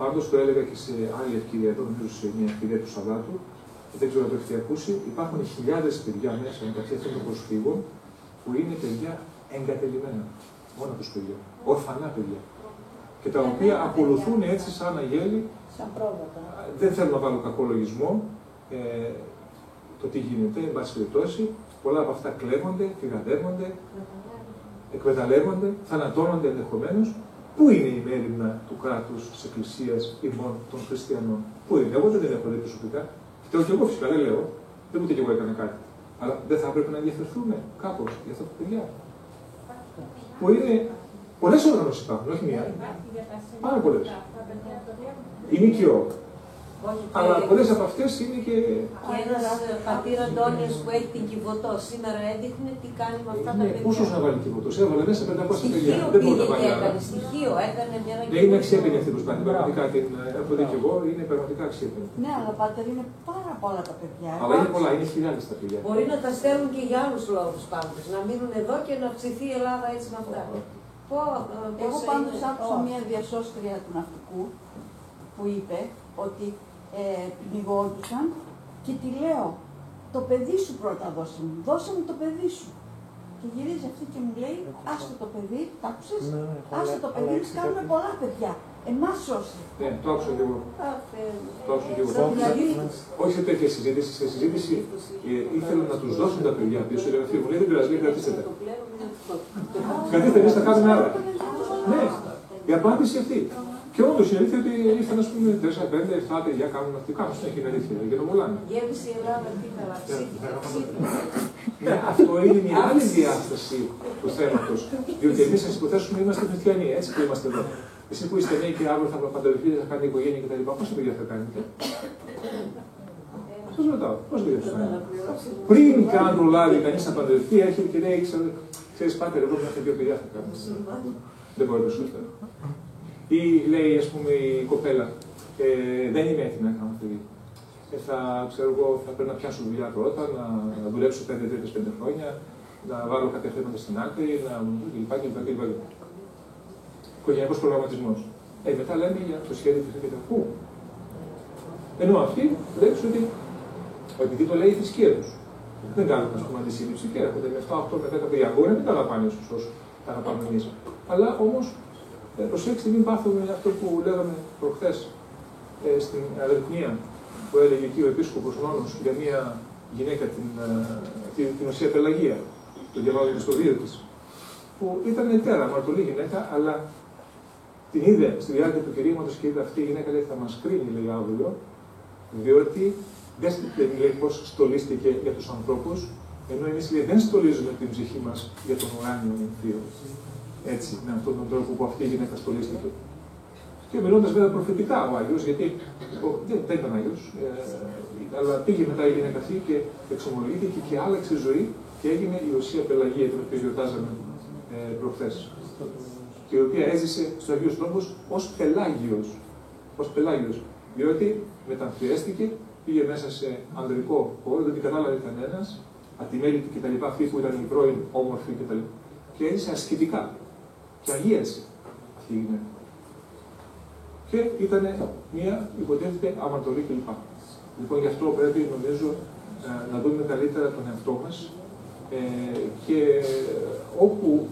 S1: Πάντως το έλεγα και σε άλλη ευκαιρία εδώ, νομίζω σε μια ευκαιρία του Σαββάτου, δεν ξέρω αν το έχετε ακούσει, υπάρχουν χιλιάδες παιδιά μέσα μεταξύ αυτών των προσφύγων που είναι παιδιά εγκατελειμμένα. Μόνο τους παιδιά. Ορφανά παιδιά. Και τα οποία ακολουθούν έτσι σαν αγέλη.
S8: Σαν πρόβατα.
S1: Δεν θέλω να βάλω κακό λογισμό. Το τι γίνεται, εν πάση περιπτώσει, πολλά από αυτά κλέβονται, φυγαδεύονται, εκμεταλλεύονται, θανατώνονται ενδεχομένως. Πού είναι η μέριμνα του κράτους, της Εκκλησίας ημών των Χριστιανών? Πού είναι? Εγώ δεν την έχω δει προσωπικά. Φταίω και εγώ φυσικά, δεν λέω. Δεν ούτε και εγώ έκανα κάτι. Αλλά δεν θα έπρεπε να ενδιαφερθούμε κάπως για αυτά τα παιδιά? Που είναι πολλές οργανώσεις υπάρχουν, όχι μία. Πάρα πολλές. Η ΜΚΟ. Αλλά πολλές από αυτές είναι και...
S7: Και ένας πατήρ Αντώνης που έχει την Κιβωτό σήμερα έδειχνε τι κάνει με αυτά τα παιδιά.
S1: Πόσος να βάλει Κιβωτό? Έβαλε μέσα 500 παιδιά.
S7: Στοιχείο
S1: Δεν μπορεί να
S7: πήγε
S1: πάει
S7: και έκανε,
S1: άλλα.
S7: στοιχείο έκανε μια
S1: Ναι, είναι αξιέπαινη αυτή η προσπάθεια. Πραγματικά την έχω δει και εγώ, είναι πραγματικά αξιέπαινη.
S4: Ναι, αλλά πάτερ είναι πάρα πολλά τα παιδιά.
S1: Αλλά είναι πολλά, είναι χιλιάδες τα παιδιά.
S7: Μπορεί να τα στέλνουν και για άλλους λόγους πάντως. Να μείνουν εδώ και να αυξηθεί η Ελλάδα έτσι με αυτά.
S4: Εγώ πάντως άκουσα μια διασώστρια του ναυτικού που είπε ότι πνιγόντουσαν και τη λέω, το παιδί σου πρώτα δώσε μου το παιδί σου. Και γυρίζει αυτή και μου λέει, άστο το παιδί, τ' άκουσες, άστο το παιδί, εμείς κάνουμε πολλά παιδιά, εμάς σώσει.
S1: Ναι, το άκουσα και εγώ. Το άκουσα και εγώ. Όχι σε τέτοια συζήτηση, σε συζήτηση ήθελα να τους δώσουν τα παιδιά πίσω, έλεγα φίλοι μου, λέει δεν πειράζει, κρατήστε τα. Κρατήστε, εμείς θα κάνουμε άλλα. Ναι, η απάντηση αυτή. Και όντως η αλήθεια ότι ήρθαν, ας πούμε, 4, 5, 7 παιδιά κάνουν αυτή. Κάνουν συνέχεια είναι αλήθεια, για να μολάνε.
S7: Γέμισε η Ελλάδα τι καλά,
S1: ψήφικα. Αυτό είναι μια άλλη διάσταση του θέματος. Διότι εμείς, ας υποθέσουμε, είμαστε χριστιανοί, έτσι που είμαστε εδώ. Εσύ που είστε νέοι και αύριο θα παντρευτείτε, θα κάνετε οικογένεια κτλ. Πόσα παιδιά θα κάνετε? Σας ρωτάω, πόσα παιδιά θα κάνετε? Πριν καν προλάβει κανείς να παντρευτεί, έρχεται και λέει, ξέρεις πάτερ, εγώ μέχρι 2 παιδιά θα κάνω. Δεν μπορεί να σου φέρω. Ή λέει, ας πούμε, η κοπέλα, δεν είμαι έτοιμη να κάνω παιδί. Θα, ξέρω εγώ, θα πρέπει να πιάσω δουλειά πρώτα, να δουλέψω 5 χρόνια, να βάλω κάποια θέματα στην άκρη, κλπ. Οικογενειακός προγραμματισμός. Μετά λέμε για το σχέδιο του πού. Ενώ αυτοί λένε ότι επειδή το λέει η θρησκεία τους. Δεν κάνουν αντισύλληψη και έρχονται με 7, 8, με 10 παιδιά. Μπορεί να μην τα αγαπάνε όσο τα αγαπάμε εμείς. Αλλά όμως προσέξτε, μην πάθουμε αυτό που λέγαμε προχθές στην Αδελφνία, που έλεγε εκεί ο Επίσκοπος Νόνος για μια γυναίκα, την Οσία Πελαγία, το διαβάζω στο βίντεο της, που ήταν ετέρα, μαρτωλή γυναίκα, αλλά την είδε στη διάρκεια του κηρύγματος και είδε αυτή η γυναίκα, λέει, θα μας κρίνει, λέει, αύριο, διότι δεν λέει πώς στολίστηκε για τους ανθρώπους, ενώ εμείς, λέει, δεν στολίζουμε την ψυχή μας για τον ουράνιο θείο. Έτσι, με αυτόν τον τρόπο που αυτή η γυναίκα στολίστηκε. Και μιλώντας βέβαια προφητικά ο Άγιος, γιατί δεν ήταν Άγιος, αλλά πήγε μετά η γυναίκα αυτή και εξομολογήθηκε και άλλαξε ζωή και έγινε η Οσία Πελαγία, την οποία γιορτάζαμε προχθές. Και η οποία έζησε στους Αγίους Τόπους ως Πελάγιος. Διότι μεταμφιέστηκε, πήγε μέσα σε ανδρικό χώρο, δεν την κατάλαβε κανένας, από τη μέλη του κτλ. Αυτή που ήταν η πρώην όμορφη κτλ. Και έζησε ασκητικά. Και αγίασε αυτή η γυναίκα. Και ήταν μια υποτίθεται αμαρτωλή κλπ. Λοιπόν, γι' αυτό πρέπει, νομίζω, να δούμε καλύτερα τον εαυτό μας και όπου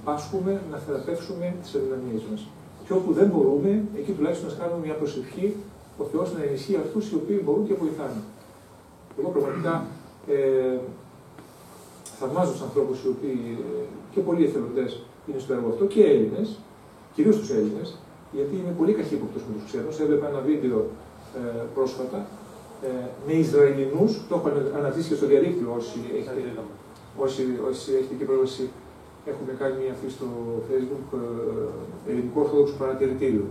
S1: πάσχουμε να θεραπεύσουμε τις αδυναμίες μας. Και όπου δεν μπορούμε, εκεί τουλάχιστον να κάνουμε μια προσευχή, ο Θεός να ενισχύει αυτούς οι οποίοι μπορούν και βοηθάνε. Εγώ πραγματικά θαυμάζω τους ανθρώπους οι οποίοι και πολλοί εθελοντές είναι στο έργο αυτό, και Έλληνες, κυρίως τους Έλληνες, γιατί είμαι πολύ καχύποπτος με τους ξένους. Έβλεπα ένα βίντεο πρόσφατα με Ισραηλινούς, το έχω αναζήσει και στο διαδίκτυο όσοι έχετε και πρόσβαση. Έχουμε κάνει μια αυτή στο Facebook, Ελληνικό Ορθόδοξο Παρατηρητήριο.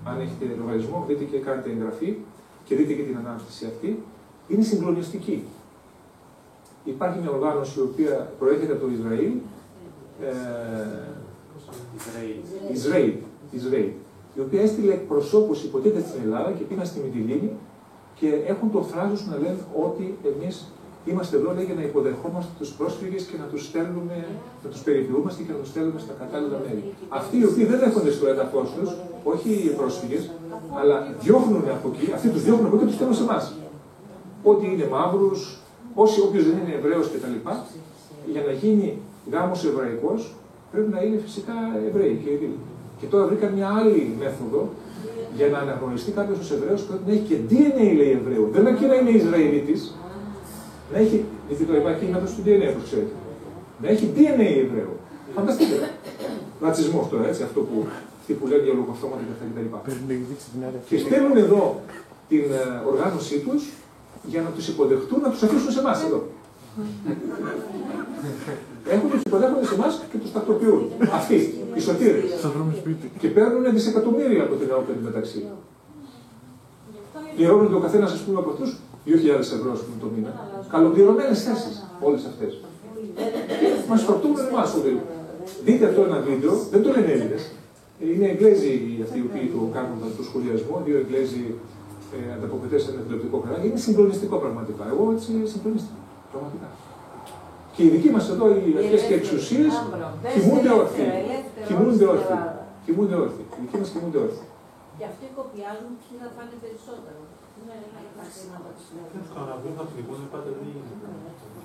S1: Αν έχετε λογαριασμό, δείτε και κάνετε εγγραφή και δείτε και την ανάρτηση αυτή. Είναι συγκλονιστική. Υπάρχει μια οργάνωση η οποία προέρχεται από το Ισραήλ, Ισραήλ, η οποία έστειλε εκπροσώπους υποτίθεται στην Ελλάδα και πήγαν στη Μυτιλήνη και έχουν το θράσος να λένε ότι εμείς είμαστε εδώ, λέει, για να υποδεχόμαστε τους πρόσφυγες και να τους στέλνουμε, να τους περιποιούμαστε και να τους στέλνουμε στα κατάλληλα μέρη. Αυτοί οι οποίοι δεν έρχονται στο έδαφος τους, όχι οι πρόσφυγες, αλλά διώχνουν από εκεί, αυτοί τους διώχνουν από εκεί και τους στέλνουν σε εμάς. Ό,τι είναι μαύρους, όποιος δεν είναι Εβραίος κτλ. Για να γίνει γάμος εβραϊκός, πρέπει να είναι φυσικά Εβραίοι και Εβραίοι. Και τώρα βρήκαν μια άλλη μέθοδο για να αναγνωριστεί κάποιος ως Εβραίος, πρέπει να έχει και DNA, λέει, Εβραίου. Δεν αρκεί να είναι Ισραηλίτης, να έχει, γιατί τώρα υπάρχει μέθοδος του DNA, όπως ξέρετε. Να έχει DNA Εβραίου. Φανταστείτε. Ρατσισμός τώρα, έτσι, αυτό που λένε για ολοκαυτώματα και αυτά κτλ. Και στέλνουν εδώ την οργάνωσή τους για να τους υποδεχτούν, να τους αφήσουν σε εμάς εδώ. Τους υποδέχονται σε εμάς και τους τακτοποιούν. Αυτοί, οι σωτήρες. Και παίρνουν δισεκατομμύρια από την ΑΟΠ μεταξύ. Πληρώνονται ο καθένας, ας πούμε, από αυτούς 2.000 ευρώ το μήνα. Καλοπληρωμένες θέσεις, όλες αυτές. Μας φορτούν εμάς. Δείτε αυτό ένα βίντεο, δεν το λένε Έλληνες. Είναι Εγγλέζοι αυτοί οι οποίοι το κάνουν το σχολιασμό, 2 Εγγλέζοι ανταποκριτές σε ένα τηλεοπτικό κανάλι. Είναι συγκλονιστικό πραγματικά. Εγώ έτσι συγκλονίστηκα. Πραγματικά. Και οι δικοί μας εδώ, οι αρχές και εξουσίες, κοιμούνται όρθιοι. Κοιμούνται όρθιοι. Κοιμούνται όρθιοι. Οι δικοί μας κοιμούνται όρθιοι.
S7: Γι' αυτό οι κοπιάζουν ποιοι θα φάνε περισσότερο.
S2: Δεν τους καναβούν να πνιγούν, πάντα δεν γίνεται.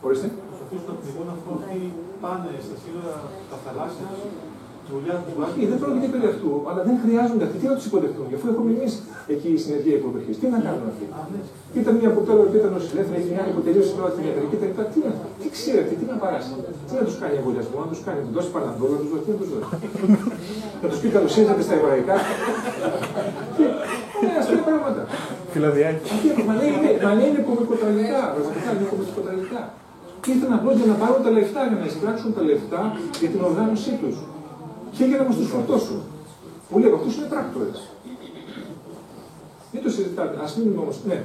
S1: Ορίστε.
S2: Τους αφήσουν να πνιγούν αφού αυτοί πάνε στα σύνορα τα θαλάσσια τους.
S1: Όχι, δεν πρόκειται περί αυτού, αλλά δεν χρειάζονται αυτοί. Τι να τους υποδεχτούν, αφού έχουμε εμείς εκεί η συνεργεία υποδοχής. Τι να κάνουν αυτοί. Ήταν μια που τώρα ήταν νοσηλεύθερη, μια άλλη που τελείωσε τώρα την ιατρική κτλ. Τι ξέρετε, τι να παράσει. Τι να τους κάνει εμβολιασμό, να τους κάνει, να τους δώσει Παναδόλ, να τους δώσει, τι να τους δώσει. Να τους πει καλώς ήρθατε στα εβραϊκά. Αστεία πράγματα.
S5: Φιλαδιάκι.
S1: Μα λέει είναι κομικοτραγικά, πραγματικά είναι κομικοτραγικά. Και ήρθαν απλώς για να πάρουν τα λεφτά, για να εισπράξουν τα λεφτά για την οργάνωσή τους. Και για να μας τους φορτώσουν. Πολλοί από αυτούς είναι πράκτορες. Μην το συζητάτε. Ας μείνουμε όμως. Ναι.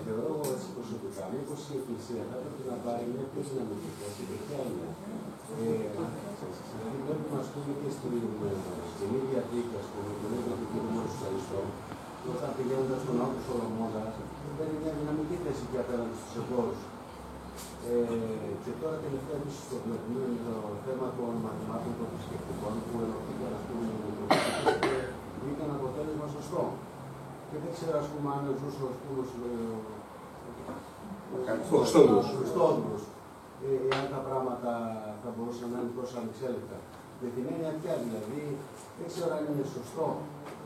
S10: Θεωρώ έτσι προσωπικά, μήπως η Εκκλησία θα έπρεπε να πάει μια πιο δυναμική θέση και ποια είναι. Δηλαδή βλέπουμε, ας πούμε, και στην ίδια δίκη, ας πούμε, τον ίδιο του κ. Μόνος Ευχαριστώ, όταν πηγαίνοντας στον Άκου Σολομώντα, δεν είναι μια δυναμική θέση και απέναντι στους εμπόρους. Και τώρα τελευταία επίσης το θέμα των μαθημάτων των θρησκευτικών που ενωθήκαν και βγήκαν αποτέλεσμα σωστό. Και δεν ξέρω αν ζούσε ο Σπούλος ο Χριστόδουλος, εάν τα πράγματα θα μπορούσαν να είναι τόσο ανεξέλεκτα. Με την έννοια πια, δηλαδή, δεν ξέρω αν είναι σωστό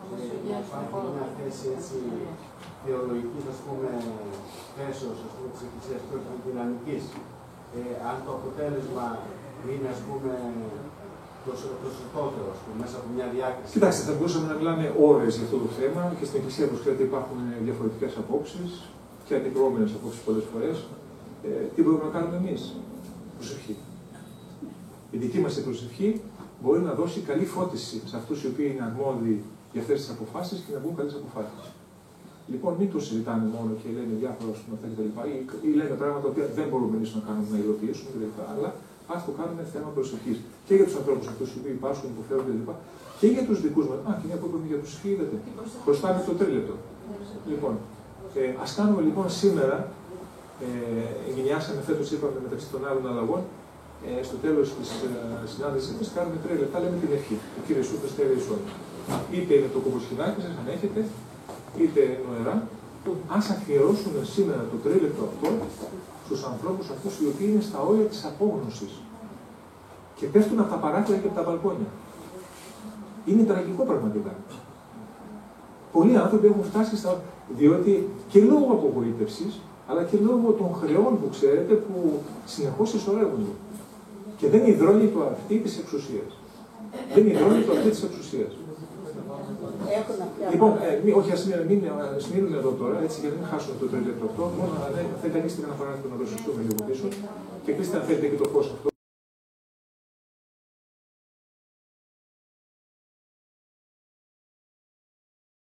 S10: να υπάρχει μια θέση έτσι θεολογικής, ας πούμε, θέσεως, ας πούμε, της Εκκλησίας και όχι δυναμικής. Αν το αποτέλεσμα είναι, ας πούμε, το σωστότερο, ας πούμε, μέσα από μια διάκριση.
S1: Κοιτάξτε, θα μπορούσαμε να μιλάμε ώρες για αυτό το θέμα και στην Εκκλησία, όπως ξέρετε, υπάρχουν διαφορετικές απόψεις και αντικρουόμενες απόψεις πολλές φορές. Τι μπορούμε να κάνουμε εμείς? Προσευχή. Η δική μας προσευχή μπορεί να δώσει καλή φώτιση σε αυτούς οι οποίοι είναι αρμόδιοι για αυτές τις αποφάσεις και να βγουν καλές αποφάσεις. Λοιπόν, μην το συζητάμε μόνο και λένε διάφορα αυτά κτλ. Ή λένε πράγματα που δεν μπορούμε εμείς να κάνουμε, να υλοποιήσουμε κτλ. Αλλά ας το κάνουμε θέμα προσευχής. Και για τους ανθρώπους αυτούς οι οποίοι υπάρχουν, υποφέρουν κτλ. Και για τους δικούς μας. Και μια που είπαμε για προσευχή, είδατε. Προστάμε το τρίλεπτο. Λοιπόν, ας κάνουμε λοιπόν σήμερα. Εγκαινιάσαμε φέτος, είπαμε, μεταξύ των άλλων αλλαγών, στο τέλος της συνάντησης αυτής κάνουμε 3 λεπτά, λέμε την ευχή. Ο Κύριε Σου Χριστέ Ισόν. Είτε είναι το κομποσκινάκι σας, αν έχετε, είτε νοερά. Ας αφιερώσουμε σήμερα το 3 λεπτό αυτό στους ανθρώπους αυτούς οι οποίοι είναι στα όρια της απόγνωσης και πέφτουν από τα παράθυρα και από τα μπαλκόνια. Είναι τραγικό πραγματικά. Πολλοί άνθρωποι έχουν φτάσει στα. Διότι και λόγω απογοήτευσης, αλλά και λόγω των χρεών που ξέρετε που συνεχώς συσσωρεύονται. Και δεν υδρώνει το αυτή της εξουσίας. Δεν υδρώνει το αυτή της εξουσίας. Λοιπόν, όχι, ας μείνουμε εδώ τώρα, έτσι, για να μην χάσουμε το τρίτο αυτό. Μόνο θα ήταν ίστικα να παράδειγμα να το συζητούμε λίγο πίσω. Και κλείστε αν θέλετε και το φως αυτό.